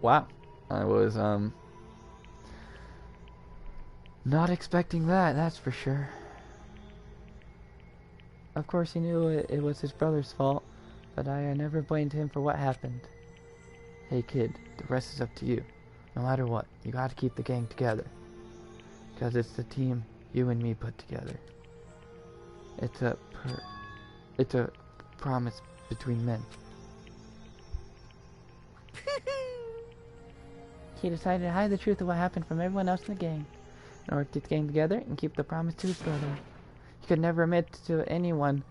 S1: Wow. I was, Not expecting that, that's for sure. Of course he knew it was his brother's fault, but I never blamed him for what happened. Hey kid, the rest is up to you. No matter what, you gotta keep the gang together. Because it's the team you and me put together. It's a promise between men. He decided to hide the truth of what happened from everyone else in the gang, in order to get the gang together and keep the promise to his brother. He could never admit to anyone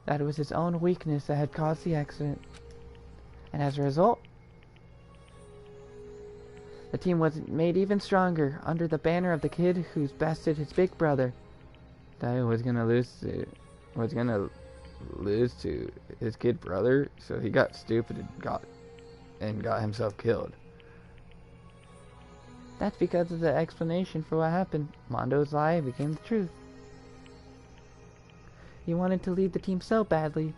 S1: that it was his own weakness that had caused the accident. And as a result, the team was made even stronger under the banner of the kid who's bested his big brother. That was gonna lose to his kid brother, so he got stupid and got himself killed. That's because of the explanation for what happened. Mondo's lie became the truth. He wanted to leave the team so badly,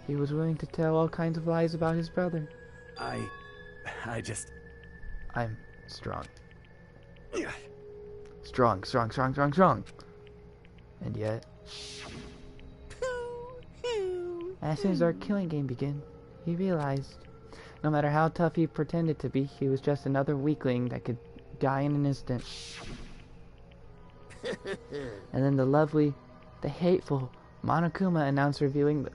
S1: he was willing to tell all kinds of lies about his brother.
S10: I'm
S1: strong. Strong. And yet, as soon as our killing game began, he realized, no matter how tough he pretended to be, he was just another weakling that could die in an instant. And then the hateful Monokuma announced revealing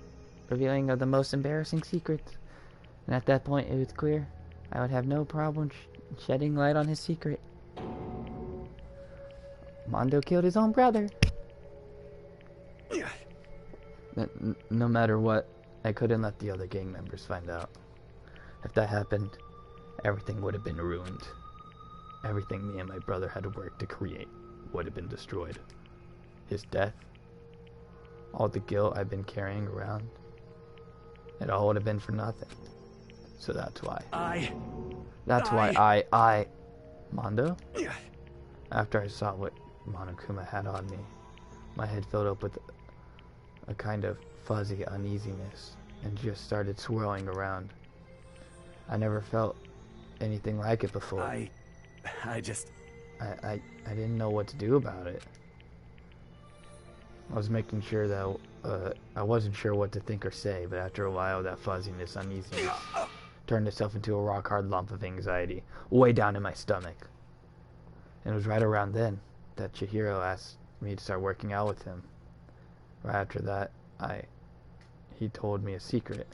S1: of the most embarrassing secrets. And at that point, it was clear I would have no problem shedding light on his secret. Mondo killed his own brother. No matter what, I couldn't let the other gang members find out. If that happened, everything would have been ruined. Everything me and my brother had worked to create would have been destroyed. His death, all the guilt I've been carrying around, it all would have been for nothing. So that's why. Mondo? After I saw what Monokuma had on me, my head filled up with a kind of fuzzy uneasiness and just started swirling around. I never felt anything like it before. I didn't know what to do about it. I was making sure that I wasn't sure what to think or say, but after a while that fuzziness, uneasiness turned itself into a rock-hard lump of anxiety way down in my stomach. And it was right around then that Chihiro asked me to start working out with him. Right after that, he told me a secret.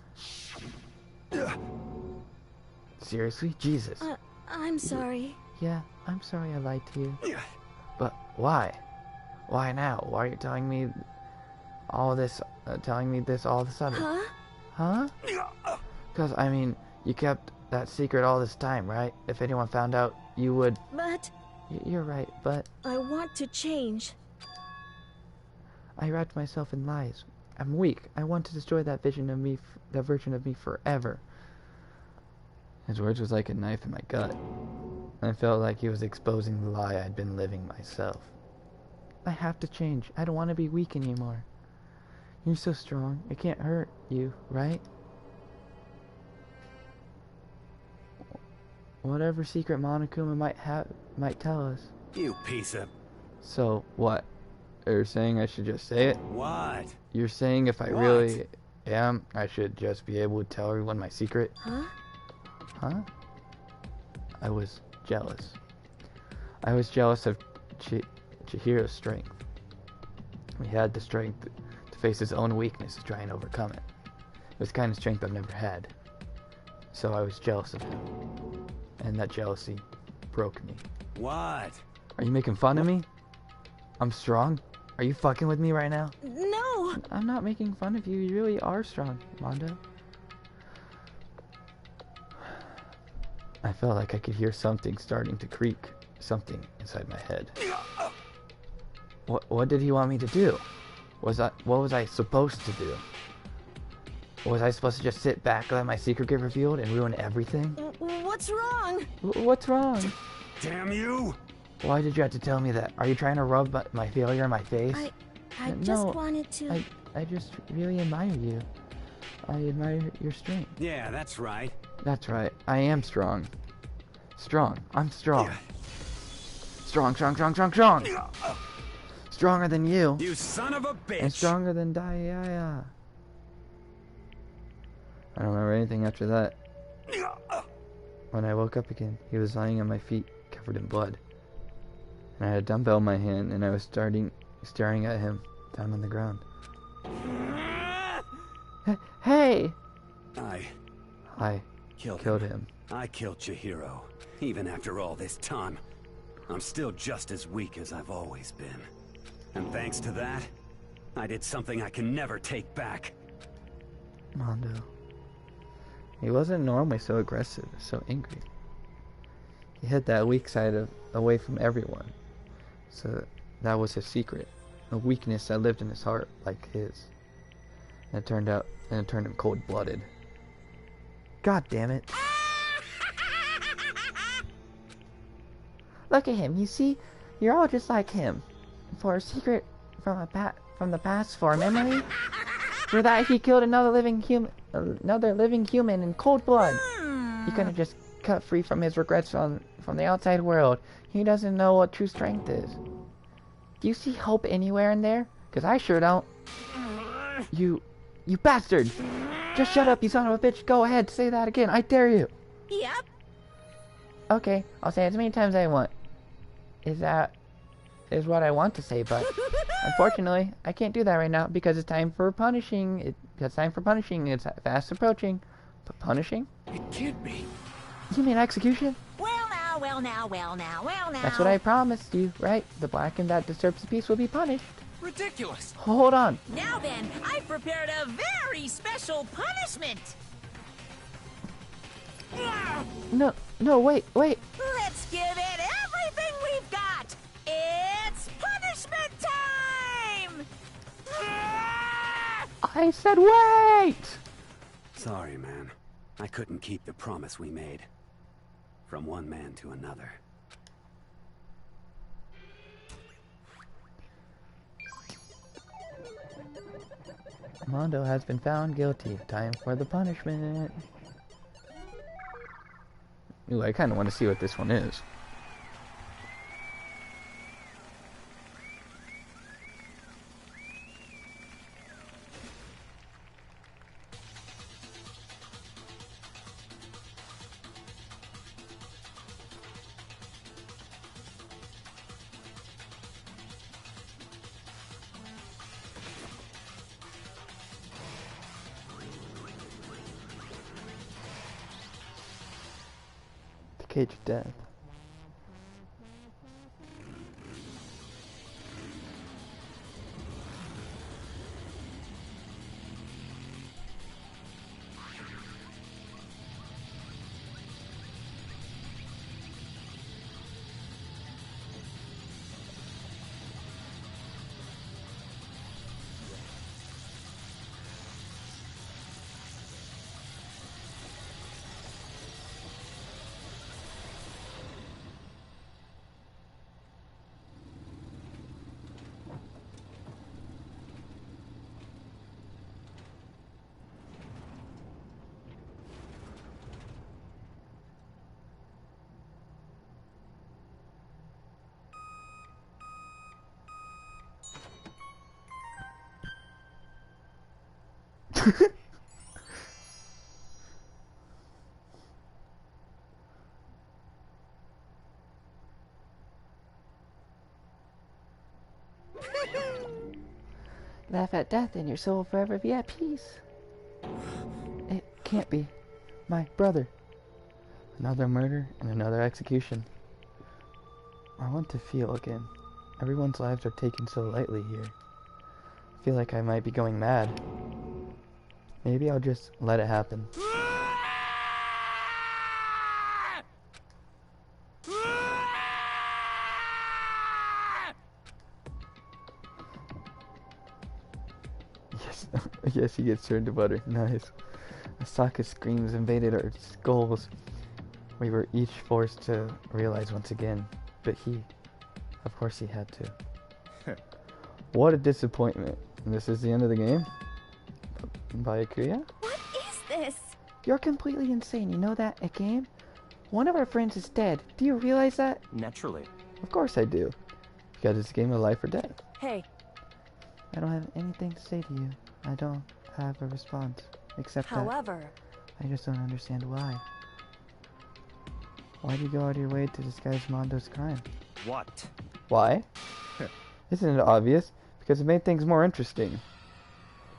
S1: Seriously? Jesus.
S8: I'm sorry.
S1: Yeah, I'm sorry I lied to you. But why? Why now? Why are you telling me all this, all of a sudden? Huh? Because, I mean, you kept that secret all this time, right? If anyone found out, you would...
S8: But...
S1: You're right, but...
S8: I want to change.
S1: I wrapped myself in lies. I'm weak. I want to destroy that version of me forever. His words was like a knife in my gut. I felt like he was exposing the lie I'd been living myself. I have to change. I don't want to be weak anymore. You're so strong. It can't hurt you, right? Whatever secret Monokuma might tell us.
S10: You piece of...
S1: So, what? You're saying I should just say it?
S10: What?
S1: You're saying if I really am, I should just be able to tell everyone my secret? Huh? I was jealous. I was jealous of Chihiro's strength. He had the strength to face his own weakness to try and overcome it. It was the kind of strength I've never had. So I was jealous of him. And that jealousy broke me.
S10: What?
S1: Are you making fun of me? I'm strong? Are you fucking with me right now?
S8: No!
S1: I'm not making fun of you. You really are strong, Mondo. I felt like I could hear something starting to creak. Something inside my head. What did he want me to do? What was I supposed to do? Was I supposed to just sit back and let my secret get revealed and ruin everything?
S8: What's wrong?
S1: What's wrong?
S10: Damn you!
S1: Why did you have to tell me that? Are you trying to rub my failure in my face?
S8: I just wanted to...
S1: I just really admire you. I admire your strength.
S10: Yeah, that's right.
S1: That's right. I am strong. Strong. I'm strong. Strong. Stronger than you.
S10: You son of a bitch!
S1: And stronger than Daiya. I don't remember anything after that. When I woke up again, he was lying on my feet, covered in blood. And I had a dumbbell in my hand, and I was staring at him, down on the ground. Hey! I killed him.
S10: I killed Chihiro. Even after all this time, I'm still just as weak as I've always been. And thanks to that, I did something I can never take back.
S1: Mondo. He wasn't normally so aggressive, so angry. He hid that weak side away from everyone. So that was his secret. A weakness that lived in his heart, like his. And it turned him cold-blooded. God damn it. Look at him, you see? You're all just like him. For a secret from the past, for a memory, for that he killed another living human in cold blood. He couldn't just cut free from his regrets from the outside world. He doesn't know what true strength is. Do you see hope anywhere in there? 'Cause I sure don't. You bastard! Just shut up, you son of a bitch. Go ahead, say that again. I dare you.
S2: Yep.
S1: Okay, I'll say it as many times as I want. Is what I want to say, but unfortunately, I can't do that right now because it's time for punishing. It's time for punishing. It's fast approaching. But punishing?
S4: It can't be.
S1: You mean execution?
S2: Well now.
S1: That's what I promised you, right? The blackened that disturbs the peace will be punished.
S4: Ridiculous.
S1: Hold on.
S2: Now then, I've prepared a very special punishment.
S1: No, wait.
S2: Let's give it everything we've got. It's punishment time!
S1: I said wait!
S10: Sorry, man. I couldn't keep the promise we made. From one man to another.
S1: Mondo has been found guilty. Time for the punishment. Ooh, I kind of want to see what this one is. Cage of Death. Laugh at death and your soul will forever be at peace. It can't be. My brother. Another murder and another execution. I want to feel again. Everyone's lives are taken so lightly here. I feel like I might be going mad. Maybe I'll just let it happen. Yes, he gets turned to butter. Nice. Asaka's screams invaded our skulls. We were each forced to realize once again. But of course he had to. What a disappointment. This is the end of the game? By Akuya?
S6: What is this?
S1: You're completely insane, you know that? A game? One of our friends is dead. Do you realize that?
S9: Naturally.
S1: Of course I do. Because it's a game of life or death.
S8: Hey.
S1: I don't have anything to say to you. I don't have a response. Except
S8: However,
S1: that I just don't understand why. Why do you go out of your way to disguise Mondo's crime?
S9: What?
S1: Why? Isn't it obvious? Because it made things more interesting.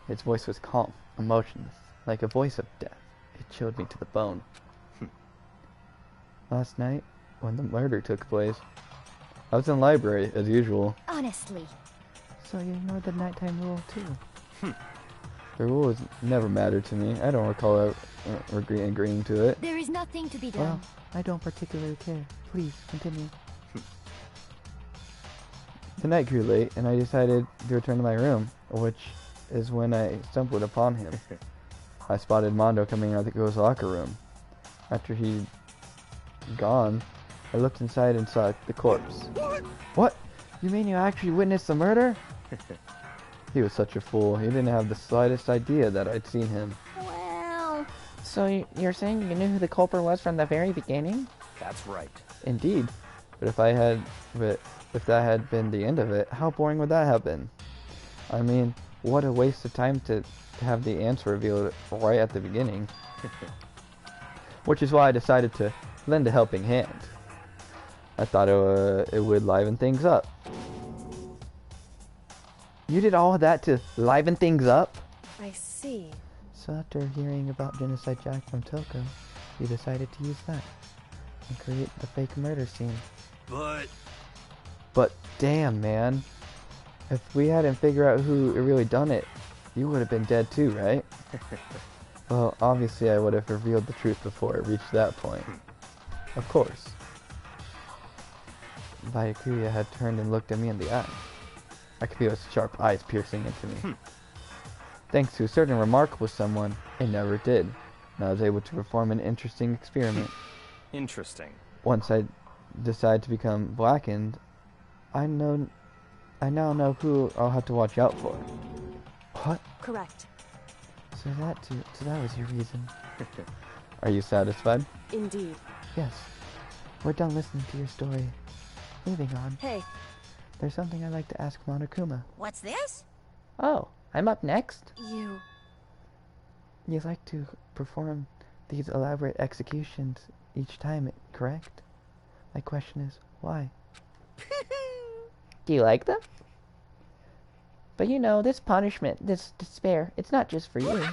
S1: Its voice was calm, emotionless, like a voice of death. It chilled me to the bone. Last night, when the murder took place, I was in the library, as usual.
S12: Honestly.
S1: So you ignored the nighttime rule, too. The rule has never mattered to me. I don't recall agreeing to it.
S12: There is nothing to be done.
S1: Well, I don't particularly care. Please, continue. The night grew late, and I decided to return to my room, which is when I stumbled upon him. I spotted Mondo coming out of the girls' locker room. After he'd gone, I looked inside and saw the corpse. What? You mean you actually witnessed the murder? He was such a fool. He didn't have the slightest idea that I'd seen him.
S14: Well...
S1: So you're saying you knew who the culprit was from the very beginning?
S9: That's right.
S1: Indeed. But if that had been the end of it, how boring would that have been? I mean, what a waste of time to have the answer revealed right at the beginning. Which is why I decided to lend a helping hand. I thought it would liven things up. You did all of that to liven things up?
S8: I see.
S1: So after hearing about Genocide Jack from Toko, you decided to use that and create the fake murder scene. But damn, man. If we hadn't figured out who really done it, you would have been dead too, right? Well, obviously I would have revealed the truth before it reached that point. Of course. Byakuya had turned and looked at me in the eye. I could feel his sharp eyes piercing into me. Thanks to a certain remarkable someone, it never did. And I was able to perform an interesting experiment.
S9: Interesting.
S1: Once I decide to become blackened, I now know who I'll have to watch out for. What?
S8: Correct.
S1: So that was your reason. Are you satisfied?
S8: Indeed.
S1: Yes. We're done listening to your story. Moving on.
S8: Hey.
S1: There's something I'd like to ask Monokuma.
S2: What's this?
S1: Oh, I'm up next.
S8: You
S1: like to perform these elaborate executions each time, correct? My question is, why? Do you like them? But you know, this punishment, this despair, it's not just for you.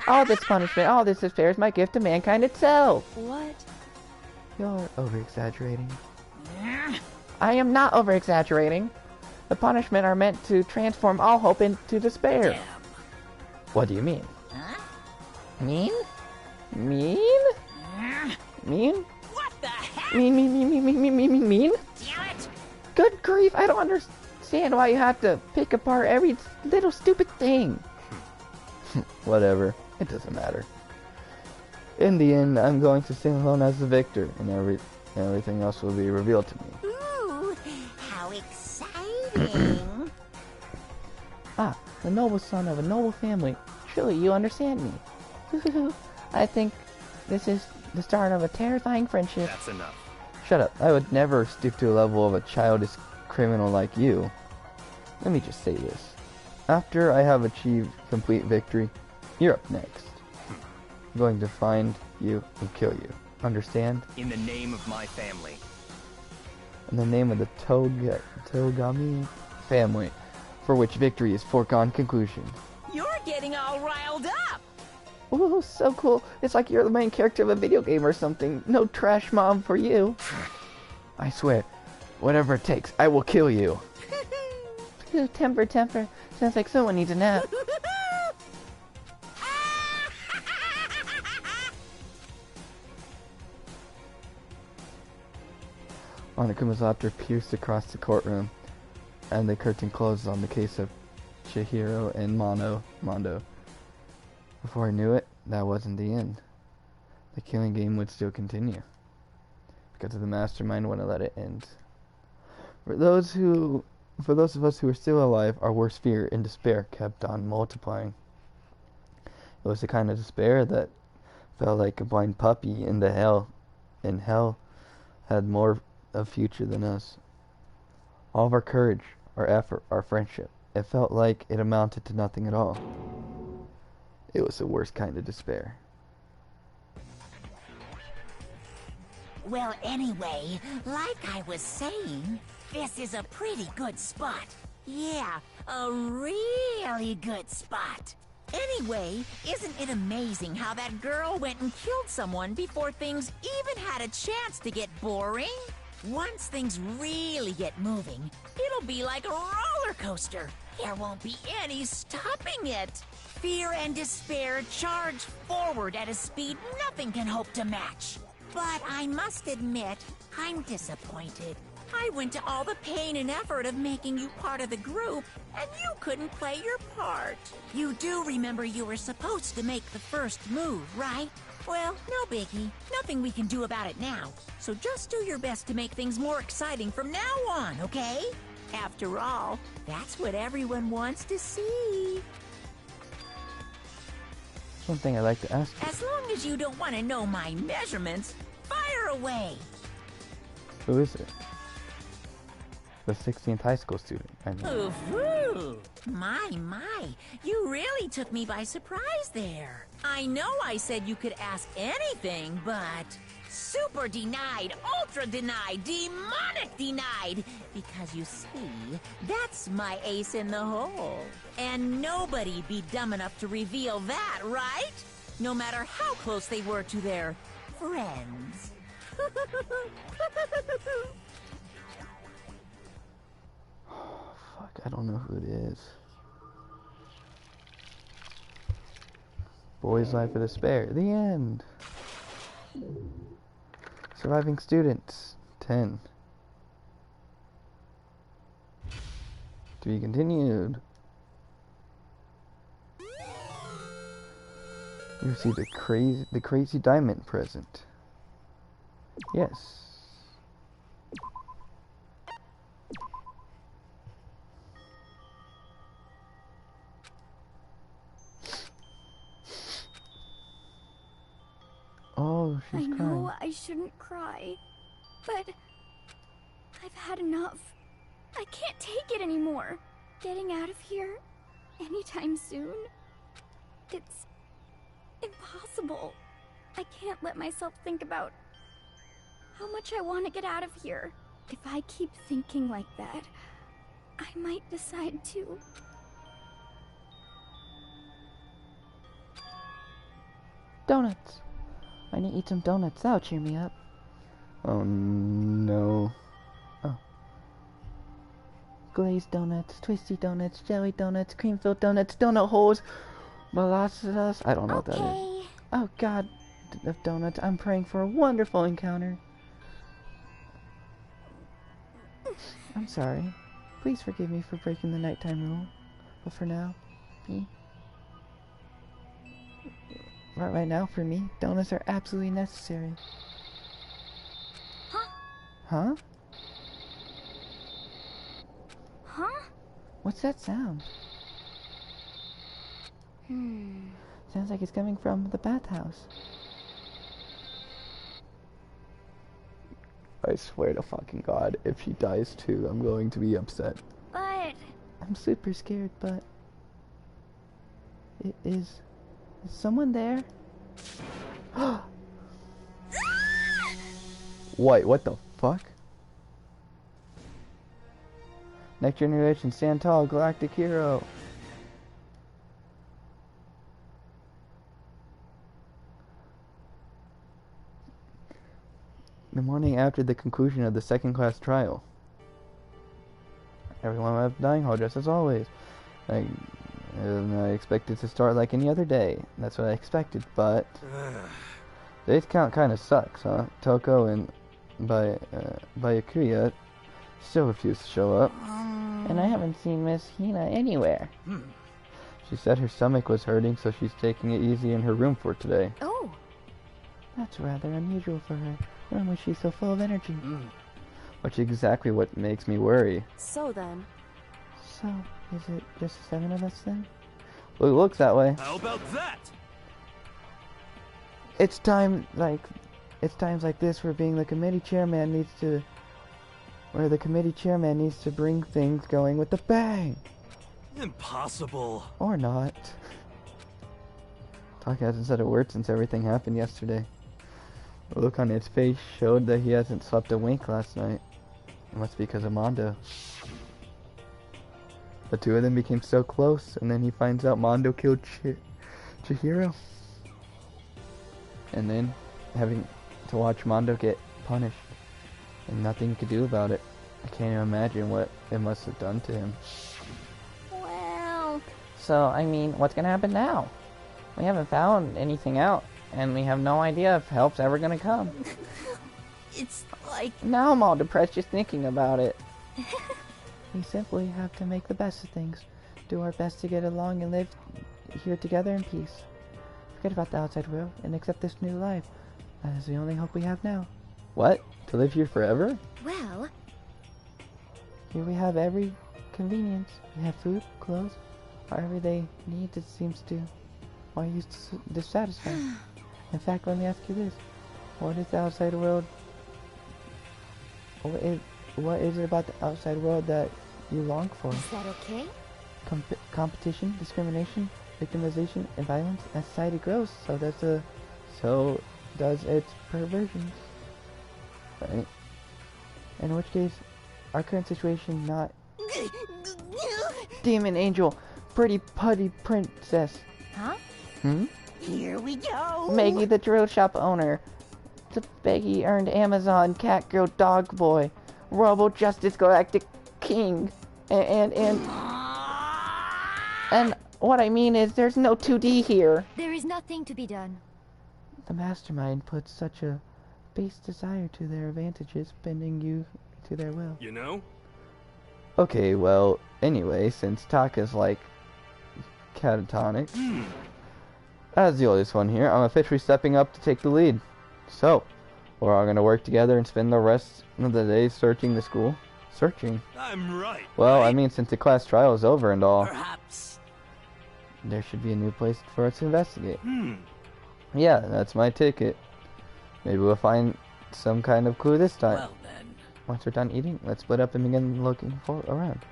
S1: All this punishment, all this despair is my gift to mankind itself.
S8: What?
S1: You're over-exaggerating. I am not over-exaggerating. The punishment are meant to transform all hope into despair.
S2: Damn.
S1: What do you mean?
S2: Huh?
S1: Mean? Mean? Mean?
S2: What the heck?
S1: Mean?
S2: Damn it!
S1: Good grief, I don't understand why you have to pick apart every little stupid thing. Whatever, it doesn't matter. In the end, I'm going to stand alone as the victor, and everything else will be revealed to me.
S2: Ooh, how exciting!
S1: The noble son of a noble family. Surely you understand me. I think this is the start of a terrifying friendship.
S9: That's enough.
S1: Shut up. I would never stoop to a level of a childish criminal like you. Let me just say this. After I have achieved complete victory, you're up next. I'm going to find you and kill you. Understand?
S9: In the name of my family.
S1: In the name of the Togami family, for which victory is foregone conclusion.
S2: You're getting all riled up!
S1: Ooh, so cool. It's like you're the main character of a video game or something. No trash mom for you. I swear, whatever it takes, I will kill you. Temper. Sounds like someone needs a nap. Monokuma's laughter pierced across the courtroom, and the curtain closed on the case of Chihiro and Mondo. Before I knew it, that wasn't the end. The killing game would still continue, because the mastermind wouldn't let it end. For those of us who are still alive, our worst fear and despair kept on multiplying. It was the kind of despair that felt like a blind puppy in hell had more of future than us. All of our courage, our effort, our friendship. It felt like it amounted to nothing at all. It was the worst kind of despair.
S2: Well, anyway, like I was saying, this is a pretty good spot. Yeah, a really good spot. Anyway, isn't it amazing how that girl went and killed someone before things even had a chance to get boring? Once things really get moving, it'll be like a roller coaster. There won't be any stopping it. Fear and despair charge forward at a speed nothing can hope to match. But I must admit, I'm disappointed. I went to all the pain and effort of making you part of the group, and you couldn't play your part. You do remember you were supposed to make the first move, right? Well, no biggie. Nothing we can do about it now. So just do your best to make things more exciting from now on, okay? After all, that's what everyone wants to see.
S1: One thing I'd like to ask you.
S2: As long as you don't want to know my measurements, fire away.
S1: Who is it? The 16th high school student, I mean.
S2: Ooh, my, you really took me by surprise there. I know I said you could ask anything, but super denied, ultra denied, demonic denied. Because you see, that's my ace in the hole. And nobody'd be dumb enough to reveal that, right? No matter how close they were to their friends.
S1: Fuck, I don't know who it is. Boy's Life of Despair. The end. Surviving students. 10. To be continued. You received the crazy diamond present. Yes. Oh, she's
S6: I know
S1: crying.
S6: I shouldn't cry, but I've had enough. I can't take it anymore. Getting out of here anytime soon, it's impossible. I can't let myself think about how much I want to get out of here. If I keep thinking like that, I might decide to.
S1: Donuts. I need to eat some donuts. That'll cheer me up. Oh no. Oh. Glazed donuts, twisty donuts, jelly donuts, cream-filled donuts, donut holes, molasses. I don't know what that is. Oh god of donuts. I'm praying for a wonderful encounter. I'm sorry. Please forgive me for breaking the nighttime rule. But for now, me. Right now, for me, donuts are absolutely necessary.
S6: Huh?
S1: Huh?
S6: Huh?
S1: What's that sound? Sounds like it's coming from the bathhouse. I swear to fucking God, if she dies too, I'm going to be upset.
S6: But...
S1: I'm super scared, but... Is someone there? What the fuck? Next generation, stand tall, galactic hero. The morning after the conclusion of the second class trial. Everyone left the dining hall just as always. I expected to start like any other day. That's what I expected, but today's count kind of sucks, huh? Toko and Byakuya still refuse to show up. And I haven't seen Miss Hina anywhere. She said her stomach was hurting, so she's taking it easy in her room for today.
S6: Oh.
S1: That's rather unusual for her. Normally she's so full of energy. Which is exactly what makes me worry.
S8: So then...
S1: So, is it just 7 of us then? Well, it looks that way.
S5: How about that?
S1: It's times like this where being the committee chairman needs to where the committee chairman needs to bring things going with a bang.
S5: Impossible.
S1: Or not. Taka hasn't said a word since everything happened yesterday. The look on his face showed that he hasn't slept a wink last night. It must be because of Mondo. The two of them became so close, and then he finds out Mondo killed Chihiro. And then having to watch Mondo get punished, and nothing he could do about it. I can't even imagine what it must have done to him.
S14: Well...
S16: So, I mean, what's gonna happen now? We haven't found anything out, and we have no idea if help's ever gonna come.
S14: It's like...
S16: Now I'm all depressed just thinking about it.
S1: We simply have to make the best of things, do our best to get along and live here together in peace. Forget about the outside world and accept this new life. That is the only hope we have now. What? To live here forever?
S12: Well...
S1: Here we have every convenience. We have food, clothes, whatever they need. It seems to... Why are you dissatisfied? In fact, let me ask you this. What is the outside world... What is it about the outside world that you long for?
S12: Is that okay?
S1: Competition, discrimination, victimization, and violence. As society grows, so does its perversions. Right? In which case, our current situation not... Demon angel, pretty putty princess.
S12: Huh?
S1: Hmm?
S14: Here we go!
S16: Maggie the drill shop owner. The Beggy earned Amazon cat girl dog boy. Robo Justice Galactic King. And what I mean is there's no 2D here.
S12: There is nothing to be done.
S1: The mastermind puts such a base desire to their advantages, bending you to their will.
S5: You know?
S1: Okay, well, anyway, since Taka's like catatonic, as the oldest one here, I'm officially stepping up to take the lead. So, we're all gonna work together and spend the rest of the day searching the school. Searching?
S5: I'm right.
S1: Well, I mean, since the class trial is over and all,
S14: Perhaps.
S1: there should be a new place for us to investigate. Yeah, that's my ticket. Maybe we'll find some kind of clue this time.
S13: Well then.
S1: Once we're done eating, let's split up and begin looking around. Do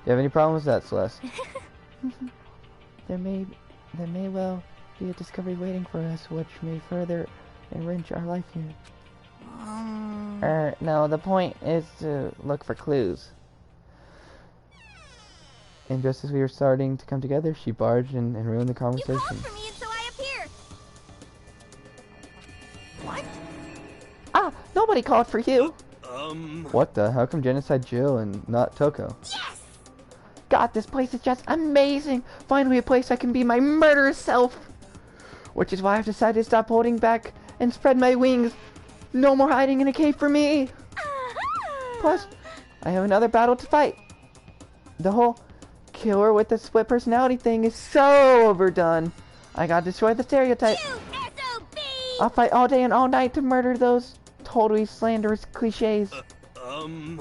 S1: you have any problems with that, Celeste? There may well be a discovery waiting for us, which may further enrich our life here.
S16: No, the point is to look for clues.
S1: And just as we were starting to come together, she barged in and ruined the conversation.
S6: You called for me and so I appeared.
S14: What?
S16: Ah, nobody called for you.
S1: What the? How come Genocide Jill and not Toko?
S6: Yes!
S16: God, this place is just amazing. Finally a place I can be my murderous self. Which is why I've decided to stop holding back and spread my wings. No more hiding in a cave for me. Plus, I have another battle to fight. The whole killer with the split personality thing is so overdone. I gotta destroy the stereotype. I'll fight all day and all night to murder those totally slanderous cliches.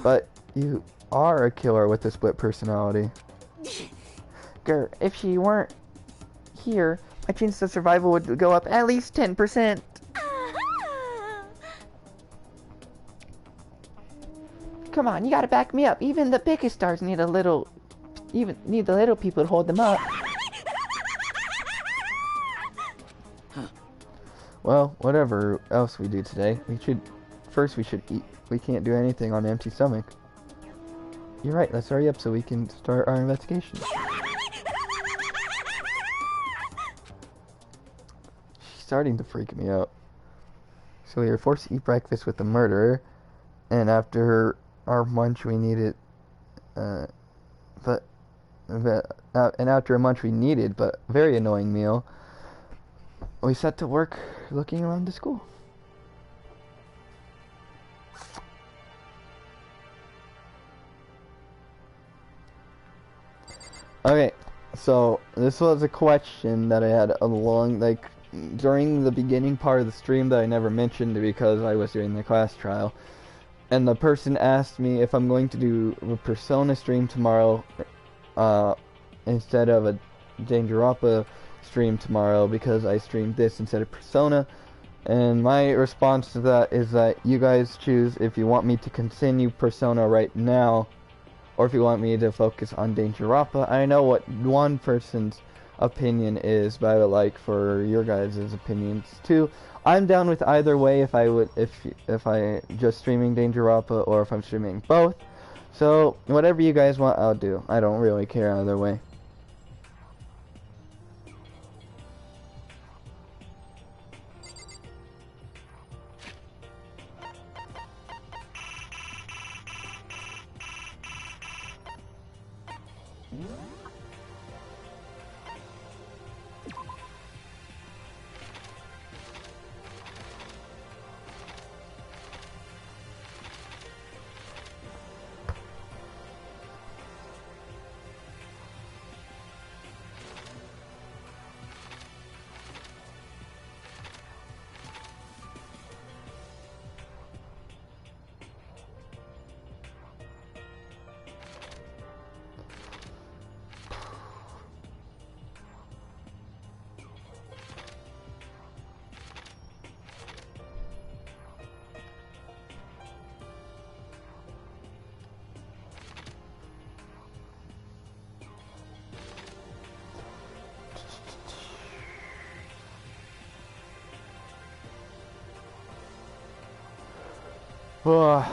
S1: But you are a killer with a split personality.
S16: Grr, if she weren't here, my chance of survival would go up at least 10%. Come on, you gotta back me up. Even the biggest stars need the little people to hold them up.
S1: Well, whatever else we do today, we should eat. We can't do anything on an empty stomach. You're right, let's hurry up so we can start our investigation. She's starting to freak me out. So we were forced to eat breakfast with the murderer, and after our lunch we needed, but after a munch we needed, but very annoying meal, we set to work looking around the school. Okay, so this was a question that I had during the beginning part of the stream that I never mentioned because I was doing the class trial. And the person asked me if I'm going to do a Persona stream tomorrow instead of a Danganronpa stream tomorrow because I streamed this instead of Persona. And my response to that is that you guys choose if you want me to continue Persona right now, or if you want me to focus on Danganronpa. I know what one person's opinion is, but I would like for your guys' opinions too. I'm down with either way if I just streaming Danganronpa or if I'm streaming both. So whatever you guys want, I'll do. I don't really care either way. The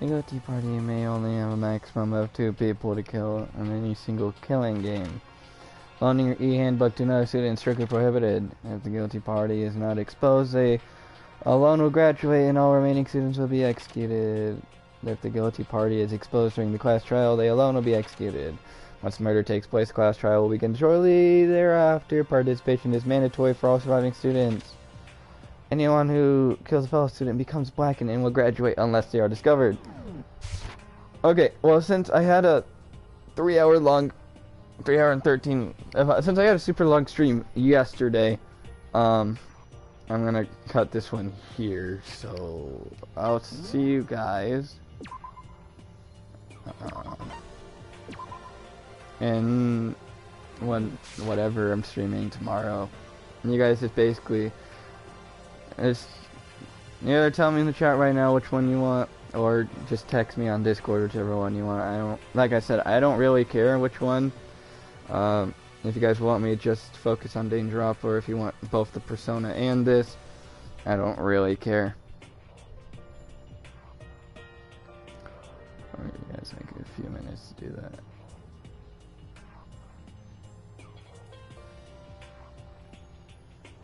S1: guilty party may only have a maximum of 2 people to kill in any single killing game. Loaning your e-handbook to another student is strictly prohibited. If the guilty party is not exposed, they alone will graduate and all remaining students will be executed. If the guilty party is exposed during the class trial, they alone will be executed. Once murder takes place, the class trial will begin shortly thereafter. Participation is mandatory for all surviving students. Anyone who kills a fellow student becomes blackened and will graduate unless they are discovered. Okay, well, since I had a 3 hour and 13, since I had a super long stream yesterday, I'm gonna cut this one here, so I'll see you guys in whatever I'm streaming tomorrow. And you guys just basically either tell me in the chat right now which one you want, or just text me on Discord, whichever one you want. Like I said, I don't really care which one. If you guys want me to just focus on Danganronpa, or if you want both the Persona and this, I don't really care. I'll give you guys like a few minutes to do that.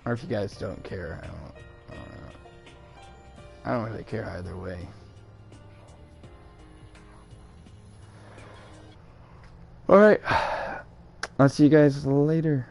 S1: Or if you guys don't care, I don't really care either way. Alright, I'll see you guys later.